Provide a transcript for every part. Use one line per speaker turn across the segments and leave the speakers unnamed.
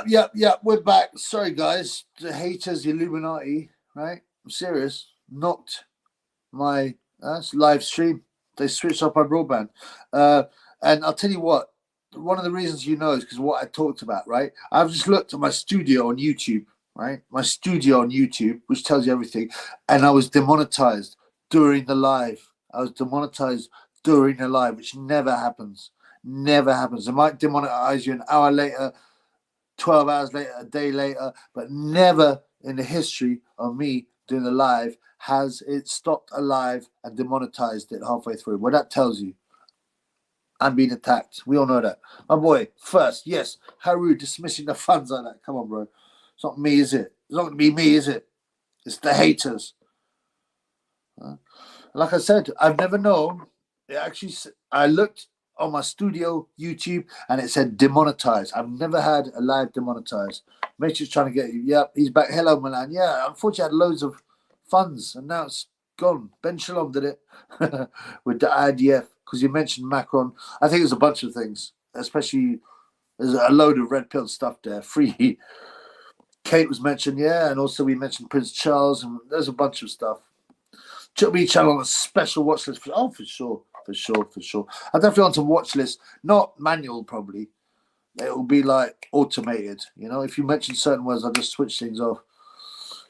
Yep. We're back. Sorry, guys. The haters, the Illuminati, right? I'm serious. Knocked my live stream. They switched off my broadband. Uh, and I'll tell you what. One of the reasons is because of what I talked about, right? I've just looked at my studio on YouTube, right? My studio on YouTube, which tells you everything. And I was demonetized during the live. I was demonetized during the live, which never happens. Never happens. They might demonetize you an hour later, 12 hours later, a day later, but never in the history of me doing the live has it stopped a live and demonetized it halfway through. What that tells you, I'm being attacked. We all know that. My boy, first, yes, Haru dismissing the funds like that. Come on, bro. It's not me, is it? It's not going to be me, is it? It's the haters. Like I said, I've never known. It actually, I looked on my studio YouTube and it said demonetized. I've never had a live demonetized. Mitch is trying to get you. Yep, he's back. Hello, Milan. Yeah, unfortunately, I had loads of funds and now it's gone. Ben Shalom did it with the IDF because you mentioned Macron. I think there's a bunch of things, especially there's a load of red pill stuff there. Free. Kate was mentioned, yeah, and also we mentioned Prince Charles, and there's a bunch of stuff. Be channel on a special watch list for sure. I definitely want to watch list, not manual probably. It will be like automated. If you mention certain words, I'll just switch things off.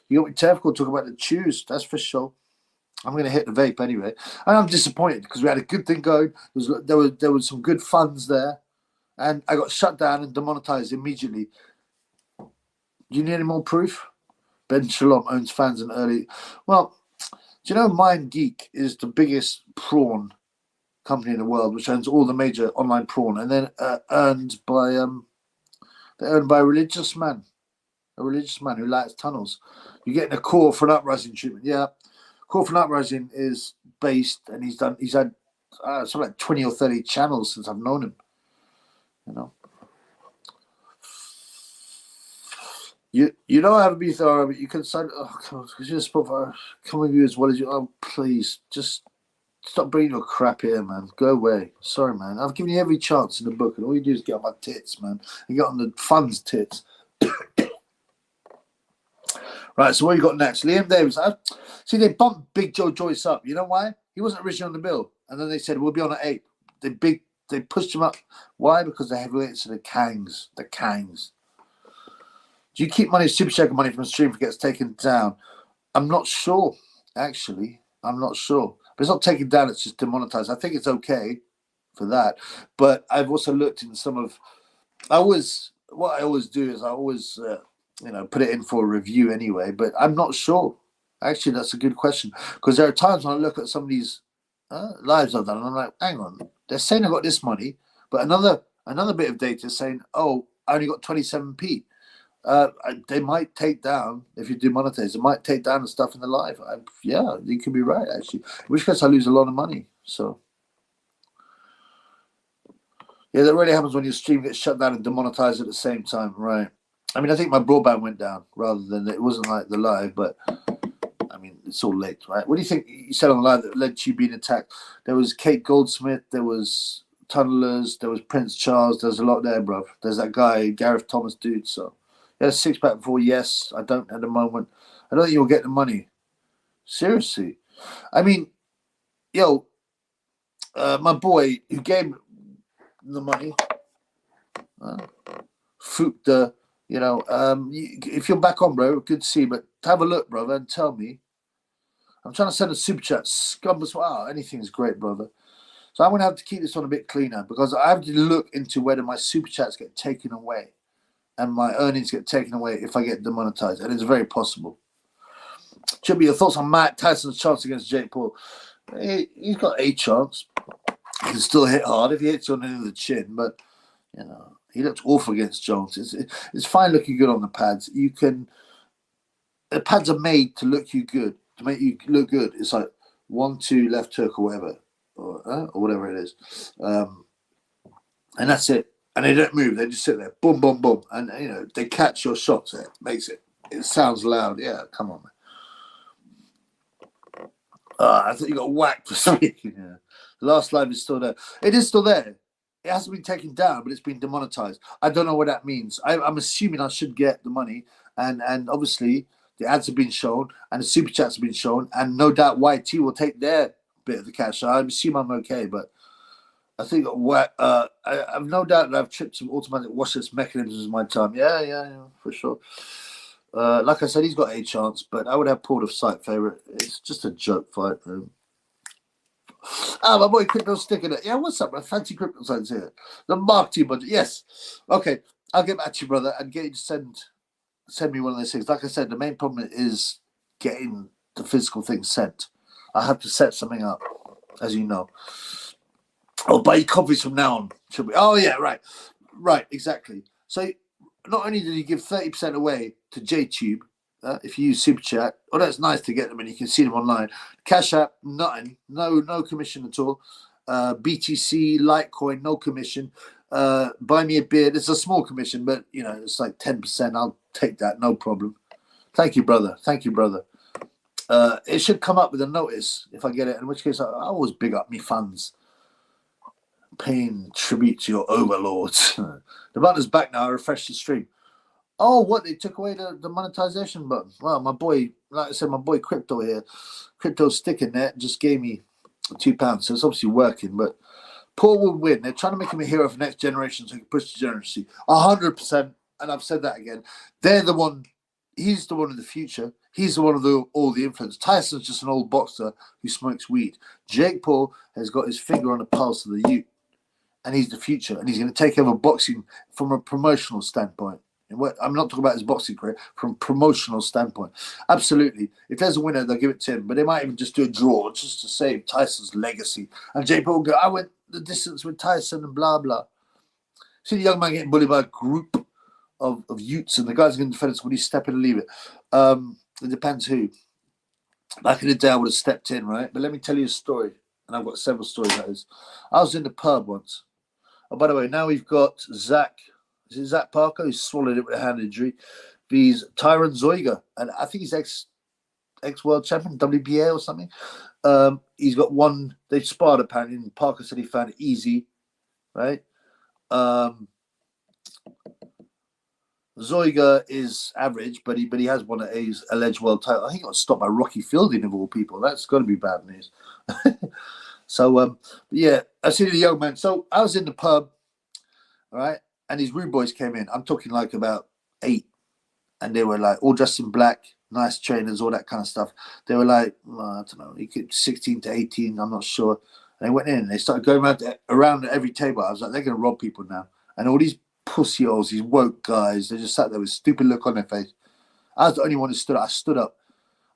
You got me careful talk about the chews, that's for sure. I'm gonna hit the vape anyway. And I'm disappointed because we had a good thing going. There was some good funds there. And I got shut down and demonetized immediately. Do you need any more proof? Ben Shalom owns fans in early. Well, do you know MindGeek is the biggest prawn company in the world, which owns all the major online prawn, and then they're owned by a religious man who likes tunnels. You're getting a call for an uprising treatment. Yeah, call for an uprising is based, and he's had something like 20 or 30 channels since I've known him. I haven't been thorough, but you can sign. Oh, God, because you're supposed to come with you as well as you. Oh, please, just stop bringing your crap here, man. Go away. Sorry, man. I've given you every chance in the book, and all you do is get on my tits, man. You get on the funds tits. Right, so what you got next? Liam Davis. See, they bumped Big Joe Joyce up. You know why? He wasn't originally on the bill. And then they said, we'll be on at 8. They pushed him up. Why? Because the heavyweights are the Kangs. The Kangs. Do you keep money, super checker money from a stream if it gets taken down? I'm not sure, actually. I'm not sure. But it's not taken down, it's just demonetized. I think it's okay for that. But I've also looked in some of. What I always do is I always, put it in for a review anyway. But I'm not sure. Actually, that's a good question. Because there are times when I look at some of these lives I've done and I'm like, hang on, they're saying I got this money. But another bit of data is saying, oh, I only got 27p. They might take down, if you do monetize, they might take down the stuff in the live. Yeah, you could be right, actually. In which case, I lose a lot of money. So, yeah, that really happens when your stream gets shut down and demonetized at the same time, right? I mean, I think my broadband went down rather than it wasn't like the live, but I mean, it's all linked, right? What do you think you said on the live that led to you being attacked? There was Kate Goldsmith, there was Tunnelers, there was Prince Charles. There's a lot there, bro. There's that guy, Gareth Thomas dude, so. Yeah, 6-pack before, yes. I don't at the moment. I don't think you'll get the money. Seriously. I mean, my boy who gave the money, Foop if you're back on, bro, good to see you, but have a look, brother, and tell me. I'm trying to send a super chat. Wow, anything's great, brother. So I'm going to have to keep this one a bit cleaner because I have to look into whether my super chats get taken away and my earnings get taken away if I get demonetized. And it's very possible. Should be your thoughts on Matt Tyson's chance against Jake Paul. He's got a chance. He can still hit hard if he hits you on the end of the chin, but he looked awful against Jones. It's fine looking good on the pads. The pads are made to look you good, to make you look good. It's like 1-2 left hook or whatever, or whatever it is, and that's it. And they don't move. They just sit there, boom, boom, boom, and they catch your shots. It makes it. It sounds loud. Yeah, come on, man. I thought you got whacked for speaking. Yeah. The last live is still there. It is still there. It hasn't been taken down, but it's been demonetized. I don't know what that means. I'm assuming I should get the money, and obviously the ads have been shown and the super chats have been shown, and no doubt YT will take their bit of the cash. So I assume I'm okay, but I think I've no doubt that I've tripped some automatic watchlist mechanisms in my time. Yeah, for sure. Like I said, he's got a chance, but I would have Paul of site favorite. It's just a joke fight. My boy Crypto sticking it. Yeah, what's up, man? Fancy Crypto signs here. The marketing budget. Yes. Okay. I'll get back to you, brother, and get you to send me one of those things. Like I said, the main problem is getting the physical thing sent. I have to set something up, as you know. I'll buy you copies from now on. Should we? Oh yeah, right. Right, exactly. So not only did he give 30% away to JTube, if you use Super Chat, that's nice to get them and you can see them online. Cash App, nothing, no commission at all. BTC, Litecoin, no commission. Buy me a beer. It's a small commission, but it's like 10%. I'll take that, no problem. Thank you, brother. It should come up with a notice if I get it. In which case, I always big up me fans, paying tribute to your overlords. The button's back now. I refreshed the stream. Oh, what? They took away the monetization button. Well, my boy, like I said, my boy Crypto here, Crypto sticking there, just gave me £2. So it's obviously working, but Paul will win. They're trying to make him a hero for next generation so he can push degeneracy. 100%. And I've said that again. They're the one. He's the one in the future. He's the one of all the influence. Tyson's just an old boxer who smokes weed. Jake Paul has got his finger on the pulse of the youth. And he's the future. And he's going to take over boxing from a promotional standpoint. I'm not talking about his boxing career, from a promotional standpoint. Absolutely. If there's a winner, they'll give it to him. But they might even just do a draw just to save Tyson's legacy. And Jake Paul will go, I went the distance with Tyson and blah, blah. See the young man getting bullied by a group of youths, and the guy's going to defend us when he's stepping and leave it. It depends who. Back in the day, I would have stepped in, right? But let me tell you a story. And I've got several stories, that is. I was in the pub once. Oh, by the way, now we've got Zach. Is it Zach Parker? Who swallowed it with a hand injury. He's Tyron Zoiga. And I think he's ex-world champion, WBA or something. He's got one. They've sparred, apparently. And Parker said he found it easy, right? Zoiga is average, but he has won an alleged world title. I think he got stopped by Rocky Fielding, of all people. That's got to be bad news. So, yeah, I see the young man. So I was in the pub, right, and these rude boys came in. I'm talking like about 8, and they were like all dressed in black, nice trainers, all that kind of stuff. They were like, I don't know, 16 to 18, I'm not sure. And they went in and they started going around every table. I was like, they're going to rob people now. And all these pussy holes, these woke guys, they just sat there with a stupid look on their face. I was the only one who stood up. I stood up.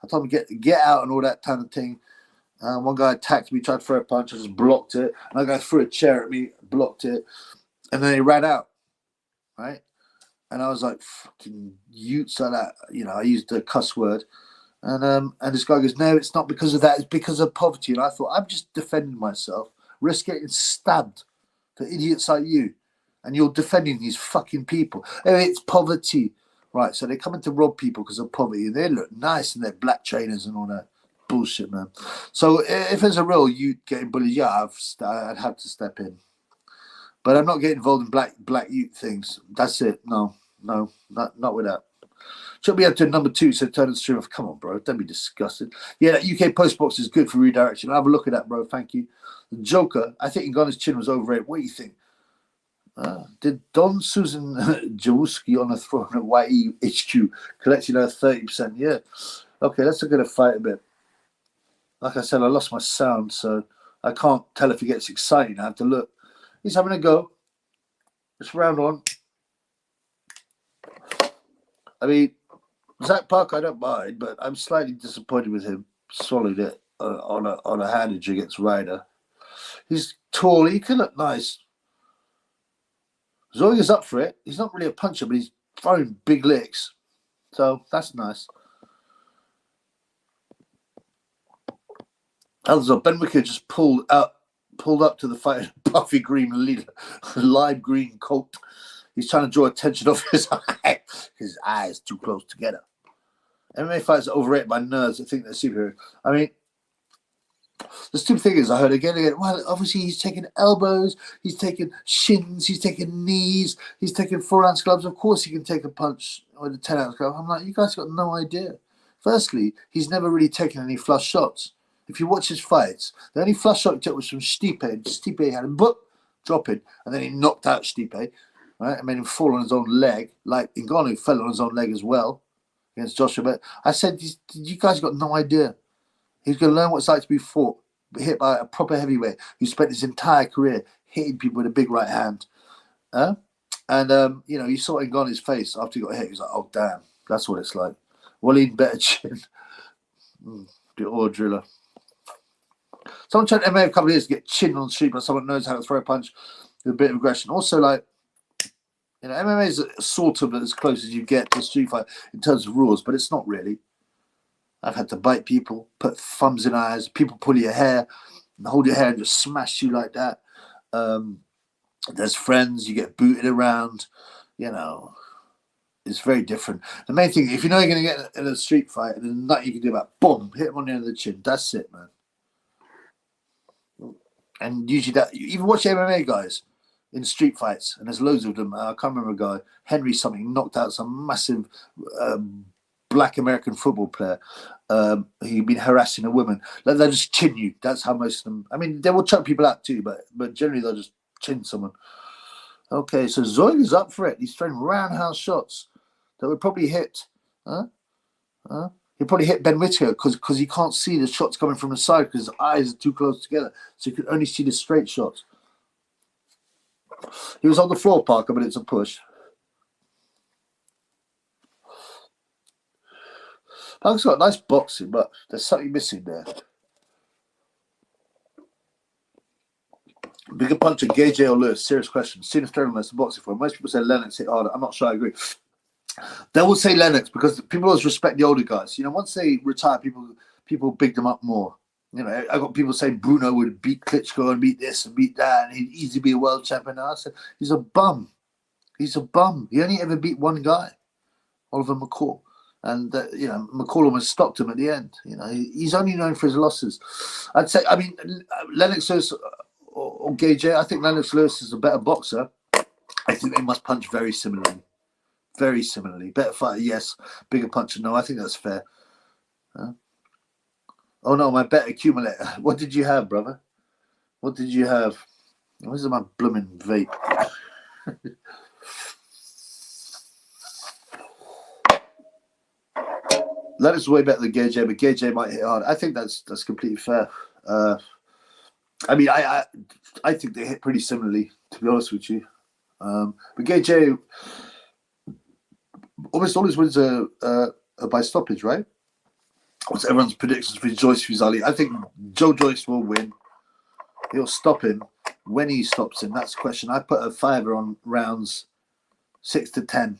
I told them get out and all that kind of thing. One guy attacked me, tried to throw a punch. I just blocked it. Another guy threw a chair at me, blocked it. And then he ran out, right? And I was like, fucking utes like that. I used the cuss word. And this guy goes, no, it's not because of that. It's because of poverty. And I thought, I'm just defending myself. Risk getting stabbed for idiots like you. And you're defending these fucking people. Oh, it's poverty. Right, so they come in to rob people because of poverty. And they look nice and they're black trainers and all that. Bullshit, man. So if there's a real youth getting bullied, yeah, I'd have to step in. But I'm not getting involved in black youth things. That's it. No, not with that. Should be up to number 2, so turn the stream off. Come on, bro. Don't be disgusted. Yeah, that UK postbox is good for redirection. I'll have a look at that, bro. Thank you. The Joker, I think Ngannou's chin was overrated. What do you think? Did Don Susan Jawuski on a throne at YE HQ collecting her 30%? Yeah. Okay, let's look at the fight a bit. Like I said, I lost my sound, so I can't tell if he gets exciting. I have to look. He's having a go. It's round 1. I mean, Zach Parker, I don't mind, but I'm slightly disappointed with him. Swallowed it on a hand injury against Ryder. He's tall. He can look nice. Zoya's up for it. He's not really a puncher, but he's throwing big licks. So that's nice. Also, Ben Wicker just pulled up to the fight puffy green leader, lime green coat. He's trying to draw attention off his eye. His eyes too close together. MMA fights are overrated by nerds that think they're superheroes. I mean, The stupid thing is, I heard again and again, well, obviously he's taking elbows, he's taking shins, he's taking knees, he's taking 4-ounce gloves. Of course he can take a punch with a 10-ounce glove. I'm like, you guys got no idea. Firstly, he's never really taken any flush shots. If you watch his fights, the only flush shot he took was from Stipe, and Stipe had him dropping, and then he knocked out Stipe, right? I made him fall on his own leg, like Ngannou fell on his own leg as well against Joshua. But I said, you guys got no idea. He's going to learn what it's like to be hit by a proper heavyweight who spent his entire career hitting people with a big right hand. And you saw it on his face after he got hit. He was like, oh, damn, that's what it's like. Well, he'd better chin. The oil driller. Someone tried MMA a couple of years to get chin on the street, but someone knows how to throw a punch with a bit of aggression. Also, MMA is sort of as close as you get to a street fight in terms of rules, but it's not really. I've had to bite people, put thumbs in eyes, people pull your hair, and hold your hair and just smash you like that. There's friends, you get booted around, it's very different. The main thing, if you know you're going to get in a street fight, and there's nothing you can do about boom, hit him on the end of the chin. That's it, man. And usually even watch MMA guys in street fights, and there's loads of them. I can't remember a guy, Henry something, knocked out some massive black American football player. He'd been harassing a woman. They'll just chin you. That's how most of them. I mean, they will choke people out too, but generally they'll just chin someone. Okay, so Zoyga's up for it. He's throwing roundhouse shots that would probably hit. He'd probably hit Ben Whittaker because he can't see the shots coming from the side because his eyes are too close together, so you can only see the straight shots. He was on the floor, Parker, but it's a push. Parker's got nice boxing, but there's something missing there. Bigger puncher, Gage or Lewis? Serious question. Soon as Sterling the boxing for. Most people say Lennox hit harder. I'm not sure I agree. They will say Lennox because people always respect the older guys. Once they retire, people big them up more. I got people saying Bruno would beat Klitschko and beat this and beat that, and he'd easily be a world champion. I said he's a bum. He's a bum. He only ever beat one guy, Oliver McCall. And, McCall almost stopped him at the end. He's only known for his losses. I'd say, Lennox Lewis or Gage, I think Lennox Lewis is a better boxer. I think they must punch very similarly. Very similarly. Better fighter, yes. Bigger puncher, no. I think that's fair. Oh, no, my bet accumulator. What did you have, brother? What did you have? Where's my blooming vape? Lennox is way better than Gage, but Gage might hit hard. I think that's completely fair. I think they hit pretty similarly, to be honest with you. But Gage almost always wins by stoppage, right? What's everyone's predictions for Joyce v. Ali? I think Joyce will win. He'll stop him. When he stops him, that's the question. I put a fiver on rounds 6 to 10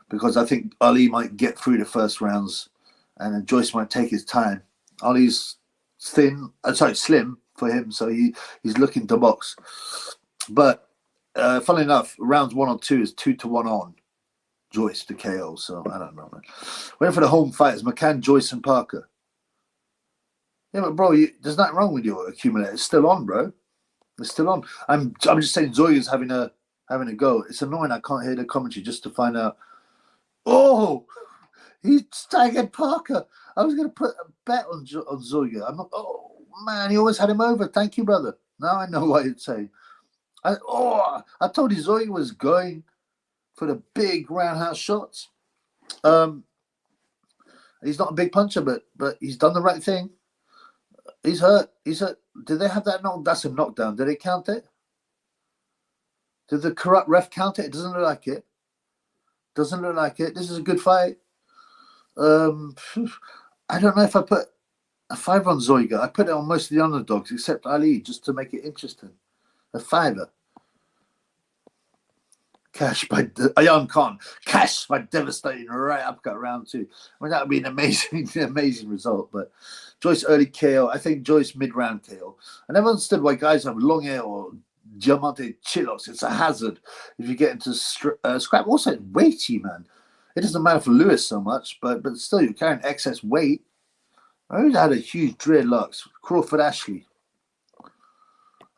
because I think Ali might get through the first rounds and then Joyce might take his time. Ali's slim for him, so he's looking to box. But funnily enough, rounds 1 or 2 is 2 to 1 on Joyce to KO. So I don't know, man. Waiting for the home fighters: McCann, Joyce, and Parker. Yeah, but bro, there's nothing wrong with your accumulator. It's still on, bro. It's still on. I'm just saying Zoya's having a go. It's annoying. I can't hear the commentary just to find out. Oh, he staggered Parker. I was going to put a bet on Zoya. I'm not. Oh man, he always had him over. Thank you, brother. Now I know what you'd say. I told you Zoya was going for the big roundhouse shots. He's not a big puncher, but he's done the right thing. He's hurt. Did they have that knock? That's a knockdown. Did they count it? Did the corrupt ref count it? It doesn't look like it. Doesn't look like it. This is a good fight. I don't know if I put a 5 on Zoiga. I put it on most of the underdogs except Ali just to make it interesting. A 5. Kash by Ayan Khan. Kash by devastating right uppercut round 2. I mean, that would be an amazing result. But Joyce early KO. I think Joyce mid-round KO. I never understood why guys have long hair or diamante chilos. It's a hazard if you get into scrap. Also, it's weighty, man. It doesn't matter for Lewis so much, but still, you're carrying excess weight. I always had a huge dreadlocks. Crawford Ashley.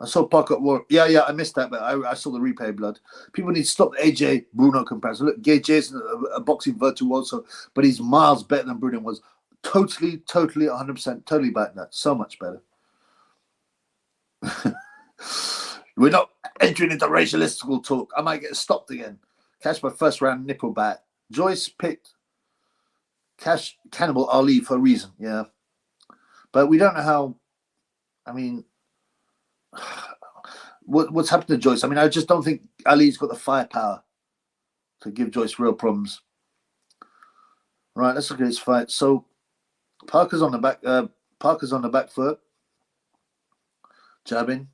I saw Parker at War. Yeah, I missed that, but I saw the replay, blood. People need to stop the AJ Bruno comparison. Look, AJ's a boxing virtuoso, but he's miles better than Bruno was. Totally, 100%, totally back that. So much better. We're not entering into racialistical talk. I might get stopped again. Kash, my first round nipple bat. Joyce picked Kash Cannibal Ali for a reason, yeah. But we don't know how. I mean, what's happened to Joyce? I mean, I just don't think Ali's got the firepower to give Joyce real problems. Right, let's look at his fight. So Parker's on the back. Parker's on the back foot, jabbing,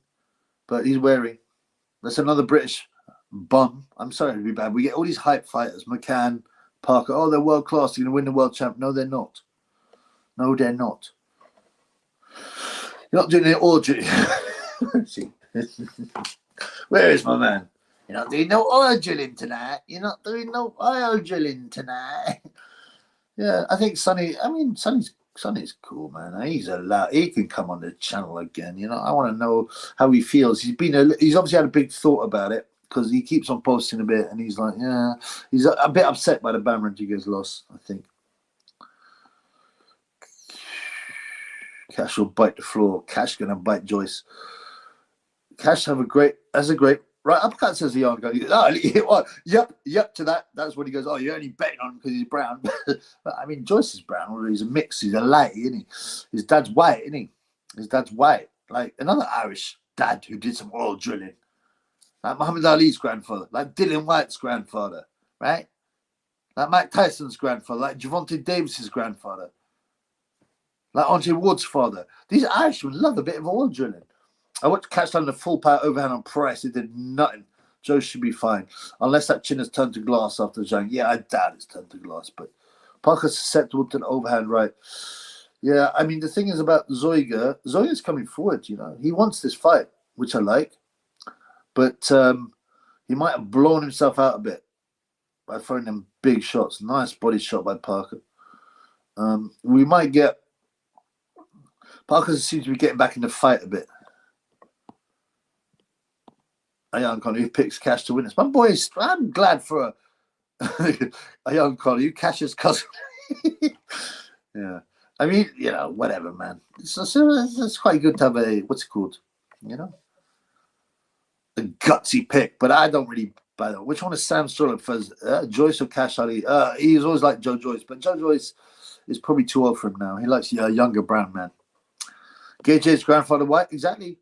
but he's wary. That's another British bum. I'm sorry to be bad. We get all these hype fighters, McCann, Parker. Oh, they're world class. They're going to win the world champ. No, they're not. No, they're not. You're not doing it all. Where is my man? You're not doing no oil drilling tonight. You're not doing no oil drilling tonight. Yeah, I think Sonny. I mean, Sonny's cool, man. He's he can come on the channel again. You know, I want to know how he feels. He's obviously had a big thought about it because he keeps on posting a bit, and he's like, yeah, he's a bit upset by the Bam Rodriguez loss, I think. Kash will bite the floor. Kash gonna bite Joyce. Kash has a great right uppercut, says the young guy. Oh, yep to that. That's when he goes, oh, you're only betting on him because he's brown. But, I mean, Joyce is brown, or he's a mix. He's a light, isn't he? His dad's white, isn't he? His dad's white. Like another Irish dad who did some oil drilling. Like Muhammad Ali's grandfather, like Dylan White's grandfather, right? Like Mike Tyson's grandfather, like Javonte Davis's grandfather, like Andre Ward's father. These Irishmen love a bit of oil drilling. I watched Kash land the full power overhand on Price. It did nothing. Joe should be fine. Unless that chin has turned to glass after Zhang. Yeah, I doubt it's turned to glass, but Parker's susceptible to an overhand right. Yeah, I mean, the thing is about Zoya's coming forward, you know. He wants this fight, which I like. But he might have blown himself out a bit by throwing them big shots. Nice body shot by Parker. We might get... Parker seems to be getting back in the fight a bit. Ayan Connor, who picks Kash to win this. My boy, I'm glad for Ayan Connor, you Kash's cousin. Yeah. I mean, you know, whatever, man. It's quite good to have a, what's it called? You know? A gutsy pick, but I don't really buy that. Which one is Sam Sterling first? Joyce or Kash Ali? He's always like Joe Joyce, but Joe Joyce is probably too old for him now. He likes a younger brown man. KJ's grandfather white, exactly.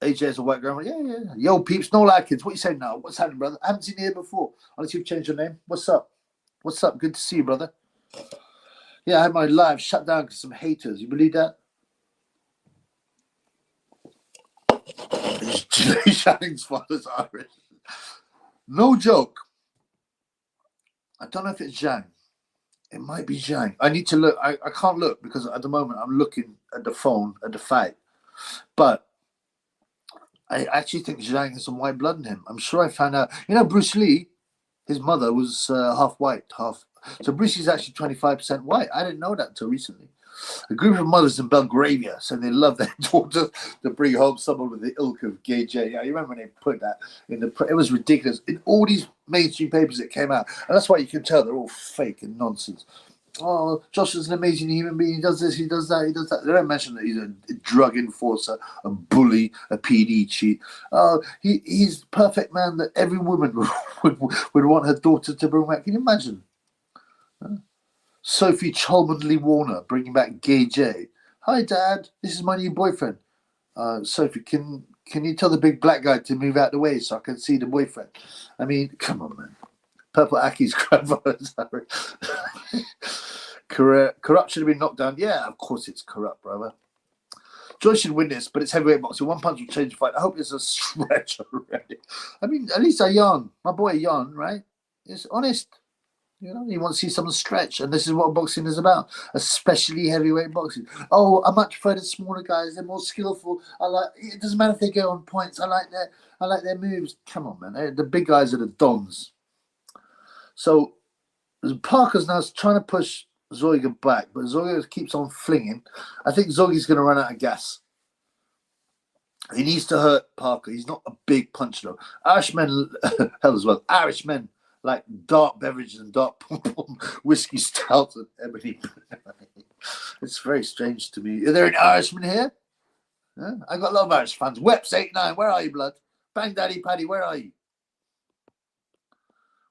AJ's a white grandma. Yeah. Yo, peeps, no like kids. What you saying now? What's happening, brother? I haven't seen you here before. Unless you've changed your name. What's up? What's up? Good to see you, brother. Yeah, I had my live shut down because some haters. You believe that? Shanning's father's Irish. No joke. I don't know if it's Zhang. It might be Zhang. I need to look. I can't look because at the moment I'm looking at the phone at the fight. But I actually think Zhang has some white blood in him. I'm sure I found out. You know, Bruce Lee, his mother was half white, half. So Bruce Lee's actually 25% white. I didn't know that until recently. A group of mothers in Belgravia said they love their daughters to bring home someone with the ilk of Gay J. Yeah, you remember when they put that in the... It was ridiculous. In all these mainstream papers that came out. And that's why you can tell they're all fake and nonsense. Oh, Josh is an amazing human being. He does this, he does that, he does that. They don't mention that he's a drug enforcer, a bully, a PD cheat. He's the perfect man that every woman would want her daughter to bring back. Can you imagine? Sophie Cholmondeley Warner bringing back Gay J. Hi, Dad. This is my new boyfriend. Sophie, can you tell the big black guy to move out the way so I can see the boyfriend? I mean, come on, man. Purple Aki's grandfather. Corrupt should have been knocked down. Yeah, of course it's corrupt, brother. Joyce should win this, but it's heavyweight boxing. One punch will change the fight. I hope it's a stretch already. I mean, at least Ayan, my boy Ayan, right? Is honest. You know, you want to see someone stretch, and this is what boxing is about, especially heavyweight boxing. Oh, I much prefer the smaller guys; they're more skillful. It doesn't matter if they go on points. I like their moves. Come on, man. The big guys are the dons. So Parker's now trying to push Zoiga back, but Zoiga keeps on flinging. I think Zoiga's going to run out of gas. He needs to hurt Parker. He's not a big puncher though. Irishmen, hell as well. Irishmen like dark beverages and dark whiskey stouts and ebony. It's very strange to me. Are there any Irishmen here? Yeah? I got a lot of Irish fans. Weps89, where are you, blood? Bang Daddy Paddy, where are you?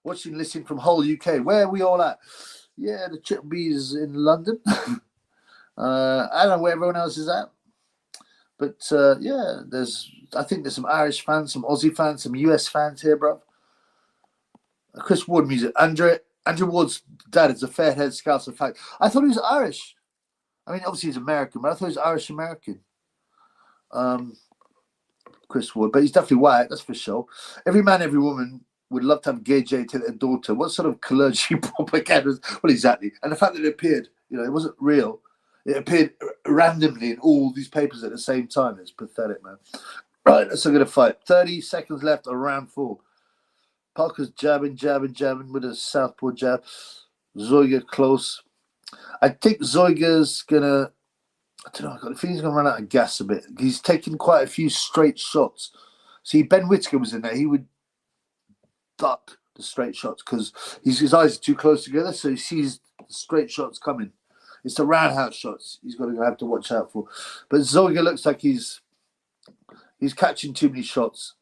Watching, listening from whole UK. Where are we all at? Yeah, the Chickpeas in London. I don't know where everyone else is at. But yeah, I think there's some Irish fans, some Aussie fans, some US fans here, bro. Chris Ward music. Andrew Ward's dad is a Fairhead Scouser fact. I thought he was Irish. I mean, obviously he's American, but I thought he was Irish American. Chris Ward, but he's definitely white, that's for sure. Every man, every woman would love to have Gay J take their daughter. What sort of clergy propaganda? Well, exactly. And the fact that it appeared, it wasn't real. It appeared randomly in all these papers at the same time. It's pathetic, man. Right, let's look at a fight. 30 seconds left of round 4. Parker's jabbing with a southpaw jab. Zoiga close. I think Zoiga's going to, I don't know, I got the feeling he's going to run out of gas a bit. He's taken quite a few straight shots. See, Ben Whittaker was in there. He would duck the straight shots because his eyes are too close together, so he sees the straight shots coming. It's the roundhouse shots he's got to have to watch out for. But Zoiga looks like he's catching too many shots.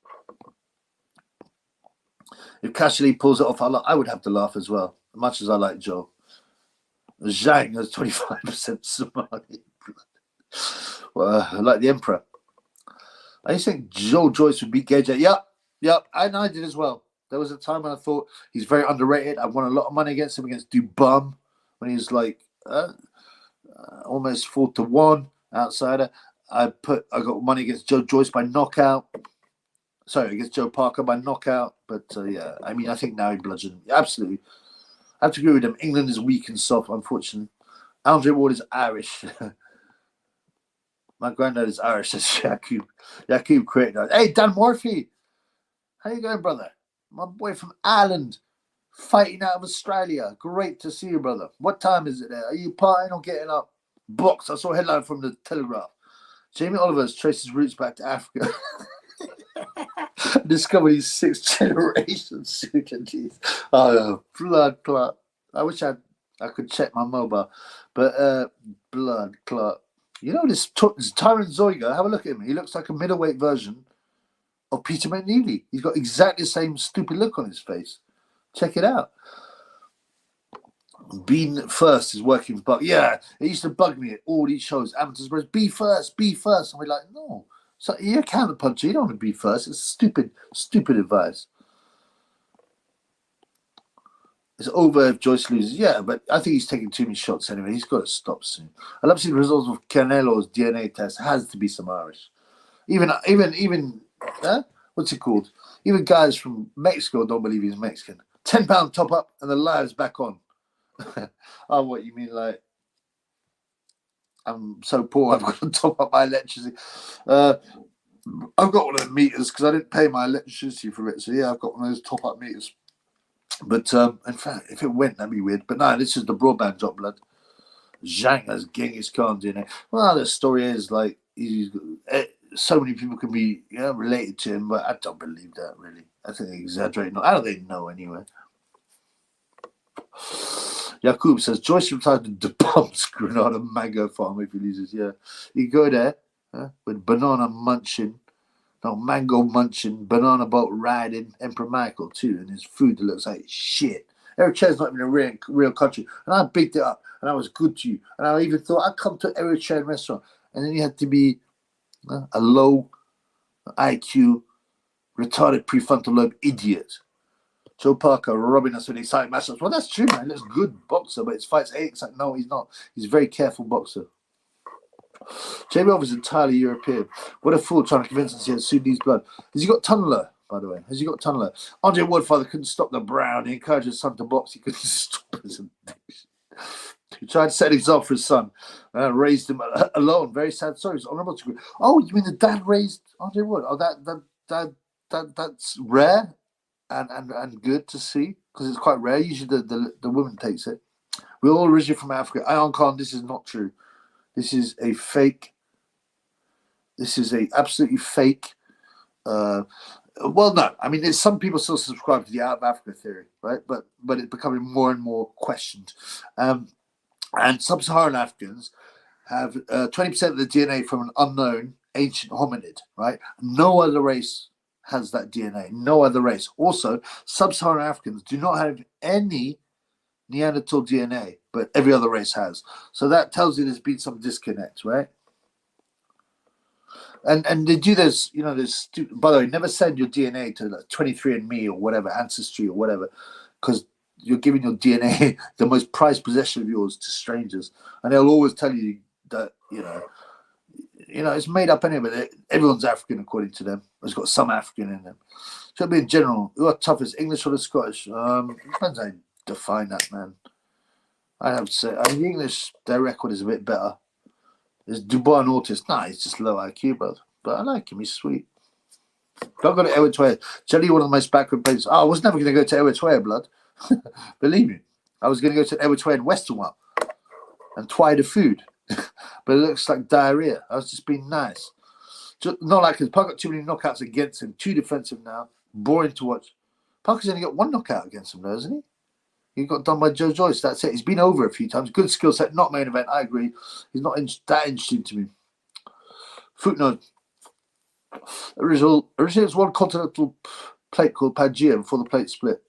If Cashley pulls it off, I would have to laugh as well, as much as I like Joe. Zhang has 25% Somali. Like the Emperor. I used to think Joyce would beat Gage. Yep, I did as well. There was a time when I thought he's very underrated. I won a lot of money against him against Dubum when he was like almost 4-1 outsider. I got money against Joe Joyce by knockout. Sorry, against Joe Parker by knockout. But yeah, I mean, I think now he bludgeoned. Absolutely. I have to agree with him. England is weak and soft, unfortunately. Andre Ward is Irish. My granddad is Irish, says Yakub created that. Hey, Dan Murphy. How you going, brother? My boy from Ireland, fighting out of Australia. Great to see you, brother. What time is it there? Are you partying or getting up? Box. I saw a headline from the Telegraph. Jamie Oliver's traced his roots back to Africa. Discovered his 6th generation suitcase. Oh, blood clot. I wish I could check my mobile. But blood clot. You know this Tyrant Zoiga, have a look at him. He looks like a middleweight version of Peter McNeely. He's got exactly the same stupid look on his face. Check it out. Being first is working for Buck. Yeah, it used to bug me at all these shows. Amateurs, be first. And we're like, no. So you're a counterpuncher. You don't want to be first. It's stupid advice. It's over if Joyce loses. Yeah, but I think he's taking too many shots anyway. He's got to stop soon. I love to see the results of Canelo's DNA test. It has to be some Irish. Even what's it called? Even guys from Mexico don't believe he's Mexican. £10 top up and the live's back on. Oh, what you mean? Like, I'm so poor, I've got to top up my electricity. I've got one of the meters because I didn't pay my electricity for it. So yeah, I've got one of those top up meters. But in fact, if it went, that'd be weird. But no, this is the broadband drop, blood. Zhang has Genghis Khan DNA. Well, the story is like so many people can be related to him, but I don't believe that really. I think they exaggerate. I don't think they know anyway. Yakub says Joyce retired to Dubum's Granada mango farm if he loses. Yeah, you go there with banana munching. No, mango munching, banana boat riding, Emperor Michael too, and his food that looks like shit. Eritrea's not even a real country, and I bigged it up, and I was good to you, and I even thought I'd come to an Eritrean restaurant, and then you had to be a low IQ, retarded prefrontal lobe idiot. Joe Parker robbing us with exciting matchups. Well, that's true, man. He looks good boxer, but his fights ain't exciting. No, he's not. He's a very careful boxer. Jamie Oliver's entirely European. What a fool trying to convince us he has Sudanese blood. Has he got tunneler, by the way? Has he got tunneler? Andre Woodfather couldn't stop the Brown. He encouraged his son to box. He couldn't stop his addiction. He tried to set an example for his son. Raised him alone. Very sad story. It's honourable to agree. Oh, you mean the dad raised Andre Wood? Oh, that's rare and good to see because it's quite rare. Usually the woman takes it. We're all originally from Africa. Ion Khan, this is not true. This is a fake. This is a absolutely fake. Well, no, I mean, there's some people still subscribe to the out of Africa theory, right? But it's becoming more and more questioned. And sub-Saharan Africans have 20% of the DNA from an unknown ancient hominid, right? No other race has that DNA. No other race. Also, sub-Saharan Africans do not have any Neanderthal DNA, but every other race has. So that tells you there's been some disconnect, right? And they do this, you know, this. By the way, never send your DNA to like 23andMe or whatever, Ancestry or whatever, because you're giving your DNA, the most prized possession of yours, to strangers, and they'll always tell you that you know it's made up anyway. But everyone's African according to them. It's got some African in them. So it'll be in general. Who are toughest, English or the Scottish? Depends how you define that, man. I have to say, I mean, the English, their record is a bit better. There's Dubois and Ortiz. Nah, he's just low IQ, brother. But I like him. He's sweet. Don't go to Eritrea. Jelly, one of the most backward places. Oh, I was never going to go to Eritrea, blood. Believe me. I was going to go to Eritrea in Western World and try the food. But it looks like diarrhea. I was just being nice. Just, not like his Park got too many knockouts against him. Too defensive now. Boring to watch. Parker's only got one knockout against him, though, isn't he? He got done by Joe Joyce. That's it. He's been over a few times. Good skill set, not main event. I agree. He's not that interesting to me. Footnote. Originally, there's one continental plate called Pangea before the plate split.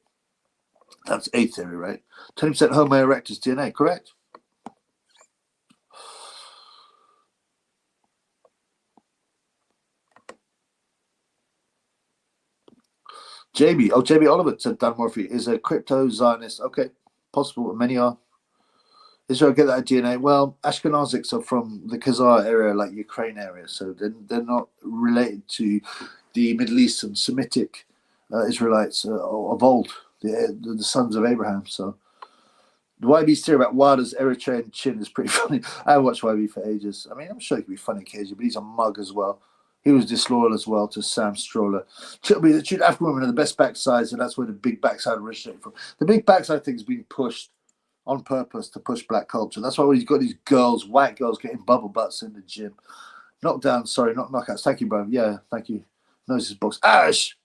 That's A theory, right? 20% Homo erectus DNA, correct? JB Oliver said Dan Murphy is a crypto Zionist. Okay, possible. Many are. Israel get that DNA. Well, Ashkenazics are from the Khazar area, like Ukraine area, so they're not related to the Middle Eastern Semitic Israelites of old, the sons of Abraham. So the YB's theory about Wilder's Eritrean chin is pretty funny. I watched YB for ages. I mean, I'm sure he can be funny occasionally, but he's a mug as well. He was disloyal as well to Sam Stroller. The African women are the best backsides, and that's where the big backside originated from. The big backside thing is being pushed on purpose to push black culture. That's why we've got these girls, white girls, getting bubble butts in the gym. Knockdowns, sorry, not knockouts. Thank you, bro. Yeah, thank you. Noses box. Irish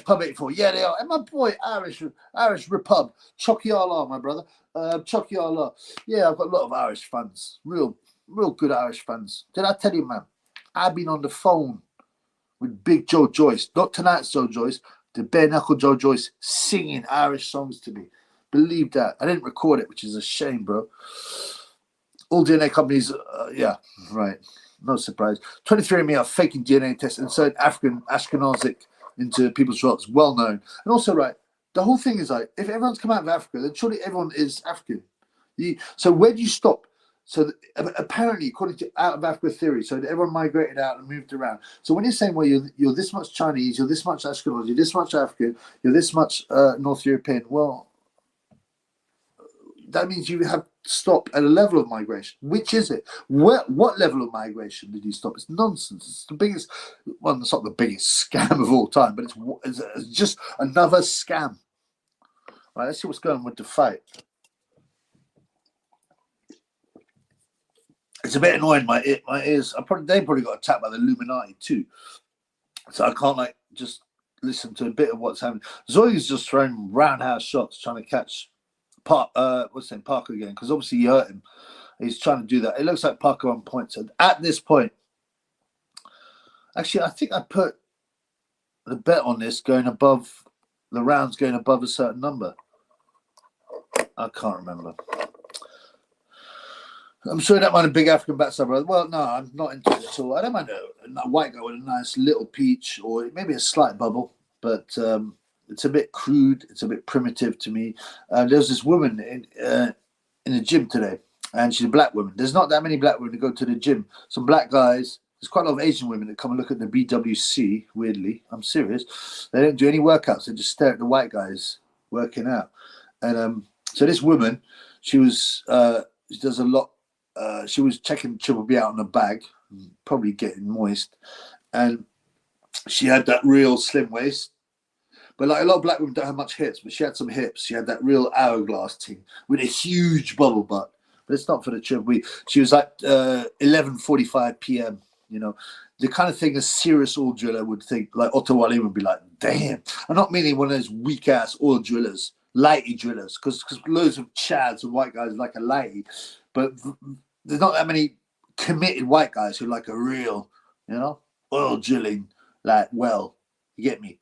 pub 84. Yeah, they are. And my boy, Irish Repub. Chucky Allah, my brother. Chucky Allah. Yeah, I've got a lot of Irish fans. Real good Irish fans. Did I tell you, man? I've been on the phone with Big Joe Joyce. Not tonight's Joe Joyce. The bare knuckle Joe Joyce singing Irish songs to me. Believe that. I didn't record it, which is a shame, bro. All DNA companies, yeah, right. No surprise. 23andMe are faking DNA tests and insert African Ashkenazic into people's drugs. Well known. And also, right, the whole thing is like, if everyone's come out of Africa, then surely everyone is African. So where do you stop? So apparently, according to out of Africa theory, so everyone migrated out and moved around. So when you're saying, well, you're this much Chinese, you're this much Ashkenazi, you're this much African, you're this much North European, well, that means you have to stop at a level of migration. Which is it? What level of migration did you stop? It's nonsense. It's the biggest, well, it's not the biggest scam of all time, but it's just another scam. All right, let's see what's going on with the fight. It's a bit annoying. My ears. They probably got attacked by the Illuminati too, so I can't like just listen to a bit of what's happening. Zoe's just throwing roundhouse shots, trying to catch Parker again, because obviously he hurt him. He's trying to do that. It looks like Parker on point. So at this point, actually, I think I put the bet on this going above the rounds, going above a certain number. I can't remember. I'm sure you don't mind a big African backside, brother. Well, no, I'm not into it at all. I don't mind a white guy with a nice little peach or maybe a slight bubble, but it's a bit crude. It's a bit primitive to me. There's this woman in the gym today, and she's a black woman. There's not that many black women who go to the gym. Some black guys. There's quite a lot of Asian women that come and look at the BWC, weirdly. I'm serious. They don't do any workouts. They just stare at the white guys working out. And so this woman, she does a lot. She was checking Triple B out on a bag, probably getting moist, and she had that real slim waist, But like a lot of black women don't have much hips, but she had some hips. She had that real hourglass thing with a huge bubble butt. But it's not for the trip. She was like 11:45 p.m. You know, the kind of thing a serious oil driller would think. Like Otto Wally would be like, "Damn!" I'm not meaning one of those weak ass oil drillers, lighty drillers, because loads of chads and white guys like a lighty, but there's not that many committed white guys who like a real, oil drilling, like well, you get me,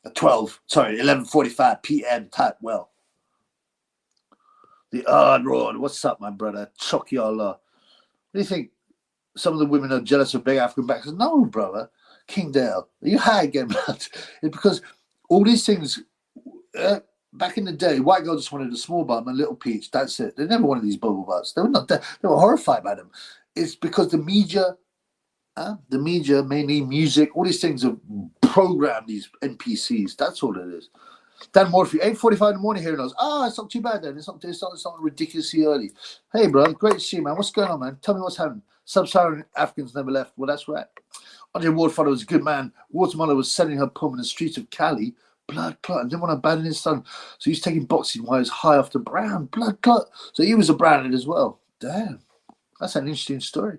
11:45 p.m. type well. The hard road. What's up, my brother? Chuck y'all. What do you think? Some of the women are jealous of big African backs. No, brother. Kingdale, are you high again, man? It's because all these things, back in the day, white girls just wanted a small butt and a little peach. That's it. They never wanted these bubble butts. They were not. They were horrified by them. It's because the media, mainly music, all these things have programmed these NPCs. That's all it is. Dan Morphy, 8:45 in the morning, hearing us. It's not too bad then. It's not ridiculously early. Hey, bro, great to see you, man. What's going on, man? Tell me what's happening. Sub-Saharan Africans never left. Well, that's right. Andre Wardfather was a good man. Watermother was selling her poem in the streets of Cali. Blood clot. And didn't want to abandon his son. So he's taking boxing while he's high off the brown. Blood clot. So he was a branded as well. Damn. That's an interesting story.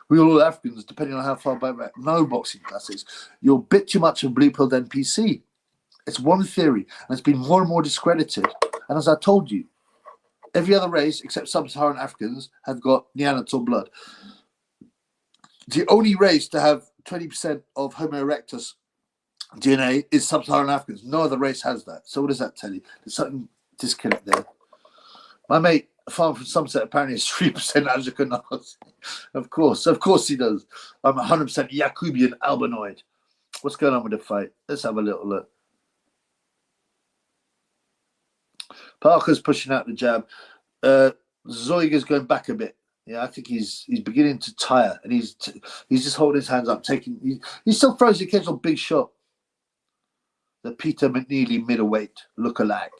We all Africans, depending on how far back. No boxing classes. You're a bit too much of blue-pilled NPC. It's one theory, and it's been more and more discredited. And as I told you, every other race except sub-Saharan Africans have got Neanderthal blood. The only race to have 20% of Homo erectus DNA is sub-Saharan Africans. No other race has that. So what does that tell you? There's something disconnect there. My mate, a farmer from Somerset, apparently is 3% Africanized. Of course he does. I'm 100% Yakubian albinoid. What's going on with the fight? Let's have a little look. Parker's pushing out the jab. Zoiger's going back a bit. Yeah, I think he's beginning to tire, and he's just holding his hands up, he still throws the occasional big shot. The Peter McNeely middleweight look-alike,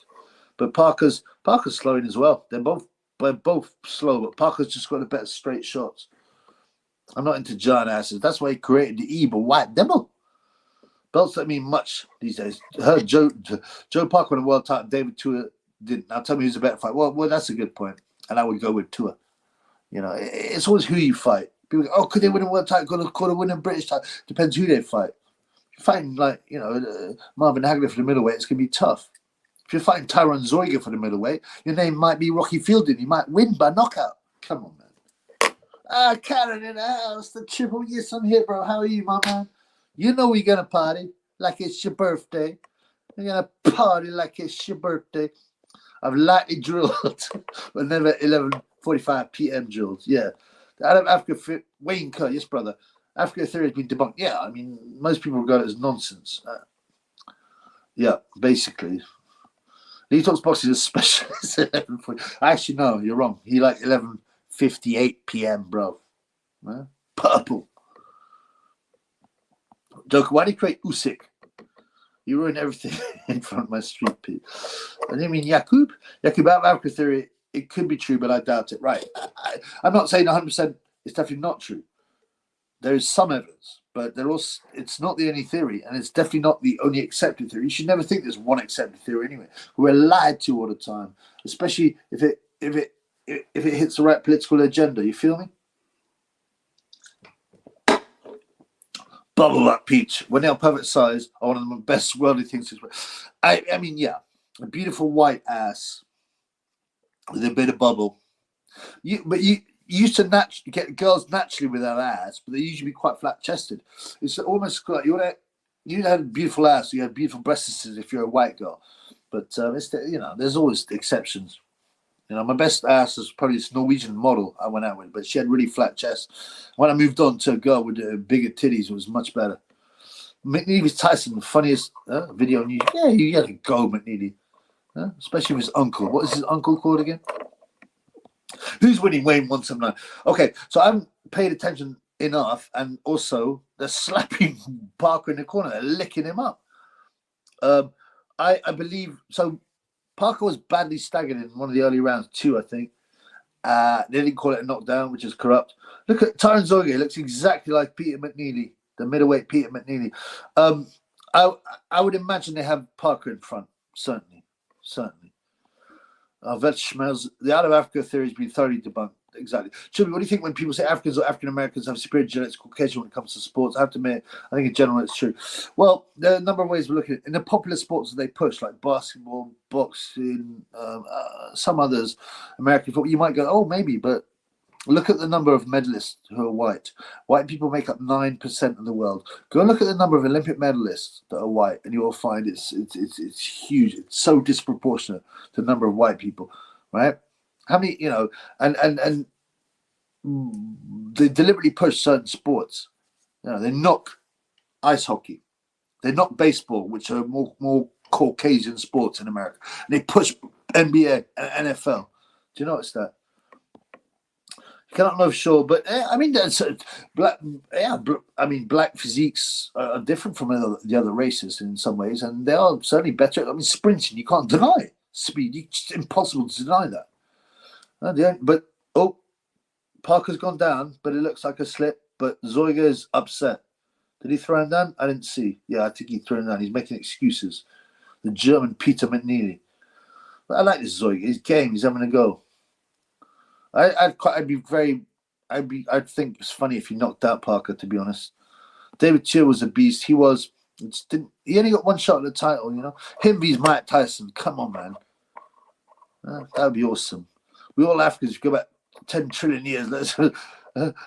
but Parker's slowing as well. They're both slow, but Parker's just got the better straight shots. I'm not into giant asses. That's why he created the evil white devil. Belts don't mean much these days. I heard Joe Parker won a world title. David Tua didn't. Now tell me who's a better fight. Well, that's a good point, and I would go with Tua. It's always who you fight. People go, could they win a world title? Could they win a British title? Depends who they fight. If you're fighting Marvin Hagler for the middleweight, it's going to be tough. If you're fighting Tyron Zoiger for the middleweight, your name might be Rocky Fielding. You might win by knockout. Come on, man. Karen in the house, the triple. Yes, I'm here, bro. How are you, my man? You know we're going to party like it's your birthday. We're going to party like it's your birthday. I've lightly drilled, but never 11:45 p.m. drills. Yeah. Out of Africa, Wayne Kerr, yes, brother. Africa theory has been debunked. Yeah, I mean, most people regard it as nonsense. Yeah, basically. He talks boxing as specialist at 11:40. Actually, no, you're wrong. He like 11:58 p.m., bro. Purple. Joker, why did he create Usyk? You ruined everything in front of my street, Pete. I didn't mean Yakub. Yakub, out of Africa theory, it could be true, but I doubt it. Right. I'm not saying 100% it's definitely not true. There is some evidence, but it's not the only theory, and it's definitely not the only accepted theory. You should never think there's one accepted theory anyway. We're lied to all the time, especially if it hits the right political agenda. You feel me? Bubble up peach. When they're perfect size are one of the best worldly things. I mean, yeah, a beautiful white ass with a bit of bubble. You used to get girls naturally with their ass, but they usually be quite flat chested. It's almost like you had a beautiful ass, you had beautiful breasts if you're a white girl. But there's always exceptions. My best ass was probably this Norwegian model I went out with, but she had really flat chest. When I moved on to a girl with bigger titties, it was much better. McNeely's Tyson, the funniest video on YouTube. Yeah, you had to go, McNeely. Especially with his uncle. What is his uncle called again? Who's winning? Wayne 179. Okay, so I haven't paid attention enough, and also they're slapping Parker in the corner. They're licking him up. I believe so. Parker was badly staggered in one of the early rounds too, I think. They didn't call it a knockdown, which is corrupt. Look at Tyron Zoiger. He looks exactly like Peter McNeely, the middleweight Peter McNeely. I would imagine they have Parker in front. Certainly. The out of Africa theory has been thoroughly debunked. Exactly. Chubby, what do you think when people say Africans or African Americans have superior genetics Caucasian when it comes to sports? I have to admit, I think in general it's true. Well, there are a number of ways we're looking at it. In the popular sports that they push, like basketball, boxing, some others, American football, you might go, oh, maybe, but look at the number of medalists who are white. White people make up 9% of the world. Go and look at the number of Olympic medalists that are white, and you will find it's huge. It's so disproportionate to the number of white people, right? How many, and they deliberately push certain sports. They knock ice hockey, they knock baseball, which are more Caucasian sports in America. And they push NBA and NFL. Do you notice that? Cannot know for sure, but I mean, that's black. Yeah, I mean, black physiques are different from the other races in some ways, and they are certainly better. I mean, sprinting, you can't deny speed. It's impossible to deny that. But Parker's gone down, but it looks like a slip. But Zoiga is upset. Did he throw him down? I didn't see. Yeah, I think he threw him down. He's making excuses. The German Peter McNeely. But I like this Zoiga. He's game. He's having a go. I'd think it's funny if he knocked out Parker, to be honest. David Cheer was a beast. He only got one shot at the title, Him vs Mike Tyson. Come on, man. That would be awesome. We all Africans go back 10 trillion years.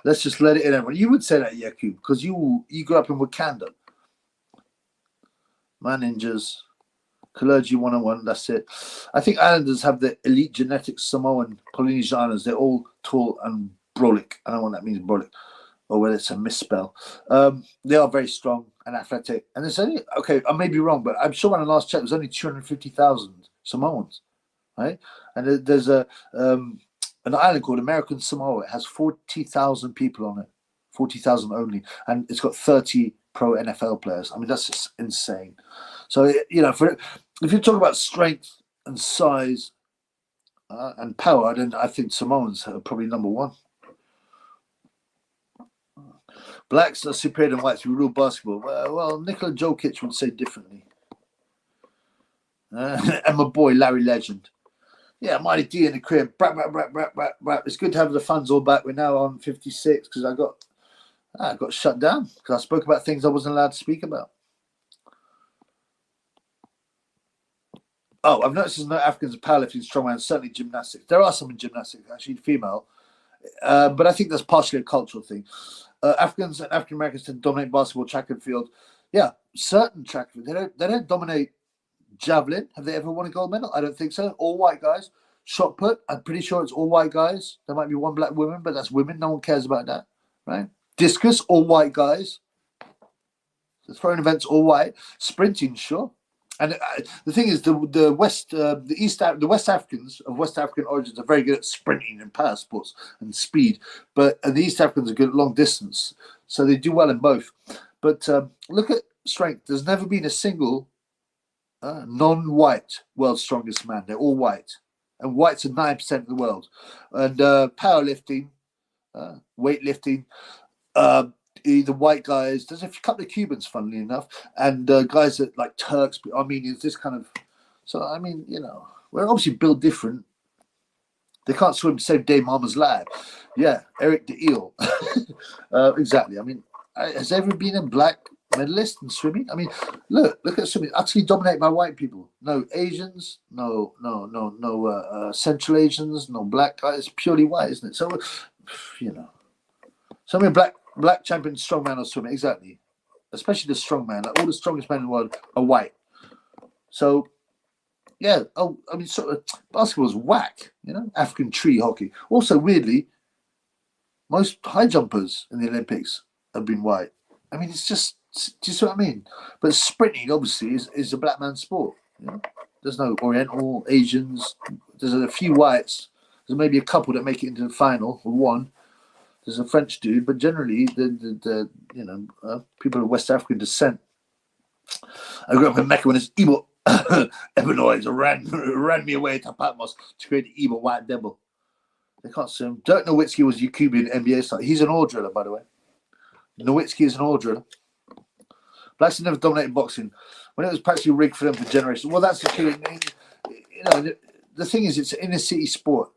Let's just let it in, everyone. You would say that, Yakub, because you grew up in Wakanda. Man ninjas. Clergy 101, that's it. I think Islanders have the elite genetics, Samoan, Polynesianers. They're all tall and brolic. I don't know what that means, brolic, or whether it's a misspell. They are very strong and athletic. And there's only, okay, I may be wrong, but I'm sure when I last checked, there's only 250,000 Samoans, right? And there's an island called American Samoa. It has 40,000 people on it, 40,000 only. And it's got 30 pro NFL players. I mean, that's just insane. So, if you talk about strength and size and power, then I think Samoans are probably number one. Blacks are superior than whites. We rule basketball. Well, Nikola Jokic would say differently. And my boy, Larry Legend. Yeah, Mighty D in the crib. Brap. It's good to have the fans all back. We're now on 56 because I got shut down because I spoke about things I wasn't allowed to speak about. Oh, I've noticed there's no Africans in powerlifting, strongman, certainly gymnastics. There are some in gymnastics, actually, female. But I think that's partially a cultural thing. Africans and African Americans tend to dominate basketball, track and field. Yeah, certain track and field. They don't dominate javelin. Have they ever won a gold medal? I don't think so. All white guys. Shot put, I'm pretty sure it's all white guys. There might be one black woman, but that's women. No one cares about that, right? Discus, all white guys. The throwing events, all white. Sprinting, sure. And the thing is, the West Africans of West African origins are very good at sprinting and power sports and speed, but the East Africans are good at long distance, so they do well in both. But look at strength. There's never been a single non-white world's strongest man. They're all white, and whites are 9% of the world. And powerlifting, weightlifting. The white guys, there's a couple of Cubans, funnily enough, and guys that like Turks, Armenians, this kind of. So, I mean, we're obviously built different. They can't swim the same day Mama's lad. Yeah, Eric the Eel. Exactly. I mean, has there ever been a black medalist in swimming? I mean, look at swimming. Utterly dominated by white people. No Asians, no Central Asians, no black guys. It's purely white, isn't it? So, so many black champion strongman or swimming, exactly. Especially the strongman. Like all the strongest men in the world are white. So, yeah. Oh, I mean, sort of basketball's whack. African tree hockey. Also, weirdly, most high jumpers in the Olympics have been white. I mean, it's just. Do you see what I mean? But sprinting, obviously, is a black man's sport. There's no Oriental, Asians. There's a few whites. There's maybe a couple that make it into the final, or one. There's a French dude, but generally, the people of West African descent. I grew up in Mecca when this evil Ebenoids ran me away to Patmos to create the evil white devil. They can't swim. Dirk Nowitzki was Yakubian NBA star. He's an oar driller, by the way. Nowitzki is an oar driller. Blacks have never dominated boxing when it was practically rigged for them for generations. Well, that's the key. You know, the thing is, it's an inner city sport,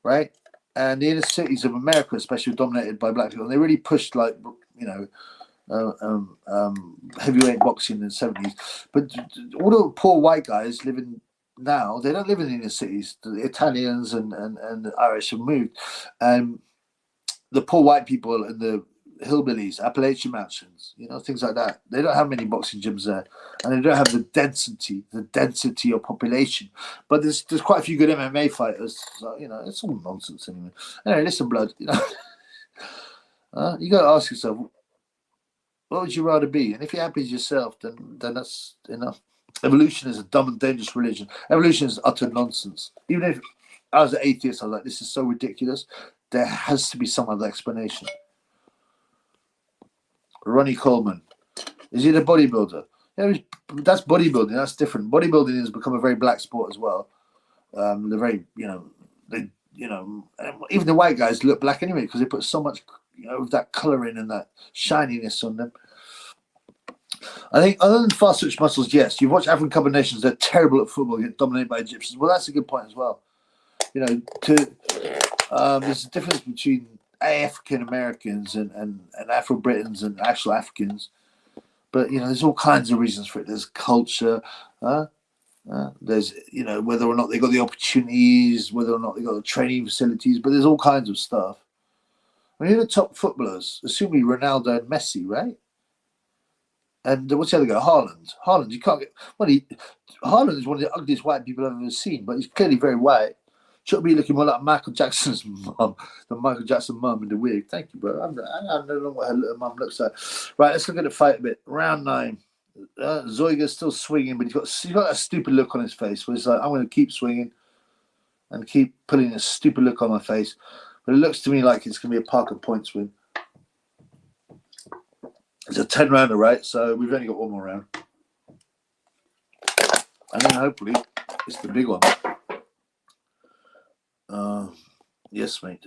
right? And the inner cities of America, especially, were dominated by black people. And they really pushed, like, you know, heavyweight boxing in the 70s. But all the poor white guys living now, they don't live in the inner cities. The Italians and the Irish have moved. And the poor white people in the hillbillies, Appalachian Mountains, you know, things like that. They don't have many boxing gyms there, and they don't have the density of population. But there's quite a few good MMA fighters. So, you know, it's all nonsense anyway. Anyway, listen, blood. You know, you got to ask yourself, what would you rather be? And if you're happy as yourself, then that's enough. Evolution is a dumb and dangerous religion. Evolution is utter nonsense. Even if I was an atheist, I was like, this is so ridiculous. There has to be some other explanation. Ronnie Coleman, is he the bodybuilder? Yeah, that's bodybuilding. That's different. Bodybuilding has become a very black sport as well. They're very, even the white guys look black anyway because they put so much, of that colouring and that shininess on them. I think other than fast twitch muscles, yes, you watch African Cup of Nations, they're terrible at football, get dominated by Egyptians. Well, that's a good point as well. You know, there's a difference between African Americans and Afro Britons and actual Africans, but you know, there's all kinds of reasons for it. There's culture, there's, you know, whether or not they got the opportunities, whether or not they got the training facilities, but there's all kinds of stuff. When you're the top footballers, assuming Ronaldo and Messi, right? And what's the other guy? Haaland, you can't get. Well, Haaland is one of the ugliest white people I've ever seen, but he's clearly very white. Should be looking more like Michael Jackson's mum than Michael Jackson's mum in the wig. Thank you, bro. I don't know what her little mum looks like. Right, let's look at the fight a bit. Round 9. Zoiga's still swinging, but he's got a stupid look on his face where he's like, I'm going to keep swinging and keep putting a stupid look on my face. But it looks to me like it's going to be a Parker points win. It's a 10-rounder, right? So we've only got one more round. And then hopefully it's the big one. Yes, mate.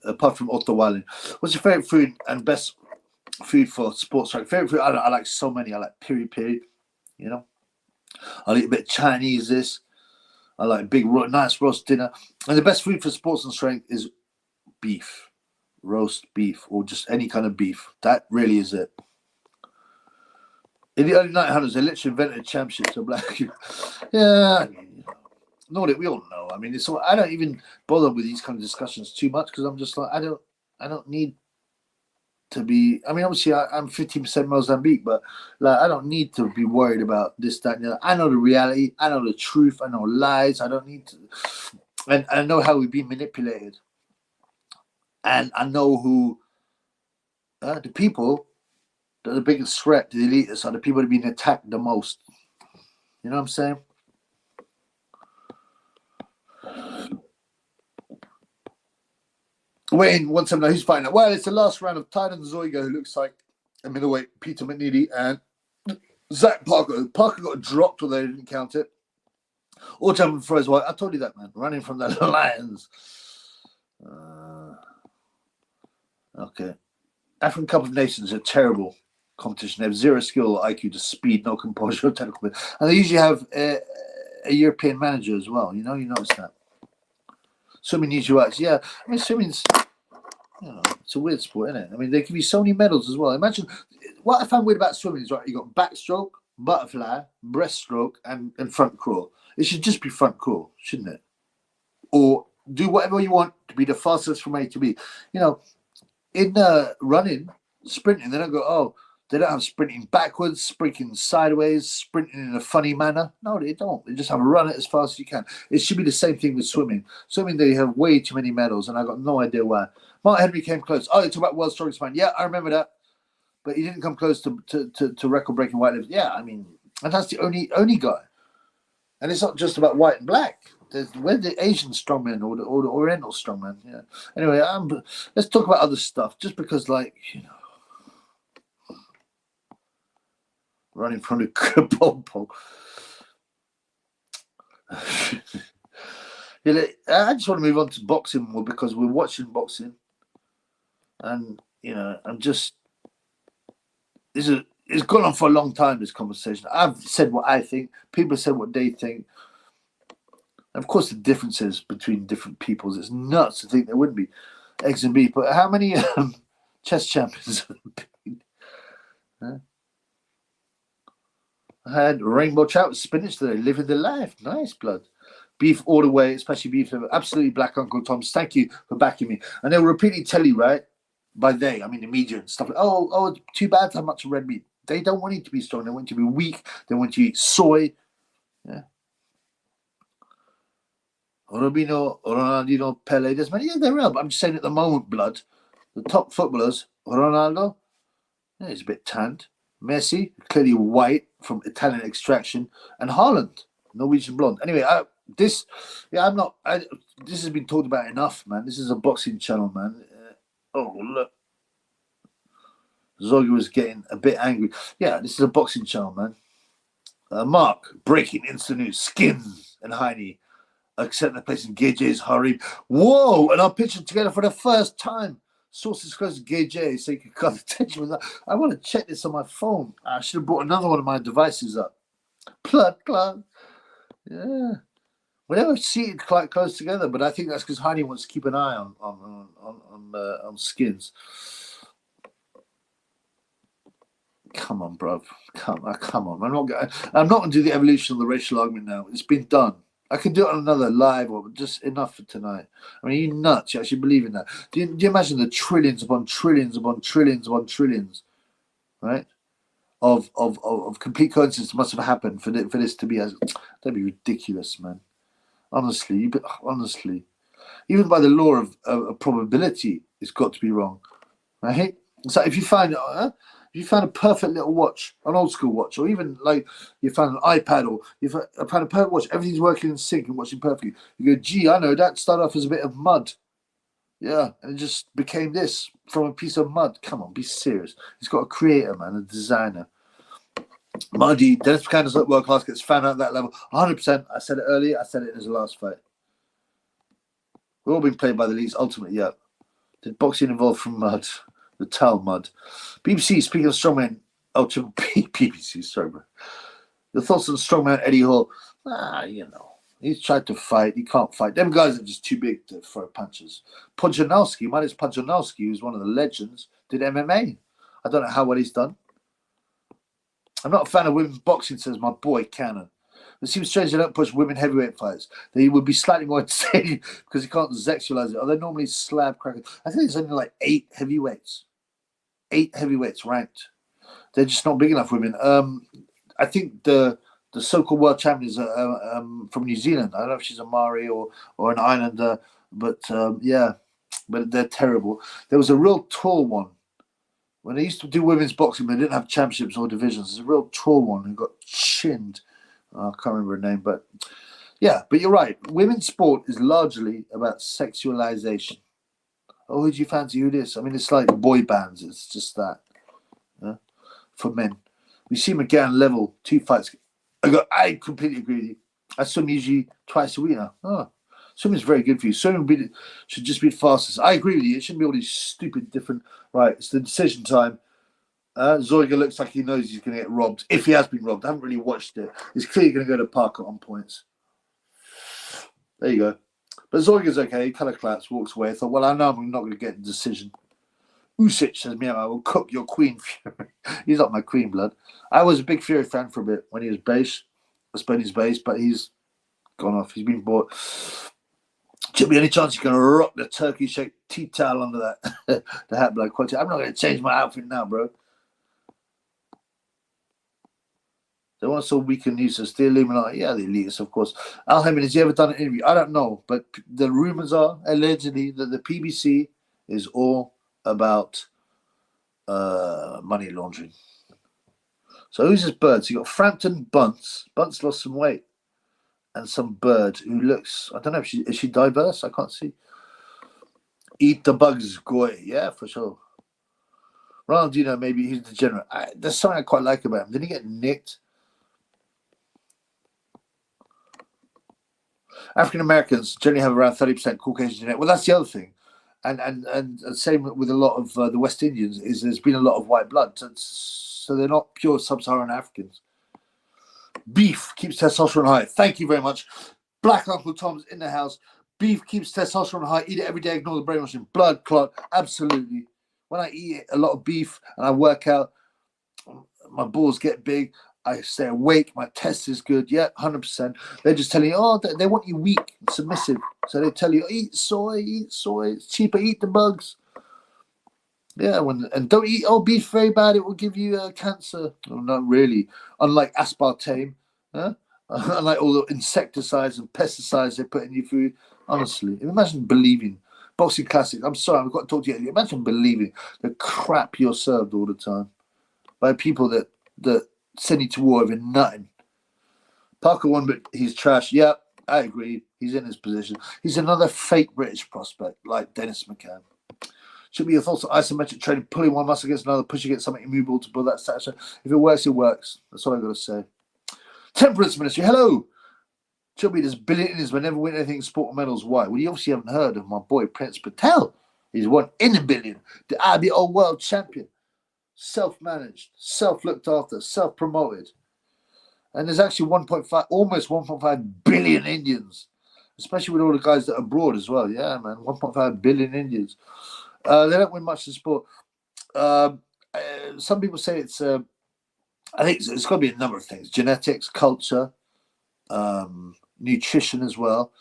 Apart from Otto Wallen. What's your favourite food and best food for sports? Like, favourite food, I like so many. I like piri, you know. I'll eat a bit of Chinese this. I like big, nice roast dinner. And the best food for sports and strength is beef. Roast beef or just any kind of beef. That really is it. In the early 1900s, they literally invented championships of black people. Yeah, Nordic, we all know. I mean, I don't even bother with these kind of discussions too much because I'm just like, I don't need to be. I mean, obviously, I'm 15% Mozambique, but like, I don't need to be worried about this, that, and the other. I know the reality. I know the truth. I know lies. I don't need to, and I know how we've been manipulated, and I know who the people. The biggest threat to the elitists are the people that are being attacked the most. You know what I'm saying? Wayne wants to know who's fighting. Well, it's the last round of Tyson Zoiga, who looks like a middleweight Peter McNeely, and Zach Parker. Parker got dropped, although they didn't count it. All jumping for his wife. I told you that, man. Running from the Lions. Okay. African Cup of Nations are terrible competition. They have zero skill, IQ, just speed, no composure, technical. And they usually have a European manager as well. You notice that. Swimming usually works. Yeah, I mean, swimming's, it's a weird sport, isn't it? I mean, they give you so many medals as well. Imagine, what I found weird about swimming is, right, you got backstroke, butterfly, breaststroke, and front crawl. It should just be front crawl, shouldn't it? Or do whatever you want to be the fastest from A to B. You know, in running, sprinting, they don't go, they don't have sprinting backwards, sprinting sideways, sprinting in a funny manner. No, they don't. They just have a run it as fast as you can. It should be the same thing with swimming. Swimming, they have way too many medals, and I got no idea why. Mark Henry came close. Oh, you talk about world's strongest man. Yeah, I remember that. But he didn't come close to record-breaking white lift. Yeah, I mean, and that's the only guy. And it's not just about white and black. We're the Asian strongmen or the Oriental strongmen. Yeah. Anyway, let's talk about other stuff. Just because, like, running from the pom-pom. I just want to move on to boxing more because we're watching boxing, and I'm just. This is it's gone on for a long time, this conversation. I've said what I think. People have said what they think. And of course, the differences between different peoples. It's nuts to think there wouldn't be eggs and beef. But how many chess champions have there been? Huh? I had rainbow trout with spinach today, living the life. Nice, blood. Beef all the way, especially beef. Absolutely black Uncle Tom's. Thank you for backing me. And they'll repeatedly tell you, right? By they, I mean the media and stuff. Like, oh, too bad to have much red meat. They don't want you to be strong. They want you to be weak. They want you to eat soy. Yeah. Robinho, Ronaldinho, Pele. There's many. Yeah, they're real. But I'm just saying at the moment, blood. The top footballers, Ronaldo, yeah, he's a bit tanned. Messi, clearly white from Italian extraction, and Haaland, Norwegian blonde. Anyway, this has been talked about enough, man. This is a boxing channel, man. Oh, look. Zogi was getting a bit angry. Yeah, this is a boxing channel, man. Mark, breaking instant news. Skins and Heine accept their place in Gayj's harem. Whoa, and our picture together for the first time. Sources close to Gayj, so you can cut attention with that. I want to check this on my phone. I should have brought another one of my devices up. Plug. Yeah. We never see it quite close together, but I think that's because Heine wants to keep an eye on Skins. Come on, bruv. Come on. I'm not going to do the evolution of the racial argument now. It's been done. I can do it on another live one, but just enough for tonight. I mean, you nuts. You actually believe in that. Do you imagine the trillions upon trillions upon trillions upon trillions, right? Of complete coincidence must have happened for this to be as... That'd be ridiculous, man. Honestly. Even by the law of probability, it's got to be wrong, right? So if you find a perfect little watch, an old school watch, or even like you found an iPad, or you found a perfect watch, everything's working in sync and watching perfectly. You go, gee, I know that started off as a bit of mud. Yeah, and it just became this from a piece of mud. Come on, be serious. It's got a creator, man, a designer. Muddy, Dennis Buchanan's world class gets found out at that level. 100%. I said it earlier. I said it in his last fight. We've all been played by the elites. Ultimately, yeah. Did boxing involve from mud? The towel mud. BBC, speaking of strongman. Oh, to BBC, sorry, bro. Your thoughts on strongman Eddie Hall? He's tried to fight. He can't fight. Them guys are just too big to throw punches. Podjanowski, Mariusz Podjanowski, who's one of the legends, did MMA. I don't know how well he's done. I'm not a fan of women's boxing, says my boy Cannon. It seems strange they don't push women heavyweight fights. They would be slightly more insane because you can't sexualize it. Or they're normally slab crackers. I think there's only like 8 heavyweights. 8 heavyweights ranked. They're just not big enough, women. I think the so-called world champion is from New Zealand. I don't know if she's a Maori or an Islander, but but they're terrible. There was a real tall one. When they used to do women's boxing, they didn't have championships or divisions. There's a real tall one who got chinned. I can't remember her name, but yeah, but you're right. Women's sport is largely about sexualization. Oh, who do you fancy? Who this? I mean, it's like boy bands. It's just that for men. We see McGann level 2 fights. I completely agree with you. I swim usually twice a week now. Oh, swimming is very good for you. Swimming should just be the fastest. I agree with you. It shouldn't be all these stupid different. Right, it's the decision time. Zoiga looks like he knows he's going to get robbed. If he has been robbed, I haven't really watched it. He's clearly going to go to Parker on points. There you go. But Zoiga's okay. He kind of claps, walks away. I thought, well, I know I'm not going to get the decision. Usyk says, "Meow, I will cook your Queen Fury." He's not my Queen blood. I was a big Fury fan for a bit when he was base. I spent his base, but he's gone off. He's been bought. Should be any chance you can rock the turkey-shaped tea towel under that the hat blood quality. I'm not going to change my outfit now, bro. They want so weak and useless. The Illuminati, yeah, the elitists, of course. Al Heyman, has he ever done an interview? I don't know, but the rumors are allegedly that the PBC is all about money laundering. So who's this bird? So you got Frampton Bunce. Bunce lost some weight. And some bird who looks, I don't know if is she diverse? I can't see. Eat the bugs, goy. Yeah, for sure. Ronaldinho, maybe he's degenerate. There's something I quite like about him. Didn't he get nicked? African Americans generally have around 30% Caucasian genetic. Well, that's the other thing. And same with a lot of the West Indians, is there's been a lot of white blood. so they're not pure sub-Saharan Africans. Beef keeps testosterone high. Thank you very much. Black Uncle Tom's in the house. Beef keeps testosterone high. Eat it every day. Ignore the brainwashing. Blood clot. Absolutely. When I eat a lot of beef and I work out, my balls get big. I stay awake. My test is good. Yeah, 100%. They're just telling you, oh, they want you weak and submissive. So they tell you, eat soy. It's cheaper. Eat the bugs. Yeah, and don't eat. Oh, beef very bad. It will give you cancer. Well, not really. Unlike aspartame, unlike all the insecticides and pesticides they put in your food. Honestly, imagine believing boxing classics. I'm sorry, I've got to talk to you. Imagine believing the crap you're served all the time by people that send you to war over nothing. Parker won, but he's trash. Yeah, I agree. He's in his position. He's another fake British prospect like Dennis McCann. Should be a false isometric training, pulling one muscle against another, pushing against something immovable to build that stature. If it works, it works. That's all I've got to say. Temperance Ministry, hello. Should be there's billionaires but never win anything in sport or medals. Why? Well, you obviously haven't heard of my boy Prince Patel. He's won in a billion. The IBO world champion. Self-managed, self-looked after, self-promoted. And there's actually almost 1.5 billion Indians, especially with all the guys that are abroad as well. Yeah, man, 1.5 billion Indians. They don't win much in sport. Some people say it's, I think it's got to be a number of things. Genetics, culture, nutrition as well.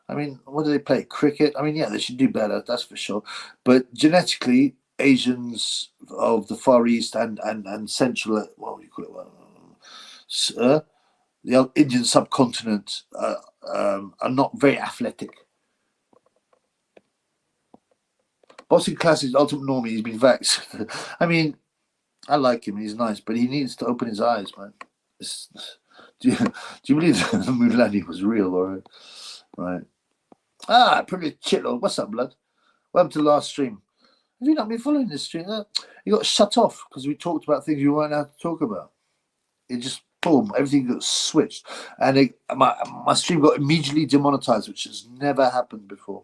I mean, what do they play? Cricket? I mean, yeah, they should do better, that's for sure. But genetically, Asians of the Far East and Central, what do you call it? The Indian subcontinent are not very athletic. Boxing Classics, Ultimate Normie, he's been vexed. I mean, I like him, he's nice, but he needs to open his eyes, man. Do you believe the moon landing was real, or right? Pretty Chitlow. What's up, blood? Welcome to the last stream. Have you not been following this stream? You got shut off because we talked about things you weren't allowed to talk about. It just, boom, everything got switched. And my stream got immediately demonetized, which has never happened before.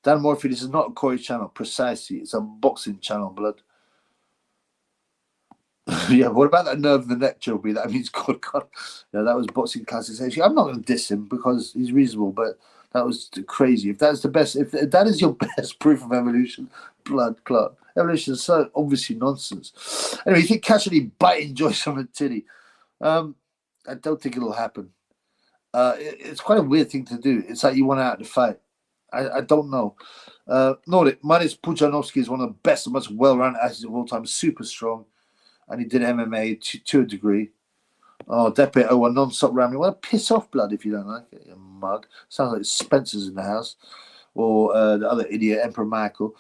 Dan Morphy, this is not a Corey channel, precisely. It's a boxing channel, blood. Yeah, what about that nerve in the neck, Joby? That means God. Yeah, that was Boxing Classics. Actually, I'm not going to diss him because he's reasonable, but that was crazy. If that's the best, if that is your best proof of evolution, blood clot. Evolution is so obviously nonsense. Anyway, you think Kash will be biting Joyce on the titty? I don't think it'll happen. It's quite a weird thing to do. It's like you want out of the fight. I don't know. Nordic, Manis Puchanovsky is one of the best and most well-rounded athletes of all time. Super strong. And he did MMA to a degree. Oh, Depe, non-stop rambling. Well, piss off, blood, if you don't like it, you mug. Sounds like Spencer's in the house. Or the other idiot, Emperor Michael.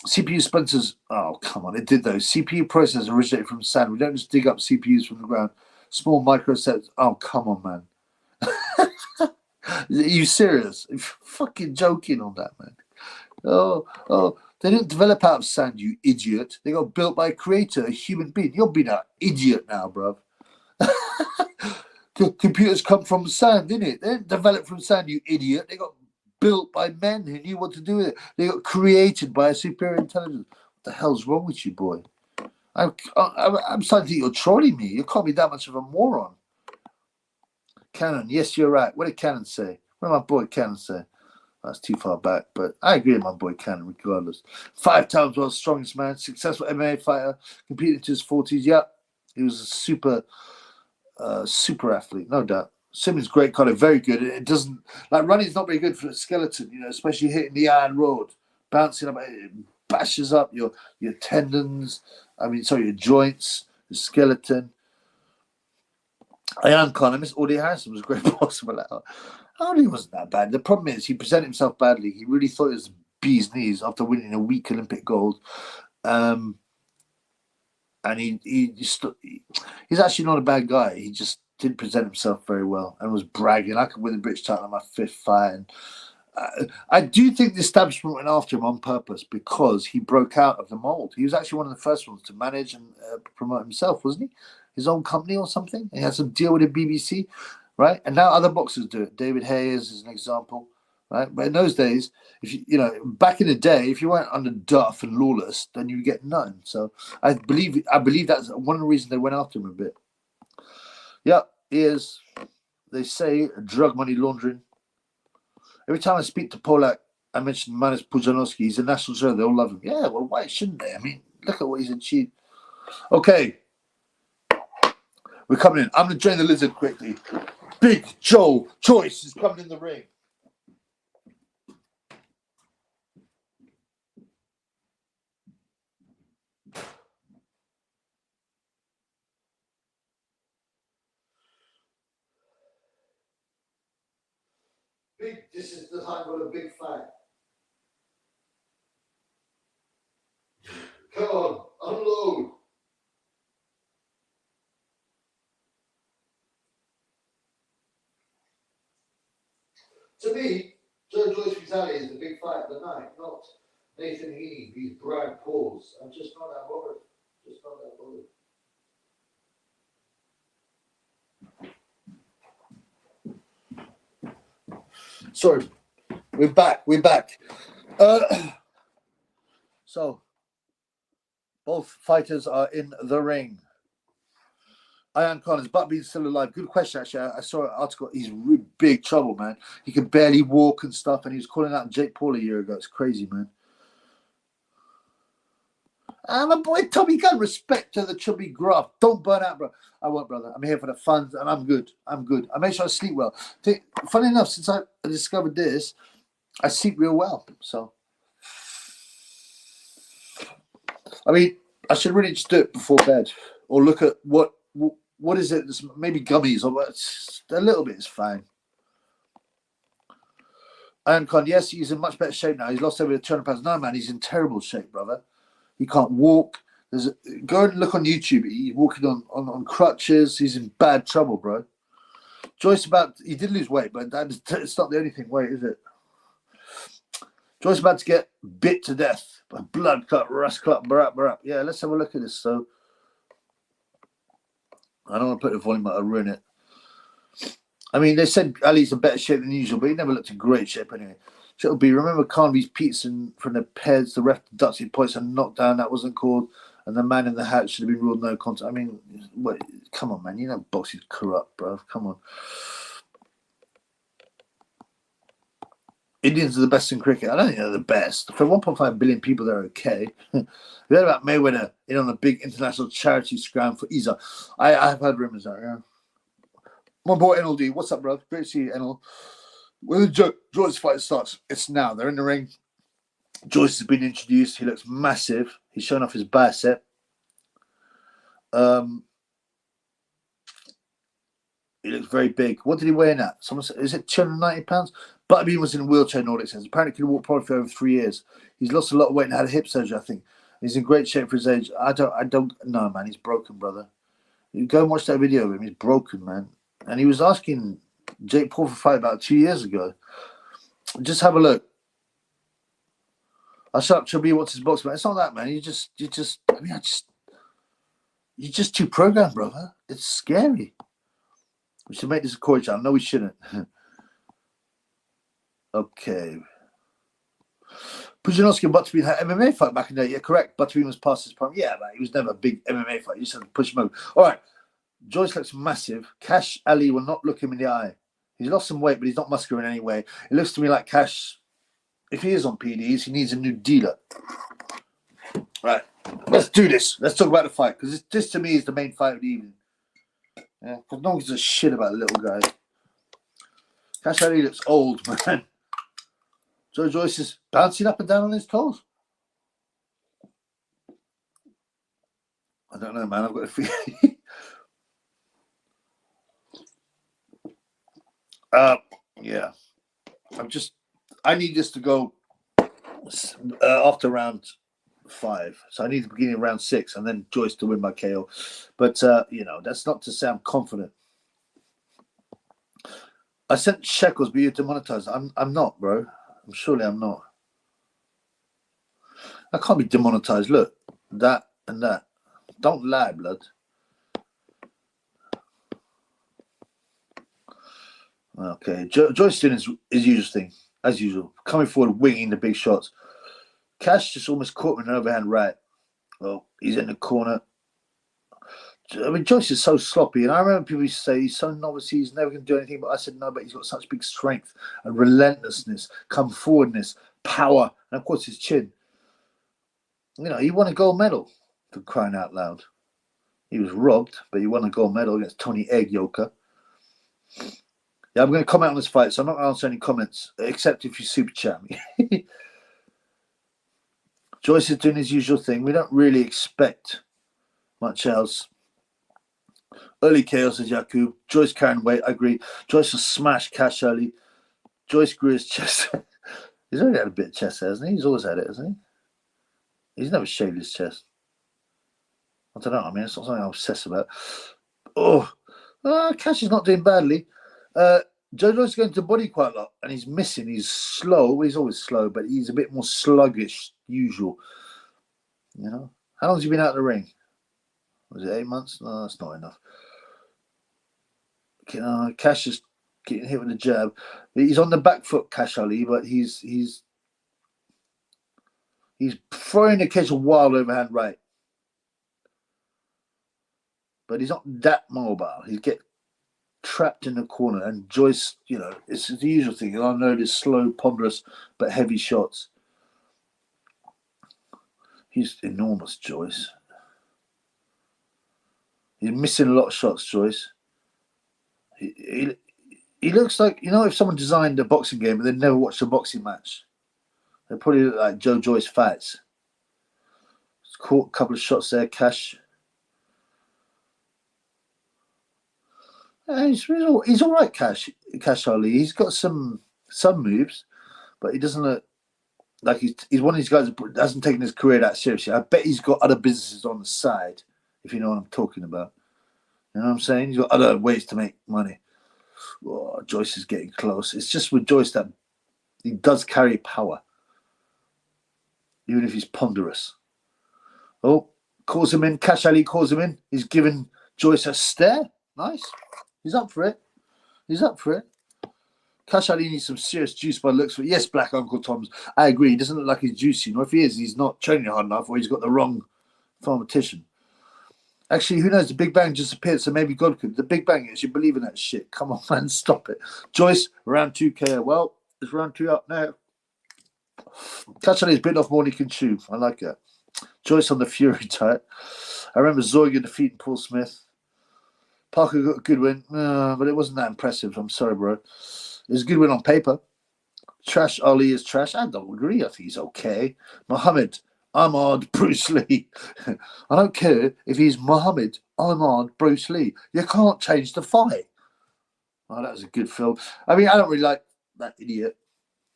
CPU Spencer's, oh, come on, it did those. CPU processors originated from sand. We don't just dig up CPUs from the ground. Small microsets. Oh, come on, man. Are you serious? You're fucking joking on that, man. Oh, they didn't develop out of sand, you idiot. They got built by a creator, a human being. You're being an idiot now, bruv. Computers come from sand, didn't it? They didn't develop from sand, you idiot. They got built by men who knew what to do with it. They got created by a superior intelligence. What the hell's wrong with you, boy? I'm starting to think you're trolling me. You can't be that much of a moron. Cannon, yes, you're right. What did Cannon say? What did my boy Cannon say? That's too far back, but I agree with my boy Cannon regardless. 5 times world's strongest man, successful MMA fighter, competed into his 40s. Yeah, he was a super athlete, no doubt. Simmons, great color, very good. It doesn't, like running's not very good for a skeleton, especially hitting the iron road, bouncing up, it bashes up your tendons, your joints, the skeleton. Ian Khan, I miss Audie Harrison, was a great possible. Audie wasn't that bad. The problem is he presented himself badly. He really thought it was bee's knees after winning a weak Olympic gold. And he's actually not a bad guy. He just didn't present himself very well and was bragging. I could win the British title in my 5th fight. And I do think the establishment went after him on purpose because he broke out of the mold. He was actually one of the first ones to manage and promote himself, wasn't he? His own company or something. He had some deal with the BBC, right? And now other boxers do it. David Hayes is an example, right? But in those days, if you know, back in the day, if you weren't under Duff and Lawless, then you get nothing. So I believe that's one of the reasons they went after him a bit. Yeah, he is. They say drug money laundering. Every time I speak to Polak, I mention Manis Pujanowski. He's a national treasure. They all love him. Yeah, well, why shouldn't they? I mean, look at what he's achieved. Okay, we're coming in. I'm going to drain the lizard quickly. Big Joyce is coming in the ring. This is the time for a big fight. Come on, unload. To me, Joyce Vitale is the big fight of the night, not Nathan Heaney, these Brad Pauls. I'm just not that bothered. Just not that bothered. Sorry, we're back. So, both fighters are in the ring. Ian Collins, but being still alive. Good question, actually. I saw an article. He's in big trouble, man. He can barely walk and stuff, and he was calling out Jake Paul a year ago. It's crazy, man. My boy Tommy Gunn, respect to the chubby graph. Don't burn out, bro. I won't, brother. I'm here for the fun, and I'm good. I make sure I sleep well. Funny enough, since I discovered this, I sleep real well. So, I mean, I should really just do it before bed, or look at what is it? Maybe gummies, or a little bit is fine. Iron Con, yes, he's in much better shape now. He's lost over 200 pounds. No, man, he's in terrible shape, brother. He can't walk. Go and look on YouTube. He's walking on crutches. He's in bad trouble, bro. Joyce he did lose weight, but it's not the only thing. Wait, is it? Joyce about to get bit to death by blood clot, rust clot, barak. Yeah, let's have a look at this. So, I don't want to put the volume up, I'll ruin it. I mean, they said Ali's in better shape than usual, but he never looked in great shape anyway. It'll be, remember Carnaby's Peterson from the Peds, the ref deducted points and knockdown, that wasn't called, and the man in the hat should have been ruled no contest. I mean, come on, man. You know boxing's corrupt, bro. Come on. Indians are the best in cricket. I don't think they're the best. For 1.5 billion people, they're okay. We heard about Mayweather in on a big international charity scram for Isa. I've heard rumours out, yeah. My boy NLD, what's up, bro? Great to see you, NL. When the Joyce fight starts, it's now. They're in the ring. Joyce has been introduced. He looks massive. He's showing off his bicep. He looks very big. What did he weigh in at? Someone said, is it 290 pounds? Butterbean was in a wheelchair, Nordic says. Apparently, could walk probably for over 3 years. He's lost a lot of weight and had a hip surgery, I think. He's in great shape for his age. I don't know, man. He's broken, brother. You go and watch that video of him. He's broken, man. And he was asking Jake Paul for a fight about 2 years ago. Just have a look. I'll shut up, Chubby. What's his box, man? It's not that, man. You're just too programmed, brother. It's scary. We should make this a Corey channel. No, we shouldn't. Okay. Pujanowski and Butterbean had an MMA fight back in the day. Yeah, correct. Butterbean was past his prime. Yeah, man, he was never a big MMA fight. You just had to push him over. All right. Joyce looks massive. Kash Ali will not look him in the eye. He's lost some weight, but he's not muscular in any way. It looks to me like Kash, if he is on PDs, he needs a new dealer. Right. Let's do this. Let's talk about the fight, because this to me is the main fight of the evening. Yeah, because no one gives a shit about the little guy. Kash Ali looks old, man. Joe Joyce is bouncing up and down on his toes. I don't know, man. I've got a feeling. Yeah. I need this to go after round 5. So I need the beginning of round 6 and then Joyce to win by KO. But, that's not to say I'm confident. I sent shekels, but you're demonetized. I'm not, bro. Surely I'm not. I can't be demonetized. Look, that and that. Don't lie, blood. Okay, Joyce doing his usual thing. as usual, coming forward, winging the big shots. Kash just almost caught him in an overhand right. Well, he's in the corner. I mean, Joyce is so sloppy, and I remember people used to say he's so novice, he's never going to do anything. But I said no, but he's got such big strength and relentlessness, come forwardness, power, and of course his chin. You know, he won a gold medal, for crying out loud. He was robbed, but he won a gold medal against Tony Yoka. Yeah, I'm going to comment on this fight, so I'm not going to answer any comments, except if you super chat me. Joyce is doing his usual thing. We don't really expect much else. Early chaos, says Yakub. Joyce carrying weight, I agree. Joyce will smash Kash early. Joyce grew his chest. He's already had a bit of chest, hasn't he? He's always had it, hasn't he? He's never shaved his chest. I don't know. I mean, it's not something I'm obsessed about. Kash is not doing badly. Jojo's going to body quite a lot, and he's missing. He's slow. He's always slow, but he's a bit more sluggish, usual. You know? How long has he been out of the ring? Was it 8 months? No, that's not enough. Kash is getting hit with a jab. He's on the back foot, Kash Ali, but he's throwing the cage a wild overhand right. But he's not that mobile. He get trapped in the corner, and Joyce, you know, it's the usual thing. I know this slow, ponderous, but heavy shots. He's enormous, Joyce. He's missing a lot of shots, Joyce. He looks like, you know, if someone designed a boxing game but they never watched a boxing match, they probably look like Joe Joyce fights. He's caught a couple of shots there, Kash. He's all right, Kash Ali. He's got some moves, but he doesn't look like he's one of these guys that hasn't taken his career that seriously. I bet he's got other businesses on the side, if you know what I'm talking about. You know what I'm saying? He's got other ways to make money. Oh, Joyce is getting close. It's just with Joyce that he does carry power, even if he's ponderous. Oh, calls him in. Kash Ali calls him in. He's giving Joyce a stare. Nice. He's up for it. He's up for it. Kash Ali needs some serious juice by the looks of it. Yes, Black Uncle Tom's. I agree. He doesn't look like he's juicy. Or if he is, he's not training hard enough, or he's got the wrong competition. Actually, who knows? The Big Bang just appeared, so maybe God could. The Big Bang is, you believe in that shit. Come on, man, stop it. Joyce, round 2 KO. Well, it's round 2 up now. Kash Ali's bitten off more than he can chew. I like that. Joyce on the Fury type. I remember Zorga defeating Paul Smith. Parker got a good win, but it wasn't that impressive. I'm sorry, bro. It was a good win on paper. Trash Ali is trash. I don't agree. I think he's okay. Muhammad Ahmad Bruce Lee. I don't care if he's Muhammad Ahmad Bruce Lee. You can't change the fight. Oh, that was a good film. I mean, I don't really like that idiot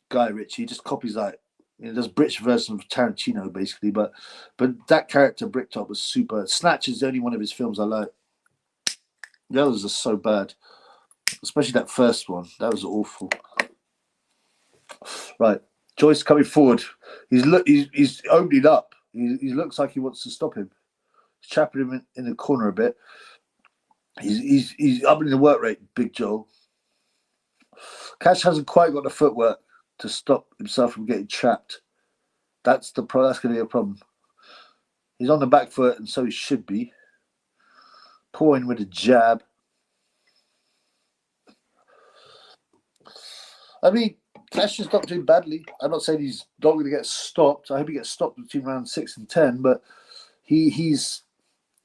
Guy Ritchie. He just copies like, you know, there's British version of Tarantino basically, but that character Bricktop was super. Snatch is the only one of his films I like. The others are so bad, especially that first one. That was awful. Right, Joyce coming forward. He's opening up. He looks like he wants to stop him. He's trapping him in the corner a bit. He's upping the work rate, Big Joe. Kash hasn't quite got the footwork to stop himself from getting trapped. That's going to be a problem. He's on the back foot, and so he should be. Pouring with a jab. I mean, Kash is not doing badly. I'm not saying he's not going to get stopped. I hope he gets stopped between round 6 and 10, but he's,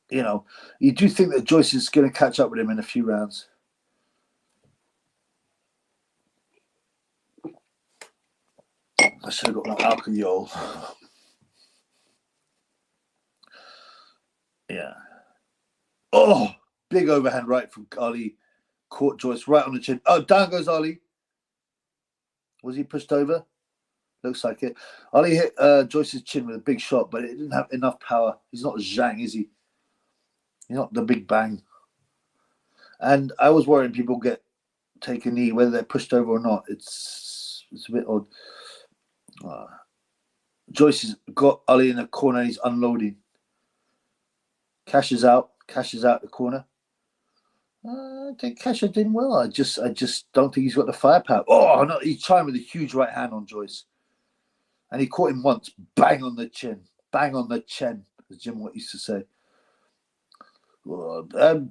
you know, you do think that Joyce is going to catch up with him in a few rounds. I should have got my alcohol. Yeah. Oh, big overhand right from Ali. Caught Joyce right on the chin. Oh, down goes Ali. Was he pushed over? Looks like it. Ali hit Joyce's chin with a big shot, but it didn't have enough power. He's not Zhang, is he? He's not the Big Bang. And I was worrying people take a knee, whether they're pushed over or not. It's a bit odd. Joyce has got Ali in the corner and he's unloading. Kash is out the corner. I think Kash did well. I just don't think he's got the firepower. Oh no, he's trying with a huge right hand on Joyce, and he caught him once, bang on the chin, as Jim Watt used to say.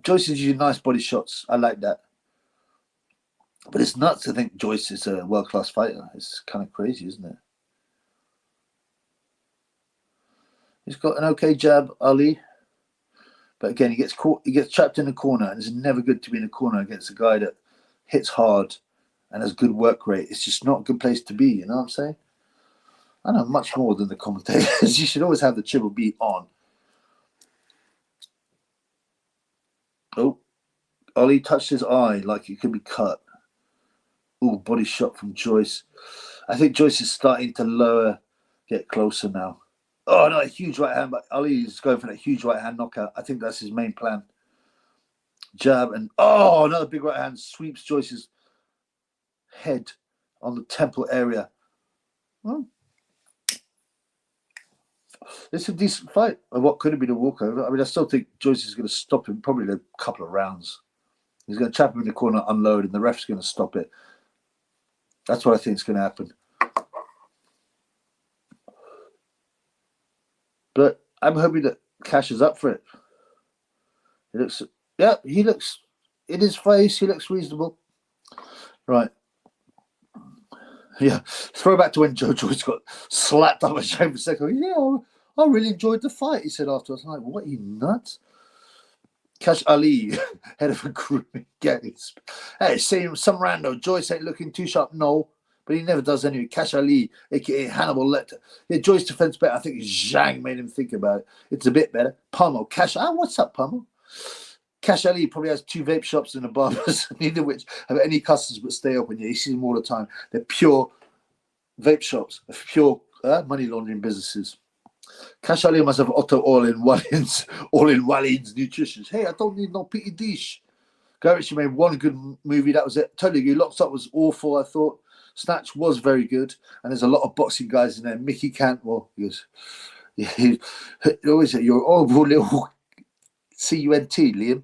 Joyce is using nice body shots. I like that. But it's nuts to think Joyce is a world-class fighter. It's kind of crazy, isn't it? He's got an okay jab, Ali. But again, he gets caught. He gets trapped in a corner, and it's never good to be in a corner against a guy that hits hard and has good work rate. It's just not a good place to be. You know what I'm saying? I know much more than the commentators. You should always have the triple B on. Oh, Ali touched his eye like it could be cut. Oh, body shot from Joyce. I think Joyce is starting to lower, get closer now. Oh, no, a huge right hand. But Ali is going for that huge right hand knockout. I think that's his main plan. Jab and, oh, another big right hand sweeps Joyce's head on the temple area. Well, it's a decent fight of what could have been a walkover. I mean, I still think Joyce is going to stop him probably in a couple of rounds. He's going to trap him in the corner, unload, and the ref's going to stop it. That's what I think is going to happen. But I'm hoping that Kash is up for it. He looks, yeah, he looks, in his face, he looks reasonable. Right. Yeah. Throwback to when Joe Joyce got slapped up a shame for a second. Yeah, I really enjoyed the fight, he said afterwards. I'm like, what, you nuts? Kash Ali, head of a grooming gang. Hey, see some rando. Joyce ain't looking too sharp. No, but he never does anyway. Kash Ali, aka Hannibal Lecter. Yeah, Joyce defense better. I think Zhang made him think about it. It's a bit better. Pummel. Kash. What's up, Pummel? Kash Ali probably has 2 vape shops and a barbers, neither of which have any customers but stay open. Yeah, you see them all the time. They're pure vape shops, pure money laundering businesses. Kash Ali must have Otto all in Walid's Nutrition. Hey, I don't need no pity dish. Garrett, made one good movie. That was it. Totally agree. Locked Up was awful, I thought. Snatch was very good. And there's a lot of boxing guys in there. Mickey Cantwell. He always say, you're overall little CUNT, Liam.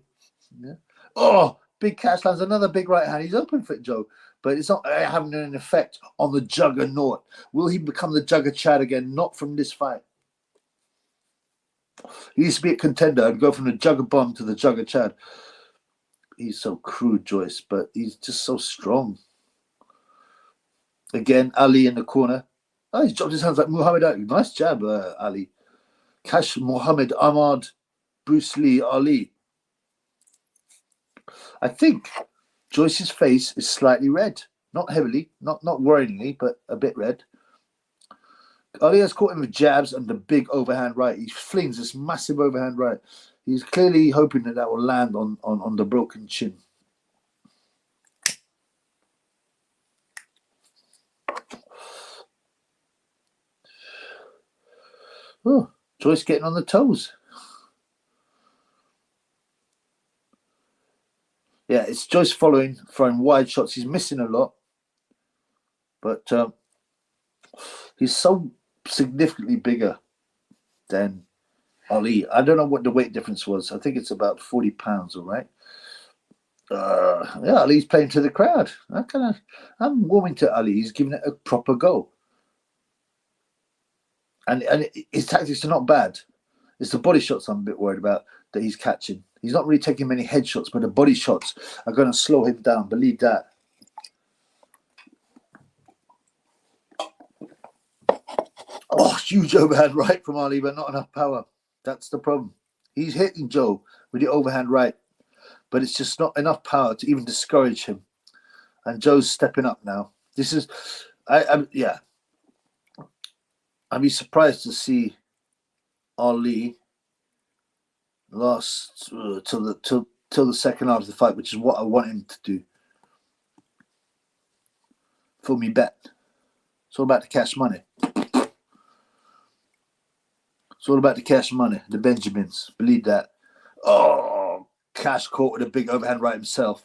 Yeah. Oh, big Kash lands another big right hand. He's open for it, Joe. But it's not having an effect on the juggernaut. Will he become the Jugger Chad again? Not from this fight. He used to be a contender and go from the Jugger Bomb to the Jugger Chad. He's so crude, Joyce, but he's just so strong. Again, Ali in the corner. Oh, he's dropped his hands like Muhammad Ali. Nice jab, Ali. Kash, Muhammad, Ahmad, Bruce Lee, Ali. I think Joyce's face is slightly red. Not heavily, not worryingly, but a bit red. Ali has caught him with jabs and the big overhand right. He flings this massive overhand right. He's clearly hoping that will land on the broken chin. Oh, Joyce getting on the toes. Yeah, it's Joyce throwing wide shots. He's missing a lot. But he's so significantly bigger than Ali. I don't know what the weight difference was. I think it's about 40 pounds, all right? Yeah, Ali's playing to the crowd. I'm warming to Ali. He's giving it a proper go. And his tactics are not bad. It's the body shots I'm a bit worried about that he's catching. He's not really taking many headshots, but the body shots are going to slow him down. Believe that. Oh, huge overhand right from Ali, but not enough power. That's the problem. He's hitting Joe with the overhand right, but it's just not enough power to even discourage him. And Joe's stepping up now. This is, yeah. I'd be surprised to see Ali last till the second half of the fight, which is what I want him to do. For me, bet. It's all about the cash money. It's all about the cash money, the Benjamins. Believe that. Oh, Kash caught with a big overhand right himself.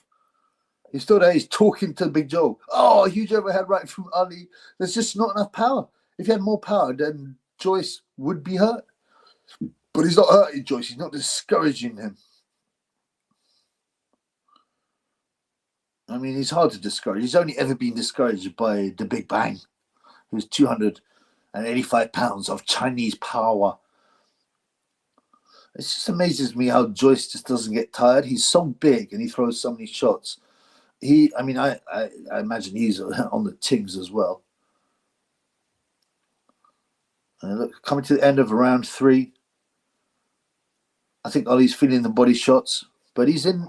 He's still there. He's talking to Big Joe. Oh, huge overhand right from Ali. There's just not enough power. If he had more power, then Joyce would be hurt. But he's not hurting Joyce. He's not discouraging him. I mean, he's hard to discourage. He's only ever been discouraged by the Big Bang, who's 285 pounds of Chinese power. It just amazes me how Joyce just doesn't get tired. He's so big and he throws so many shots. I imagine he's on the tings as well. Look, coming to the end of round 3. I think Ollie's feeling the body shots, but he's in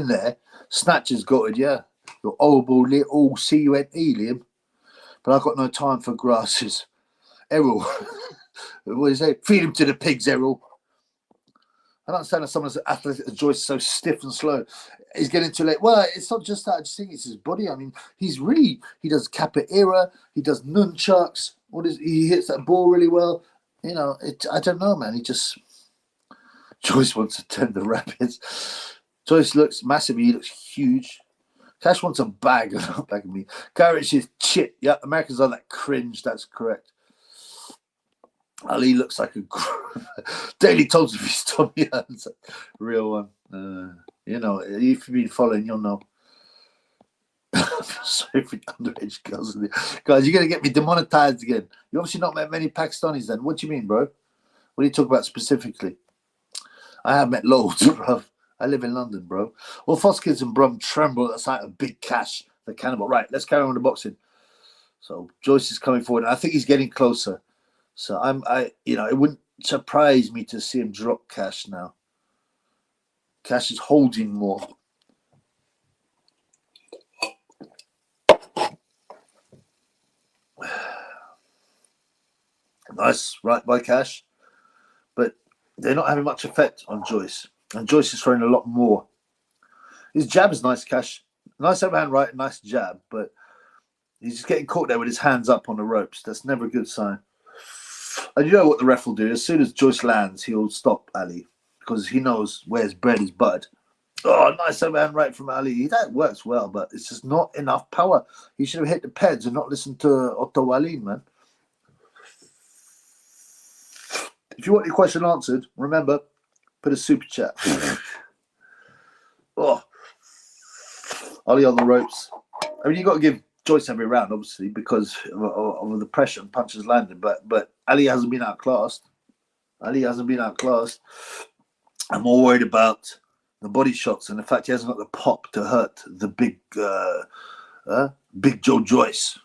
there. Snatcher's got it, yeah. Your horrible little C-U-N-E, Liam. But I've got no time for grasses. Errol. What do you say? Feed him to the pigs, Errol. I don't understand how someone as athletic as Joyce is so stiff and slow. He's getting too late. Well, it's not just that. I just think it's his body. I mean, he does capoeira. He does nunchucks. He hits that ball really well. You know, I don't know, man. Joyce wants to tend the rapids. Joyce looks massive. He looks huge. Kash wants a bag. Not bagging me. Garrett is chit. Yeah, Americans are that cringe. That's correct. Ali looks like a Daily Told if he's Tommy Hearns. Real one. You know, if you've been following, you'll know. Sorry for underage girls. Guys, you're going to get me demonetized again. You obviously not met many Pakistanis then. What do you mean, bro? What do you talk about specifically? I have met loads, bro. I live in London, bro. Well, Foskins and Brum tremble at the sight of Big Kash, the cannibal. Right, let's carry on with the boxing. So Joyce is coming forward. And I think he's getting closer. So it wouldn't surprise me to see him drop Kash now. Kash is holding more. Nice right by Kash. But they're not having much effect on Joyce. And Joyce is throwing a lot more. His jab is nice, Kash. Nice overhand right, nice jab. But he's just getting caught there with his hands up on the ropes. That's never a good sign. And you know what the ref will do? As soon as Joyce lands, he'll stop Ali because he knows where his bread is buttered. Oh, nice overhand right from Ali. That works well, but it's just not enough power. He should have hit the pads and not listened to Otto Wallin, man. If you want your question answered, remember, put a super chat. Oh, Ali on the ropes. I mean, you got to give Joyce every round, obviously, because of the pressure and punches landed. But Ali hasn't been outclassed. I'm more worried about the body shots and the fact he hasn't got the pop to hurt the big Joe Joyce.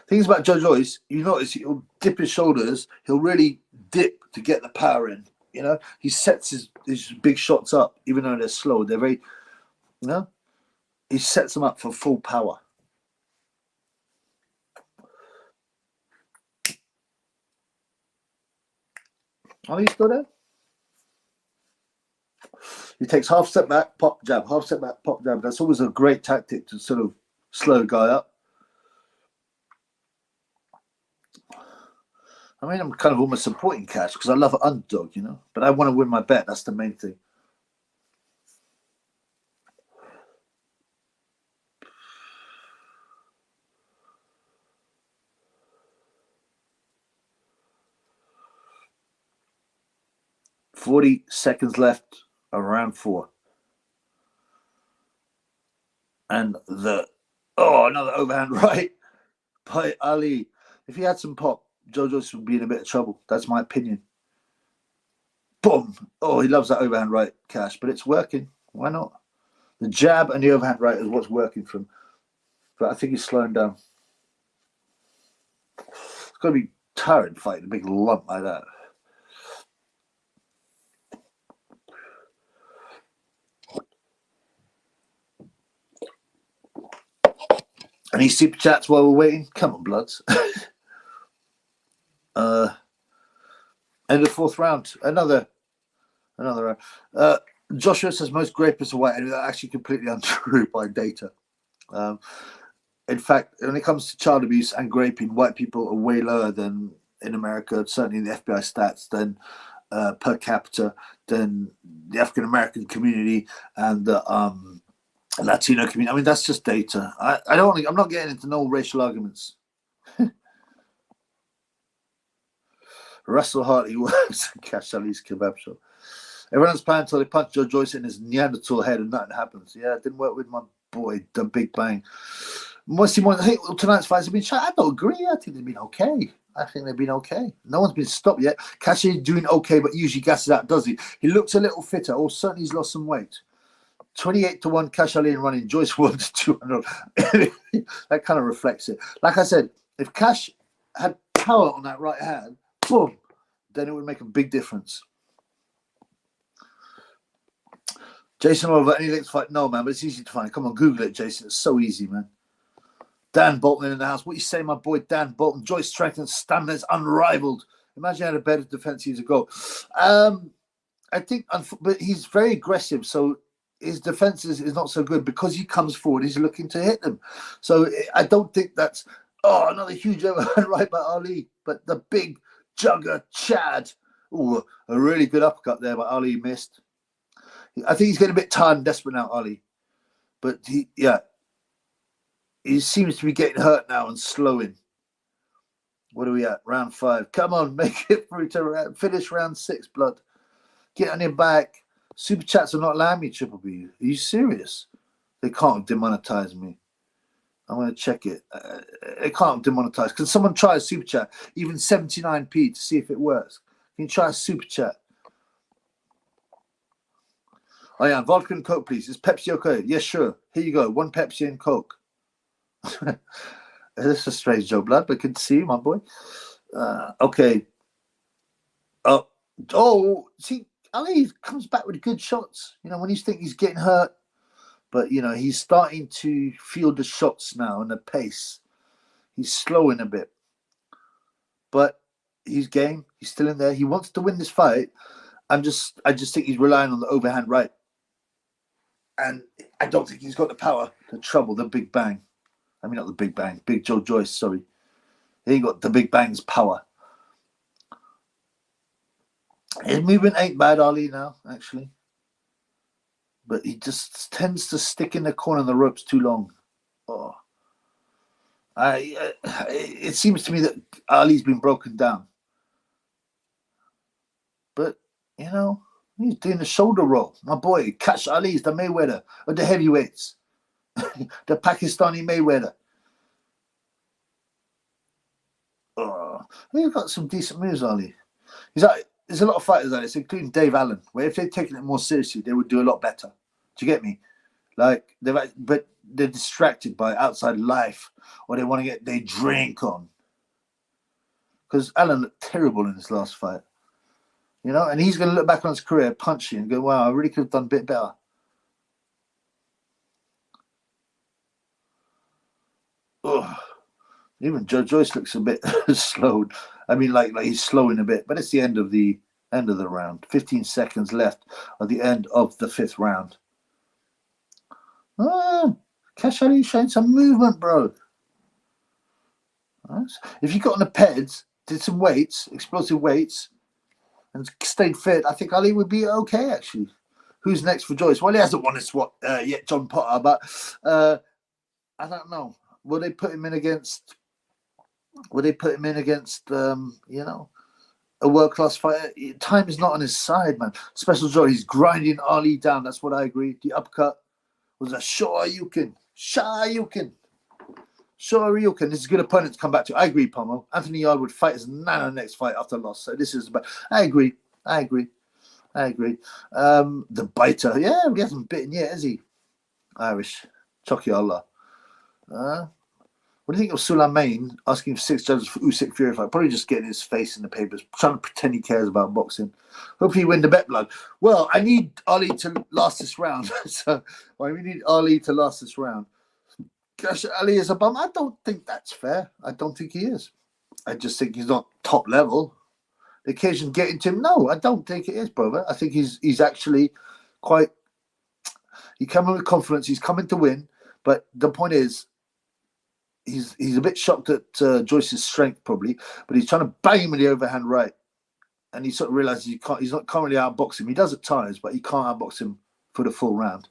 Things about Joe Joyce, you notice he'll dip his shoulders. He'll really dip to get the power in. You know, he sets his big shots up, even though they're slow. They're very, he sets them up for full power. Oh, he's still there? He takes half step back, pop jab, half step back, pop jab. That's always a great tactic to sort of slow the guy up. I mean, I'm kind of almost supporting Kash because I love an underdog, you know. But I want to win my bet. That's the main thing. $40 left of round 4. And another overhand right by Ali. If he had some pop, Joe Joyce would be in a bit of trouble. That's my opinion. Boom. Oh, he loves that overhand right, Kash, but it's working. Why not? The jab and the overhand right is what's working for him. But I think he's slowing down. It's got to be tiring fighting a big lump like that. Any super chats while we're waiting? Come on, bloods. End of the 4th round. Another round. Joshua says most grapists are white, and that's actually completely untrue by data. In fact, when it comes to child abuse and raping, white people are way lower than in America, certainly in the FBI stats, than per capita, than the African American community and the Latino community. I mean, that's just data. I'm not getting into no racial arguments. Russell Hartley works at Kash Ali's kebab shop. Everyone's playing until they punch Joe Joyce in his Neanderthal head and nothing happens. Yeah, it didn't work with my boy, the Big Bang. Tonight's fights have been shot. I don't agree. I think they've been okay. No one's been stopped yet. Kash is doing okay, but usually gasses out, does he? He looks a little fitter, or certainly he's lost some weight. 28-1 Kash Ali and running. Joyce 1-200. That kind of reflects it. Like I said, if Kash had power on that right hand, boom, then it would make a big difference. Jason over any links fight? No, man, but it's easy to find. Come on, Google it, Jason. It's so easy, man. Dan Bolton in the house. What you say, my boy Dan Bolton? Joyce strength and stamina is unrivaled. Imagine he had a better defense years ago. I think, but he's very aggressive, so his defense is not so good because he comes forward. He's looking to hit them. So I don't think that's, another huge overhand right by Ali. But the big jugger, Chad. Ooh, a really good uppercut there, but Ali missed. I think he's getting a bit tired and desperate now, Ali. But he seems to be getting hurt now and slowing. What are we at? Round 5. Come on, make it through to finish round 6, blood. Get on your back. Super chats are not allowing me, Triple B. Are you serious? They can't demonetize me. I'm going to check it. They can't demonetize. Can someone try a super chat? Even 79p to see if it works. Can you try a super chat? Oh, yeah. Vodka and Coke, please. Is Pepsi okay? Yes, sure. Here you go. 1 Pepsi and Coke. This is a strange joke, blood, but good to see you, my boy. Okay. See, Ali comes back with good shots. When you think he's getting hurt, but he's starting to feel the shots now and the pace. He's slowing a bit, but he's game. He's still in there. He wants to win this fight. I just think he's relying on the overhand right, and I don't think he's got the power to trouble the Big Bang. I mean, not the Big Bang, Big Joe Joyce. Sorry, he ain't got the Big Bang's power. His movement ain't bad, Ali, now, actually. But he just tends to stick in the corner of the ropes too long. It seems to me that Ali's been broken down. But, he's doing the shoulder roll. My boy, Kash Ali's the Mayweather of the heavyweights. The Pakistani Mayweather. He's got some decent moves, Ali. There's a lot of fighters like this, including Dave Allen, where if they'd taken it more seriously, they would do a lot better. Do you get me? But they're distracted by outside life, or they want to get their drink on. Because Allen looked terrible in his last fight, and he's going to look back on his career, punching, and go, "Wow, I really could have done a bit better." Even Joe Joyce looks a bit slowed. I mean, like he's slowing a bit, but it's the end of the round. 15 seconds left at the end of the 5th round. Kash Ali showing some movement, bro. Nice. If you got on the peds, did some weights, explosive weights, and stayed fit, I think Ali would be okay, actually. Who's next for Joyce? Well, he hasn't won this yet, John Potter, but I don't know. Will they put him in against? A world-class fighter? Time is not on his side, man. Special Joy, he's grinding Ali down. That's what I agree. The uppercut was a Shoryuken. This is a good opponent to come back to. I agree, Pomo. Anthony Yard would fight his nana next fight after loss. So this is about. I agree. The biter. Yeah, he hasn't bitten yet, has he? Irish. Choki Allah. What do you think of Sulaiman asking for 6 judges for Usyk Fury fight? Probably just getting his face in the papers, trying to pretend he cares about boxing. Hopefully he win the bet, blood. Well, I need Ali to last this round. We need Ali to last this round. Kash Ali is a bum. I don't think that's fair. I don't think he is. I just think he's not top level. The occasion getting to him, no, I don't think it is, brother. I think he's actually quite. He came in with confidence. He's coming to win, but the point is, he's a bit shocked at Joyce's strength, probably, but he's trying to bang him with the overhand right, and he sort of realizes he's not currently outbox him. He does at times, but he can't outbox him for the full round.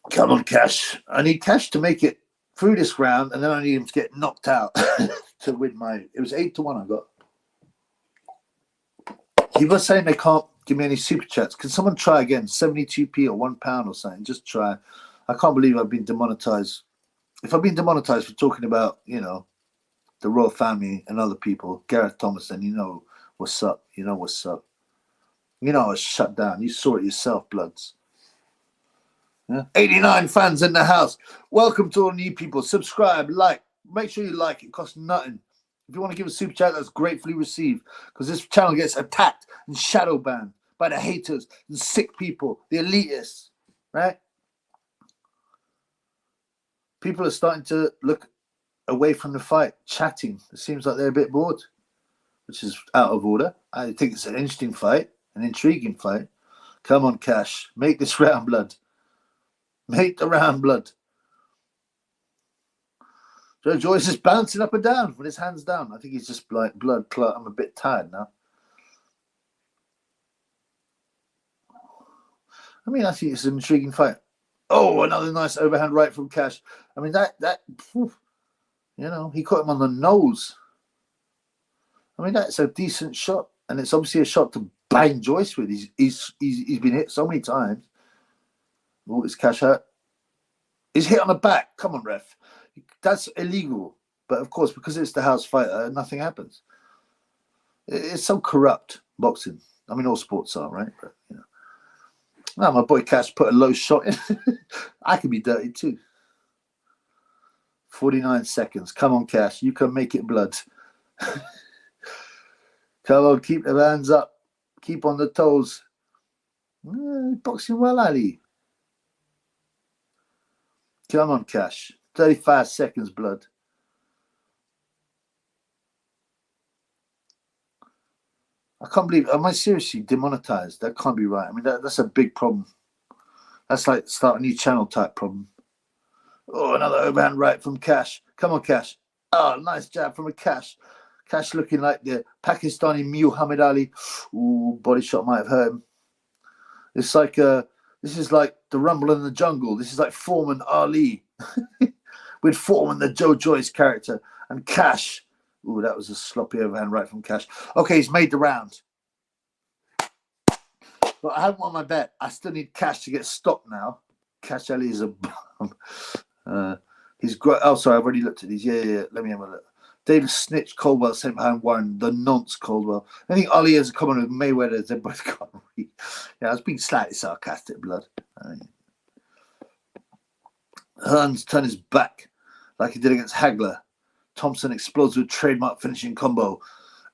Come on, Kash. I need Kash to make it through this round, and then I need him to get knocked out to win my. It was 8-1 I got. People are saying they can't give me any super chats. Can someone try again? 72p or £1 or something. Just try. I can't believe I've been demonetized. If I've been demonetized for talking about, you know, the royal family and other people, Gareth Thomas, then you know what's up. You know what's up. You know I was shut down. You saw it yourself, bloods. Yeah? 89 fans in the house. Welcome to all new people. Subscribe, like. Make sure you like. It costs nothing. If you want to give a super chat, that's gratefully received. Because this channel gets attacked and shadow banned by the haters and sick people, the elitists, right? People are starting to look away from the fight, chatting. It seems like they're a bit bored, which is out of order. I think it's an interesting fight, an intriguing fight. Come on, Kash. Make this round, blood. Make the round, blood. So Joyce is bouncing up and down with his hands down. I think he's just like blood clot. I'm a bit tired now. I mean, I think it's an intriguing fight. Oh, another nice overhand right from Kash. I mean, that you know, he caught him on the nose. I mean, that's a decent shot, and it's obviously a shot to bang Joyce with. He's been hit so many times. Oh, is Kash hurt? He's hit on the back. Come on, ref. That's illegal. But of course, because it's the house fighter, nothing happens. It's so corrupt, boxing. I mean, all sports are, right? But, you know. Now, my boy Kash put a low shot in. I could be dirty too. 49 seconds. Come on, Kash. You can make it, blood. Come on, keep the hands up. Keep on the toes. Boxing well, Ali. Come on, Kash. 35 seconds, blood. I can't believe. Am I seriously demonetized? That can't be right. I mean, that's a big problem. That's like start a new channel type problem. Oh, another overhand right from Kash. Come on, Kash. Oh, nice jab from a Kash. Kash looking like the Pakistani Muhammad Ali. Ooh, body shot might have hurt him. It's like this is like the Rumble in the Jungle. This is like Foreman Ali with Foreman, the Joyce character, and Kash. Ooh, that was a sloppy overhand right from Kash. Okay, he's made the round. But I haven't won my bet. I still need Kash to get stopped now. Kash Ali is a bum. He's great. Oh, sorry, I've already looked at these. Yeah. Let me have a look. David Snitch, Caldwell, same behind Warren, the nonce Caldwell. I think Ali has a common with Mayweather. They both can't read. Yeah, I was being slightly sarcastic, blood. Hearns turned his back like he did against Hagler. Thompson explodes with trademark finishing combo.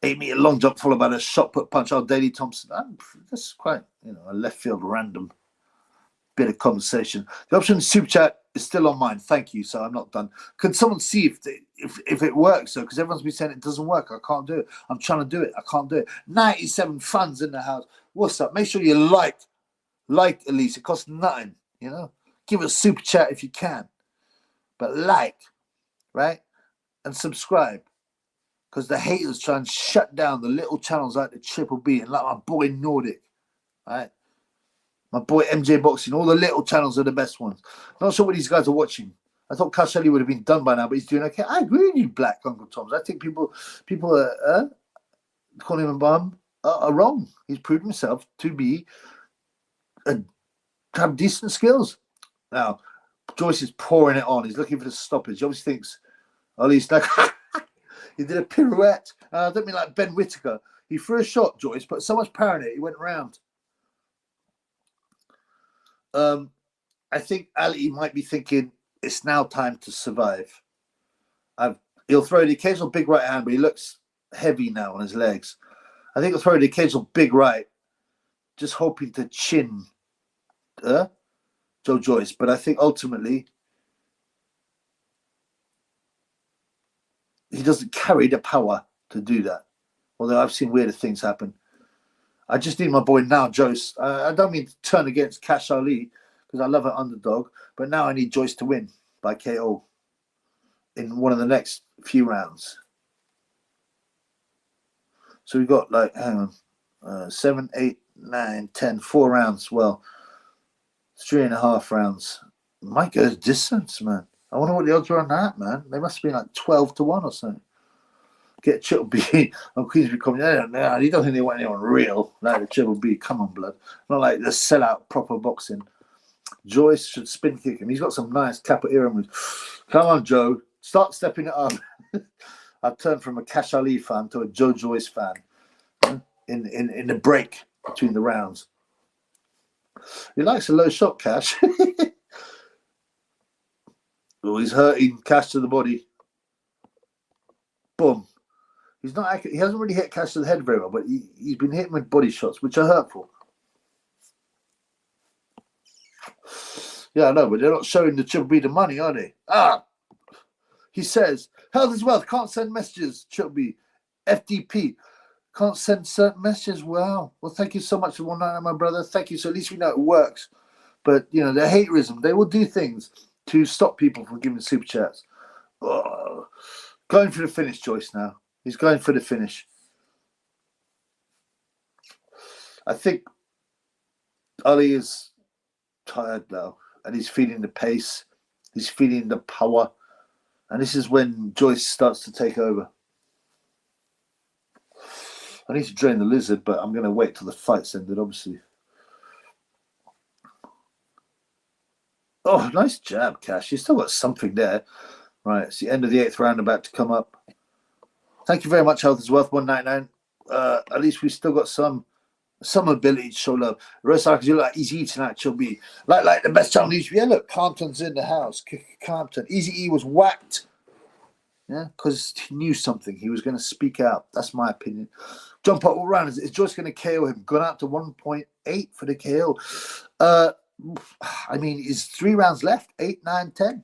8-meter long jump followed by a shot put punch. Oh, Daley Thompson. That's quite, you know, a left field random bit of conversation. The option super chat is still on mine. Thank you. So I'm not done. Could someone see if it works? So because everyone's been saying it doesn't work. I can't do it. I'm trying to do it. I can't do it. 97 fans in the house. What's up? Make sure you like at least. It costs nothing. You know, give a super chat if you can, but like, right, and subscribe. Because the haters try and shut down the little channels like the Triple B and like my boy Nordic, right? My boy MJ Boxing, all the little channels are the best ones. Not sure what these guys are watching. I thought Kash Ali would have been done by now, but he's doing okay. I agree with you, Black Uncle Toms. I think people are calling him a bum are wrong. He's proved himself to be to have decent skills. Now, Joyce is pouring it on. He's looking for the stoppage. He obviously thinks, Ali's like, he did a pirouette. I don't mean like Ben Whittaker. He threw a shot, Joyce, but so much power in it, he went round. I think Ali might be thinking it's now time to survive. He'll throw the occasional big right hand, but he looks heavy now on his legs. I think he'll throw the occasional big right, just hoping to chin Joe Joyce. But I think ultimately he doesn't carry the power to do that. Although I've seen weirder things happen. I just need my boy now, Joyce. I don't mean to turn against Kash Ali because I love an underdog, but now I need Joyce to win by KO in one of the next few rounds. So we've got like, hang on, 7, 8, 9, 10, 4 rounds. Well, 3.5 rounds. Might go distance, man. I wonder what the odds are on that, man. They must have been like 12 to 1 or something. Get Triple B on Queensbury coming. No, you don't think they want anyone real like the Triple B? Come on, blood. Not like the sellout proper boxing. Joyce should spin kick him. He's got some nice capoeira moves. Come on, Joe. Start stepping it up. I've turned from a Kash Ali fan to a Joe Joyce fan in the break between the rounds. He likes a low shot, Kash. Oh, he's hurting Kash to the body. Boom. He's not accurate. He hasn't really hit Kash to the head very well, but he's been hitting with body shots, which are hurtful. Yeah, I know, but they're not showing the Triple B the money, are they? He says, health is wealth. Can't send messages, Triple B. FDP. Can't send certain messages. Wow. Well, thank you so much for 199, my brother. Thank you. So at least we know it works. But, you know, they're haterism. They will do things to stop people from giving super chats. Oh. Going for the finish, Joyce, now. He's going for the finish. I think Ali is tired now, and he's feeling the pace. He's feeling the power. And this is when Joyce starts to take over. I need to drain the lizard, but I'm going to wait till the fight's ended, obviously. Oh, nice jab, Kash. You still got something there. Right, it's the end of the 8th round about to come up. Thank you very much, Health is Wealth 199. At least we still got some ability to show love. Rosark, you like Easy E tonight, she'll be like the best channel needs. Yeah, look, Compton's in the house. Compton. Easy E was whacked. Yeah, because he knew something. He was going to speak out. That's my opinion. Jump up all round. Is Joyce going to KO him? Gone out to 1.8 for the KO. I mean, is 3 rounds left? 8, 9, 10.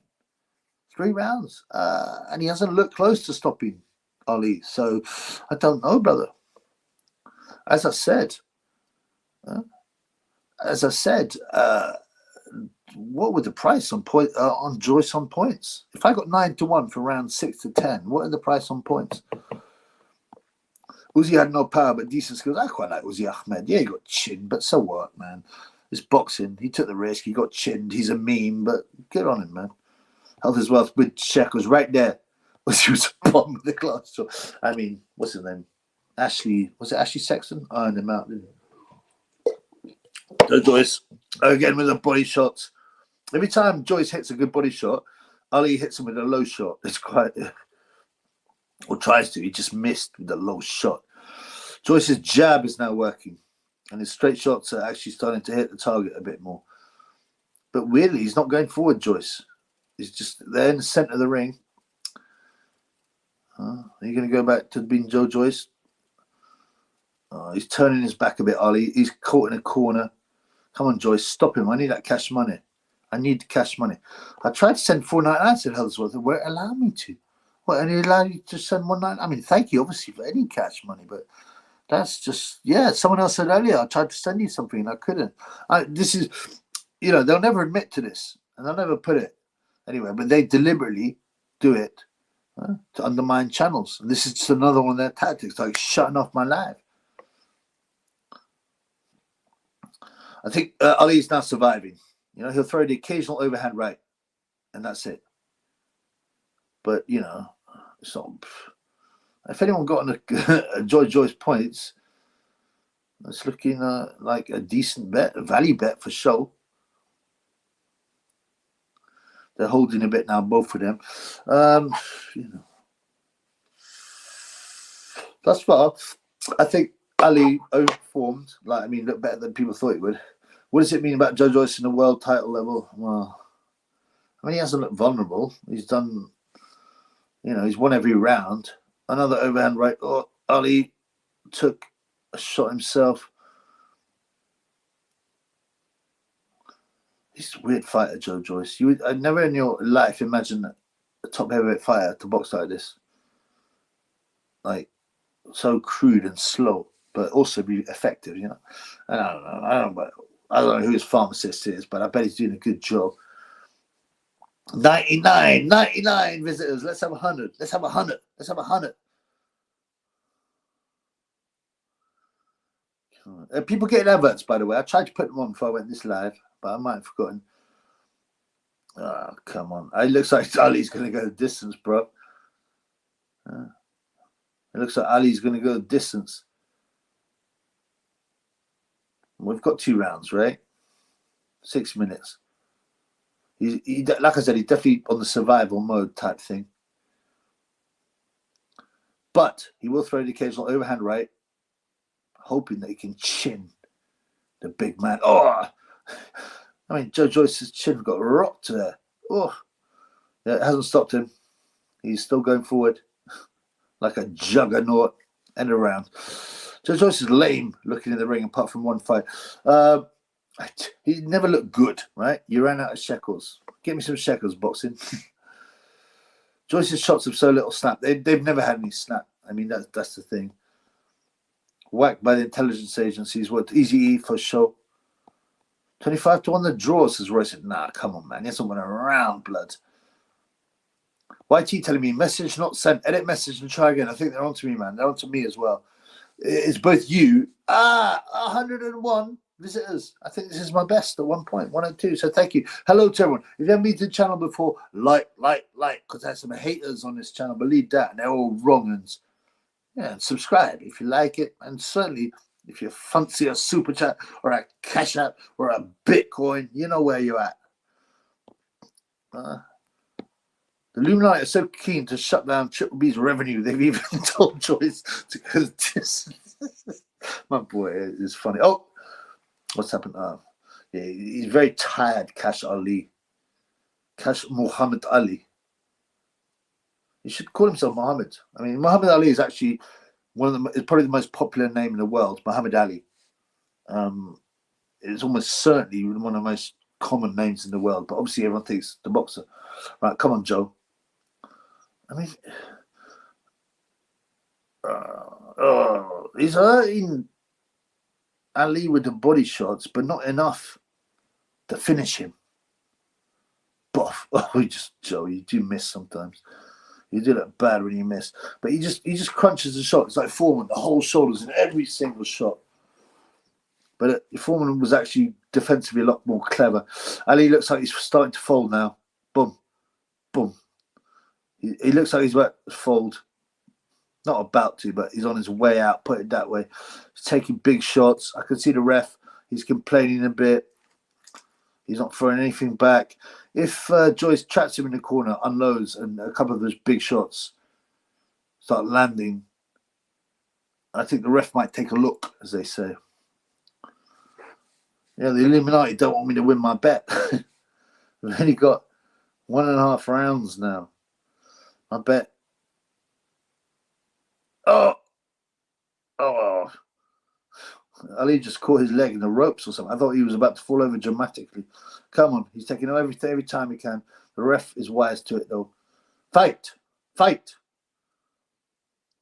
3 rounds. And he hasn't looked close to stopping Ali. So I don't know, brother. As I said, what would the price on Joyce on points? If I got 9-1 for round 6 to 10, what are the price on points? Uzi had no power but decent skills. I quite like Uzi Ahmed. Yeah, he got chinned, but so what, man? It's boxing. He took the risk. He got chinned. He's a meme, but good on him, man. Health is Wealth with Shaq was right there. He was a bomb with the glass. So, I mean, what's his name? Ashley. Was it Ashley Sexton? Ironed him out, didn't he? So Joyce, again with the body shots. Every time Joyce hits a good body shot, Ali hits him with a low shot. It's quite, or tries to. He just missed with the low shot. Joyce's jab is now working, and his straight shots are actually starting to hit the target a bit more. But weirdly, he's not going forward, Joyce. He's just there in the center of the ring. Are you going to go back to being Joe Joyce? He's turning his back a bit, Ali. He's caught in a corner. Come on, Joyce, stop him. I need that cash money. I need the cash money. I tried to send 499 to Hellsworth. Won't allow me to. Well, and he allowed you to send 199. I mean, thank you, obviously, for any cash money, but that's just, yeah, someone else said earlier, I tried to send you something and I couldn't. This is, you know, they'll never admit to this and they'll never put it anywhere, but they deliberately do it to undermine channels. And this is just another one of their tactics, like shutting off my live. I think Ali's now surviving. You know, he'll throw the occasional overhand right, and that's it. But, you know, it's not. If anyone got on a Joyce points, it's looking like a decent bet, a value bet for sure. They're holding a bit now, both of them. You know, thus far, I think Ali overperformed. Like, I mean, looked better than people thought he would. What does it mean about Joe Joyce in the world title level? Well, I mean, he hasn't looked vulnerable. He's done, you know, he's won every round. Another overhand right. Oh, Ali took a shot himself. He's a weird fighter, Joe Joyce. I'd never in your life imagine a top heavyweight fighter to box like this. Like, so crude and slow, but also be effective, you know. And I don't know who his pharmacist is, but I bet he's doing a good job. 99 visitors. Let's have 100. Let's have 100. Let's have 100. People getting adverts, by the way. I tried to put them on before I went this live, but I might have forgotten. Oh, come on. It looks like Ali's going to go the distance, bro. It looks like Ali's going to go the distance. We've got 2 rounds, right? 6 minutes. He like I said, he's definitely on the survival mode type thing. But he will throw the occasional overhand right, hoping that he can chin the big man. Oh, I mean, Joyce's chin got rocked there. Oh, yeah, it hasn't stopped him. He's still going forward like a juggernaut and around. Joyce is lame looking in the ring apart from one fight. He never looked good, right? You ran out of shekels. Get me some shekels, boxing. Joyce's shots have so little snap. They've never had any snap. I mean, that's the thing. Whacked by the intelligence agencies. What easy E for show. 25-1 the draw, says Royce. Said, nah, come on, man. He hasn't won a round, blood. YT telling me, message not sent. Edit message and try again. I think they're on to me, man. They're on to me as well. It's both you. 101 visitors. I think this is my best at one point, 102. So thank you. Hello to everyone. If you haven't been to the channel before, like, because there's some haters on this channel. Believe that. And they're all wrong uns. Yeah, and subscribe if you like it. And certainly, if you fancy a super chat or a cash app or a Bitcoin, you know where you're at. The Illuminati are so keen to shut down Triple B's revenue, they've even told Joyce to go to this. My boy is funny. Oh, what's happened? Yeah, he's very tired, Kash Ali. Kash Muhammad Ali. He should call himself Muhammad. I mean, Muhammad Ali is actually is probably the most popular name in the world, Muhammad Ali. It's almost certainly one of the most common names in the world, but obviously everyone thinks the boxer. Right, come on, Joe. I mean, he's hurting Ali with the body shots, but not enough to finish him. Buff. Oh, Joe, you do miss sometimes. You do look bad when you miss, but he just crunches the shot. It's like Foreman, the whole shoulders in every single shot. But Foreman was actually defensively a lot more clever. Ali looks like he's starting to fold now. Boom, boom. He looks like he's about to fold. Not about to, but he's on his way out, put it that way. He's taking big shots. I can see the ref. He's complaining a bit. He's not throwing anything back. If Joyce traps him in the corner, unloads, and a couple of those big shots start landing, I think the ref might take a look, as they say. Yeah, the Illuminati don't want me to win my bet. We've only got 1.5 rounds now. I bet. Oh. Ali just caught his leg in the ropes or something. I thought he was about to fall over dramatically. Come on. He's taking every time he can. The ref is wise to it, though. Fight.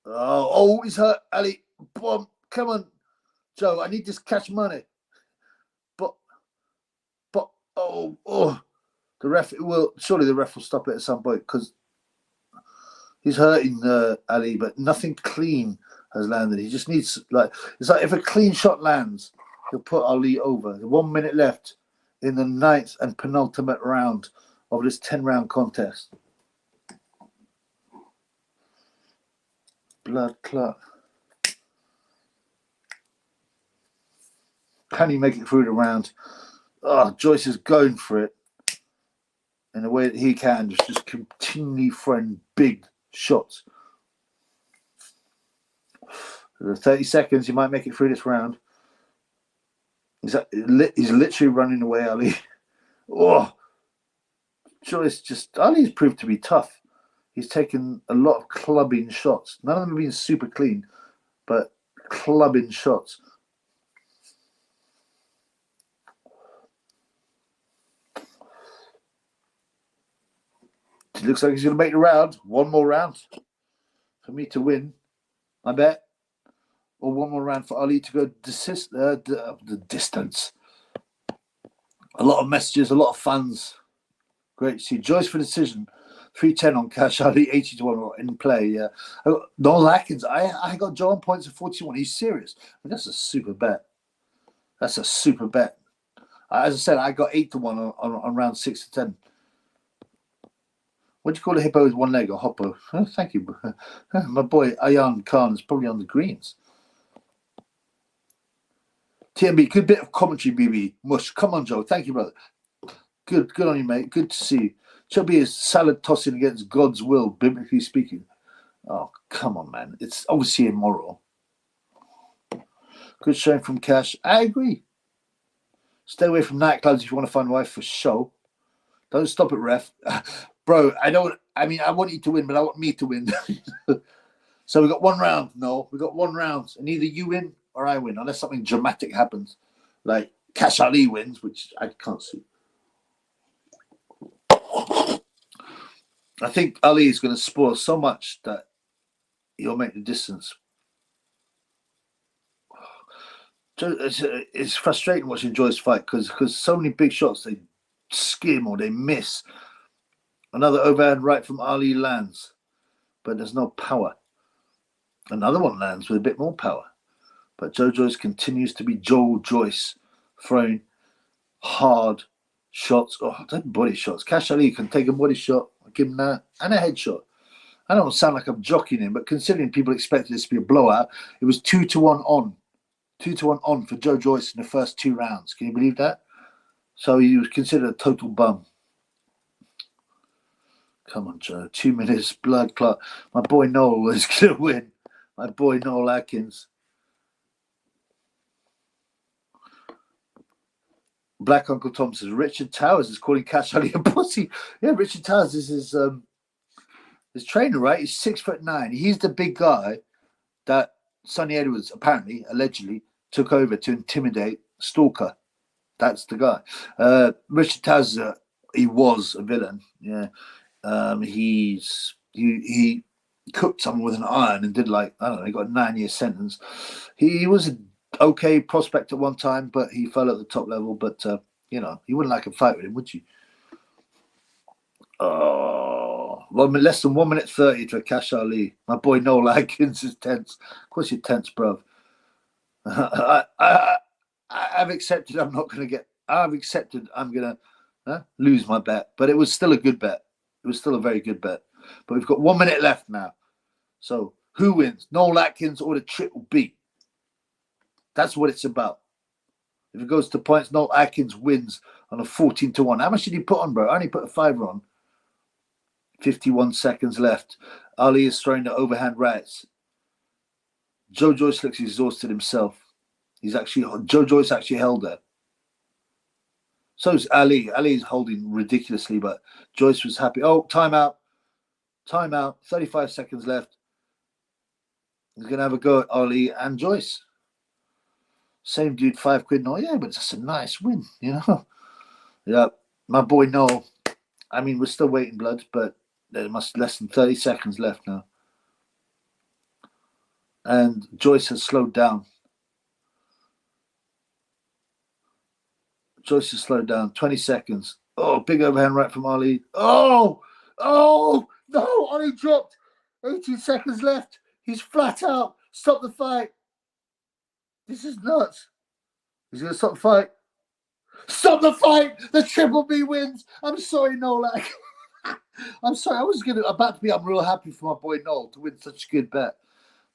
Oh, he's hurt, Ali. Boom. Come on, Joe. I need this cash money. But, the ref surely the ref will stop it at some point because he's hurting Ali, but nothing clean has landed. He just needs, it's like if a clean shot lands, he'll put Ali over. 1 minute left in the 9th and penultimate round of this 10-round contest. Blood clot. Can he make it through the round? Oh, Joyce is going for it in the way that he can, just continually throwing big shots. 30 seconds, he might make it through this round. He's literally running away, Ali. Oh, Joyce Ali's proved to be tough. He's taken a lot of clubbing shots. None of them have been super clean, but clubbing shots. It looks like he's going to make the round. One more round for me to win, I bet. Or one more round for Ali to go the distance. A lot of messages, a lot of fans. Great to see. Joyce for decision. 310 on Kash. Ali 80-1 in play. Yeah. Noel Atkins. I got Joe on points of 41. He's serious. I mean, that's a super bet. As I said, I got 8-1 on round 6 to 10. What do you call a hippo with one leg? A hoppo? Oh, thank you. My boy Ayan Khan is probably on the greens. TMB, good bit of commentary, BB. Mush. Come on, Joe. Thank you, brother. Good on you, mate. Good to see you. Chubby is salad tossing against God's will, biblically speaking. Oh, come on, man. It's obviously immoral. Good showing from Kash. I agree. Stay away from nightclubs if you want to find a wife for show. Don't stop it, ref. Bro, I want you to win, but I want me to win. So we got 1 round. No, we got 1 round. And either you win or I win, unless something dramatic happens. Like Kash Ali wins, which I can't see. I think Ali is going to spoil so much that he'll make the distance. It's frustrating watching Joyce fight because so many big shots they skim or they miss. Another overhand right from Ali lands, but there's no power. Another one lands with a bit more power. But Joyce continues to be Joyce, throwing hard shots. Oh, those body shots. Kash Ali can take a body shot, I'll give him that, and a headshot. I don't sound like I'm jockeying him, but considering people expected this to be a blowout, it was 2-1 on. 2-1 on for Joyce in the first 2 rounds. Can you believe that? So he was considered a total bum. Come on, Joe. 2 minutes, blood clot. My boy Noel was going to win. My boy Noel Atkins. Black Uncle Tom says, Richard Towers is calling Kash Ali a pussy. Yeah, Richard Towers is his trainer, right? He's 6'9". He's the big guy that Sonny Edwards apparently, allegedly, took over to intimidate Stalker. That's the guy. Richard Towers, he was a villain. Yeah. He cooked someone with an iron and did he got a 9-year sentence. He was an okay prospect at one time, but he fell at the top level. But you wouldn't like a fight with him, would you? Oh, less than 1 minute 30 to Kash Ali. My boy Noel Atkins is tense. Of course you're tense, bruv. I've accepted I'm going to lose my bet. But it was still a good bet. It was still a very good bet. But we've got 1 minute left now. So who wins? Noel Atkins or the Triple B? That's what it's about. If it goes to points, Noel Atkins wins on a 14-1. How much did he put on, bro? I only put a 5 on. 51 seconds left. Ali is throwing the overhand rights. Joyce looks exhausted himself. Joyce actually held her. So is Ali. Ali is holding ridiculously, but Joyce was happy. Oh, timeout. 35 seconds left. He's going to have a go at Ali and Joyce. Same dude, £5. No, yeah, but it's a nice win, Yeah, my boy Noel. I mean, we're still waiting, blood, but there must be less than 30 seconds left now. And Joyce has slowed down. 20 seconds. Oh, big overhand right from Ali. Oh, no, Ali dropped. 18 seconds left. He's flat out. Stop the fight. This is nuts. He's going to stop the fight. Stop the fight. The Triple B wins. I'm sorry, Noel. I'm sorry. I was I'm real happy for my boy Noel to win such a good bet.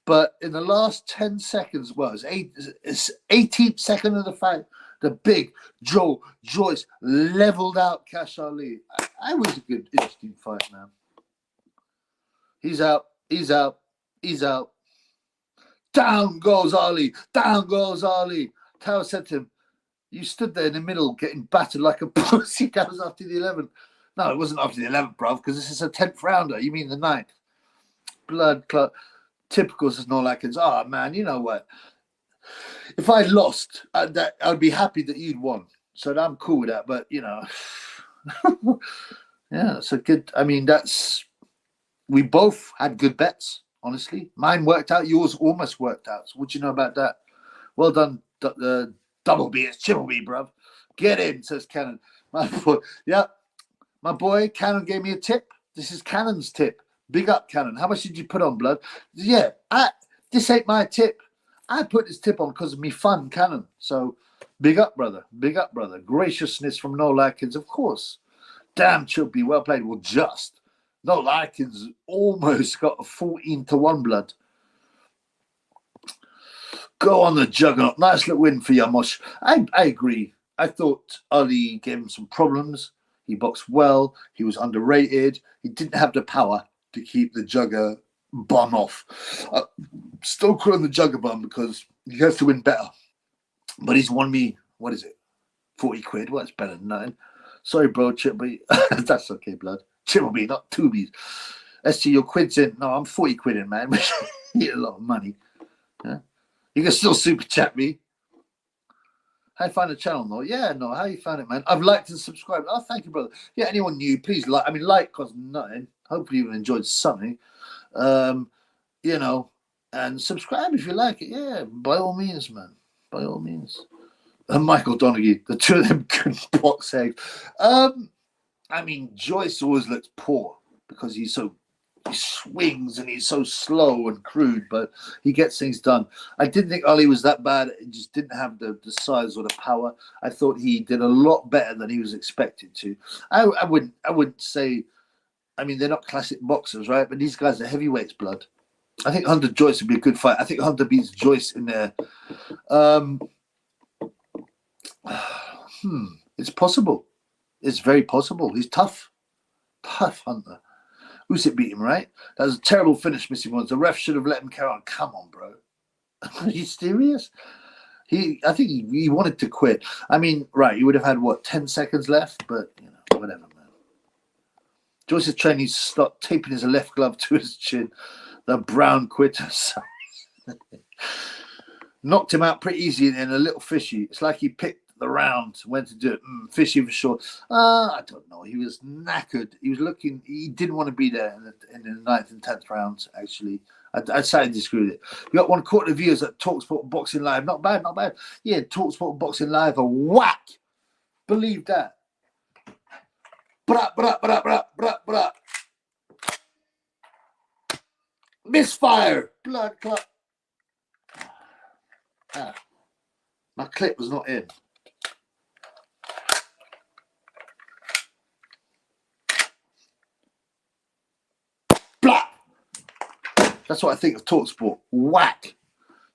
But in the last 10 seconds, it's 18th second of the fight, the big Joyce leveled out Kash Ali. I was a good, interesting fight, man. He's out. Down goes Ali. Tower said to him, you stood there in the middle getting battered like a pussy. That was after the 11th. No, it wasn't after the 11th, bruv, because this is a 10th rounder. You mean the 9th? Blood clot. Typical says Noel Atkins. Oh, man, you know what? If I lost, I'd be happy that you'd won. So I'm cool with that. But, yeah, it's a good. I mean, we both had good bets, honestly. Mine worked out. Yours almost worked out. So what do you know about that? Well done, Double B. It's Triple B, bruv. Get in, says Cannon. My boy, Cannon gave me a tip. This is Cannon's tip. Big up, Cannon. How much did you put on, blood? Yeah, this ain't my tip. I put this tip on because of me fun, Cannon. So, big up, brother. Graciousness from Noel Atkins, of course. Damn, Chubby. Well played. Well, just. No, Likens almost got a 14-1 blood. Go on the Juggernaut. Nice little win for Yamosh. I agree. I thought Ali gave him some problems. He boxed well. He was underrated. He didn't have the power to keep the Jugger bum off. Still calling the Jugger bum because he has to win better. But he's won me, what is it, 40 quid? Well, it's better than nothing. Sorry, bro, Chippy. That's okay, blood. Chippy, not tubies. ST, your quid's in. No, I'm 40 quid in, man. You get a lot of money. Yeah? You can still super chat me. How you find the channel, though? Yeah, no, how you found it, man? I've liked and subscribed. Oh, thank you, brother. Yeah, anyone new, please like. I mean, like costs nothing. Hopefully you've enjoyed something. You know, and subscribe if you like it. Yeah, by all means, man. By all means. And Michael Donaghy, the two of them couldn't box eggs. I mean, Joyce always looks poor because he swings and he's so slow and crude, but he gets things done. I didn't think Ali was that bad. He just didn't have the size or the power. I thought he did a lot better than he was expected to. I wouldn't say, I mean, they're not classic boxers, right? But these guys are heavyweights, blood. I think Hunter Joyce would be a good fight. I think Hunter beats Joyce in there. It's possible. It's very possible. He's tough. Tough, Hunter. Usyk beat him, right? That was a terrible finish, missing ones. The ref should have let him carry on. Come on, bro. Are you serious? I think he wanted to quit. I mean, right, he would have had, 10 seconds left? But, whatever, man. Joyce's trainer needs to start taping his left glove to his chin. The brown quitter. Knocked him out pretty easy and a little fishy. It's like he picked the round when to do it. Fishy for sure. I don't know. He was knackered. He didn't want to be there in the 9th and 10th rounds, actually. I sadly disagree with it. You got 1/4 of viewers at TalkSport Boxing Live. Not bad, not bad. Yeah, TalkSport Boxing Live, a whack. Believe that. Bra. Misfire. Blood clot. My clip was not in. Blah. That's what I think of TalkSport. Whack.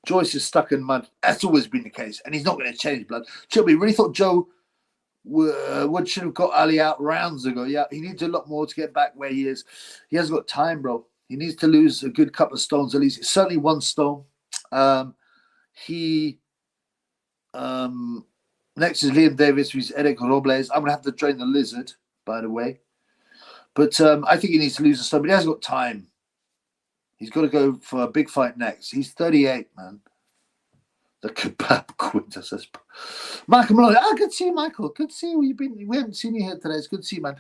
Joyce is stuck in mud. That's always been the case, and he's not going to change, blood. Chilby really thought Joe should have got Ali out rounds ago. Yeah, he needs a lot more to get back where he is. He hasn't got time, bro. He needs to lose a good couple of stones at least. It's certainly 1 stone. Next is Liam Davis, who's Eric Robles. I'm going to have to train the lizard, by the way. But I think he needs to lose a stone, but he hasn't got time. He's got to go for a big fight next. He's 38, man. The kebab quinter says. Michael Maloney. Good to see you, Michael. Good to see you. We haven't seen you here today. It's good to see you, man.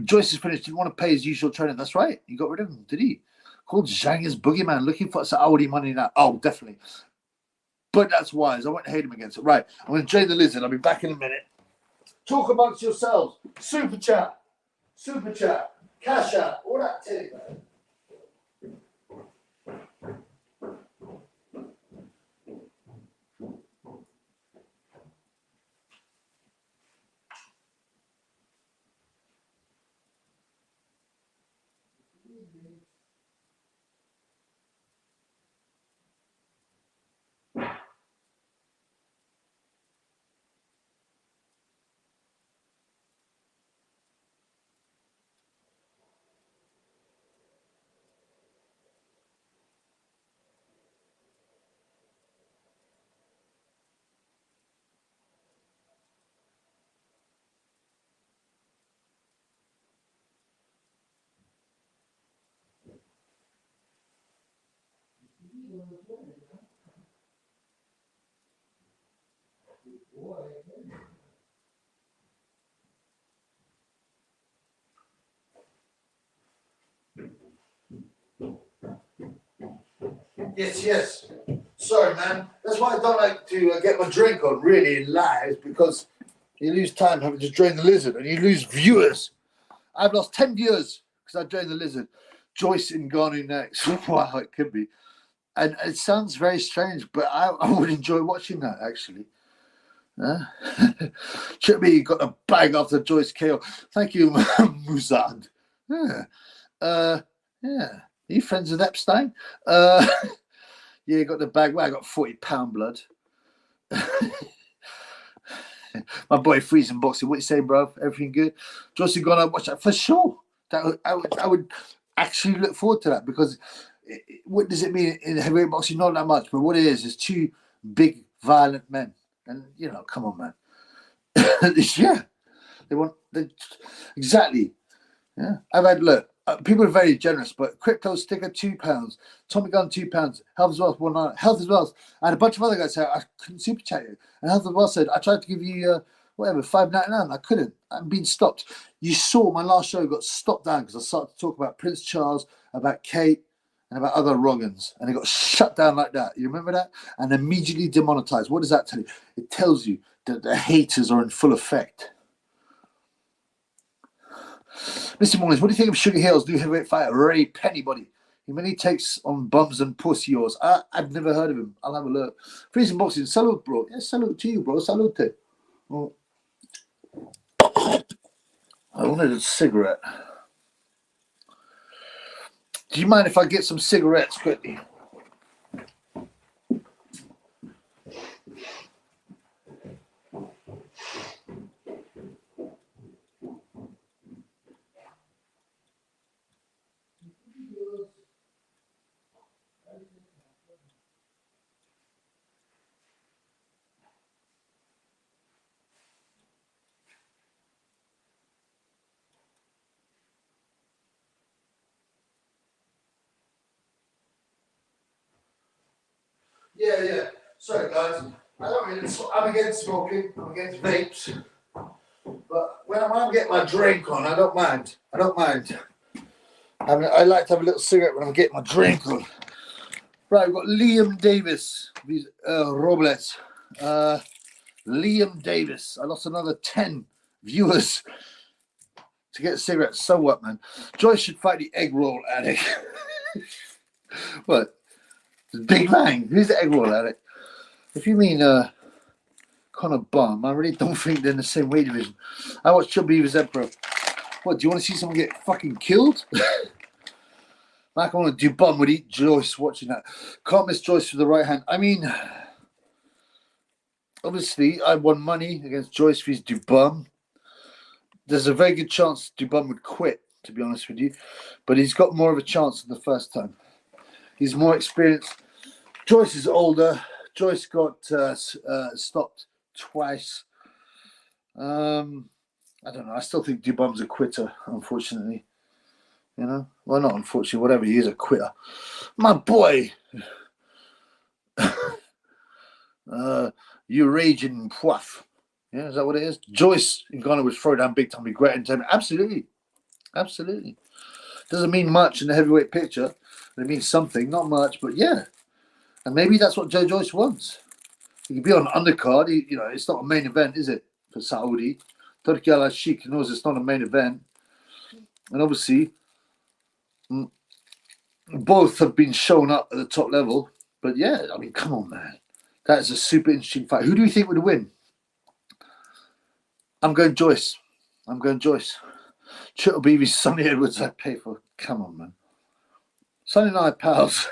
Joyce is finished. Didn't want to pay his usual training. That's right. You got rid of him, did he? Called Zhang his boogeyman. Looking for Saudi money now. Oh, definitely. But that's wise. I won't hate him against it. Right. I'm going to drain the lizard. I'll be back in a minute. Talk amongst yourselves. Super chat. Cash out. All that take, man. Yes. Sorry, man. That's why I don't like to get my drink on really in live, because you lose time having to drain the lizard and you lose viewers. I've lost 10 viewers because I drained the lizard. Joyce in Ghana next. Wow, it could be. And it sounds very strange, but I would enjoy watching that, actually. Chippy got a bag after Joyce KO. Thank you, Muzad. Yeah. Yeah. Are you friends with Epstein? Yeah, you got the bag. Well, I got 40-pound blood. My boy Freezing Boxing. What you say, bro? Everything good? Joyce, you gonna watch that for sure? I would actually look forward to that because what does it mean in heavyweight boxing? Not that much, but what it is two big violent men, and come on, man. Yeah, exactly. Yeah, I've had people are very generous, but crypto sticker £2, Tommy Gun £2, Health as Wealth Health as Wealth, and a bunch of other guys said I couldn't super chat you, and Health as Wealth said I tried to give you whatever £5.99, I couldn't. I'm being stopped. You saw my last show got stopped down because I started to talk about Prince Charles, about Kate, and about other Roggins, and it got shut down like that. You remember that? And immediately demonetized. What does that tell you? It tells you that the haters are in full effect. Mr. Mornings, what do you think of Sugar Hill's new heavyweight fighter, Ray Pennybody? He many takes on bums and pussy yours. I've never heard of him. I'll have a look. Freezing Boxing, salute, bro. Yeah, salute to you, bro. Salute. Oh. I wanted a cigarette. Do you mind if I get some cigarettes quickly? Yeah. Sorry, guys. I'm against smoking. I'm against vapes. But when I'm getting my drink on, I don't mind. I like to have a little cigarette when I'm getting my drink on. Right, we've got Liam Davis. Robles. Liam Davis. I lost another 10 viewers to get cigarettes. So what, man? Joyce should fight the egg roll addict. What? Big Bang. Who's the egg roll addict? If you mean Conor Bum, I really don't think they're in the same weight division. I watched Chubby Beaver's Emperor. What, do you want to see someone get fucking killed? Like I want to do Bum would eat Joyce watching that. Can't miss Joyce with the right hand. I mean, obviously, I won money against Joyce if he's Dubum. There's a very good chance Dubum would quit, to be honest with you. But he's got more of a chance than the first time. He's more experienced. Joyce is older. Joyce got stopped twice. I don't know. I still think Dubum's a quitter, unfortunately. Well, not unfortunately, whatever. He is a quitter. My boy. You raging puff. Yeah, is that what it is? Joyce in Ghana would throw down big time, regret entertainment. Absolutely. Doesn't mean much in the heavyweight picture. It means something, not much, but yeah. And maybe that's what Joe Joyce wants. He could be on undercard. It's not a main event, is it, for Saudi? Turki Al Sheikh knows it's not a main event. And obviously, both have been shown up at the top level. But yeah, I mean, come on, man. That is a super interesting fight. Who do you think would win? I'm going Joyce. Triple BB, Sonny Edwards, I pay for. Come on, man. Sonny and I are pals.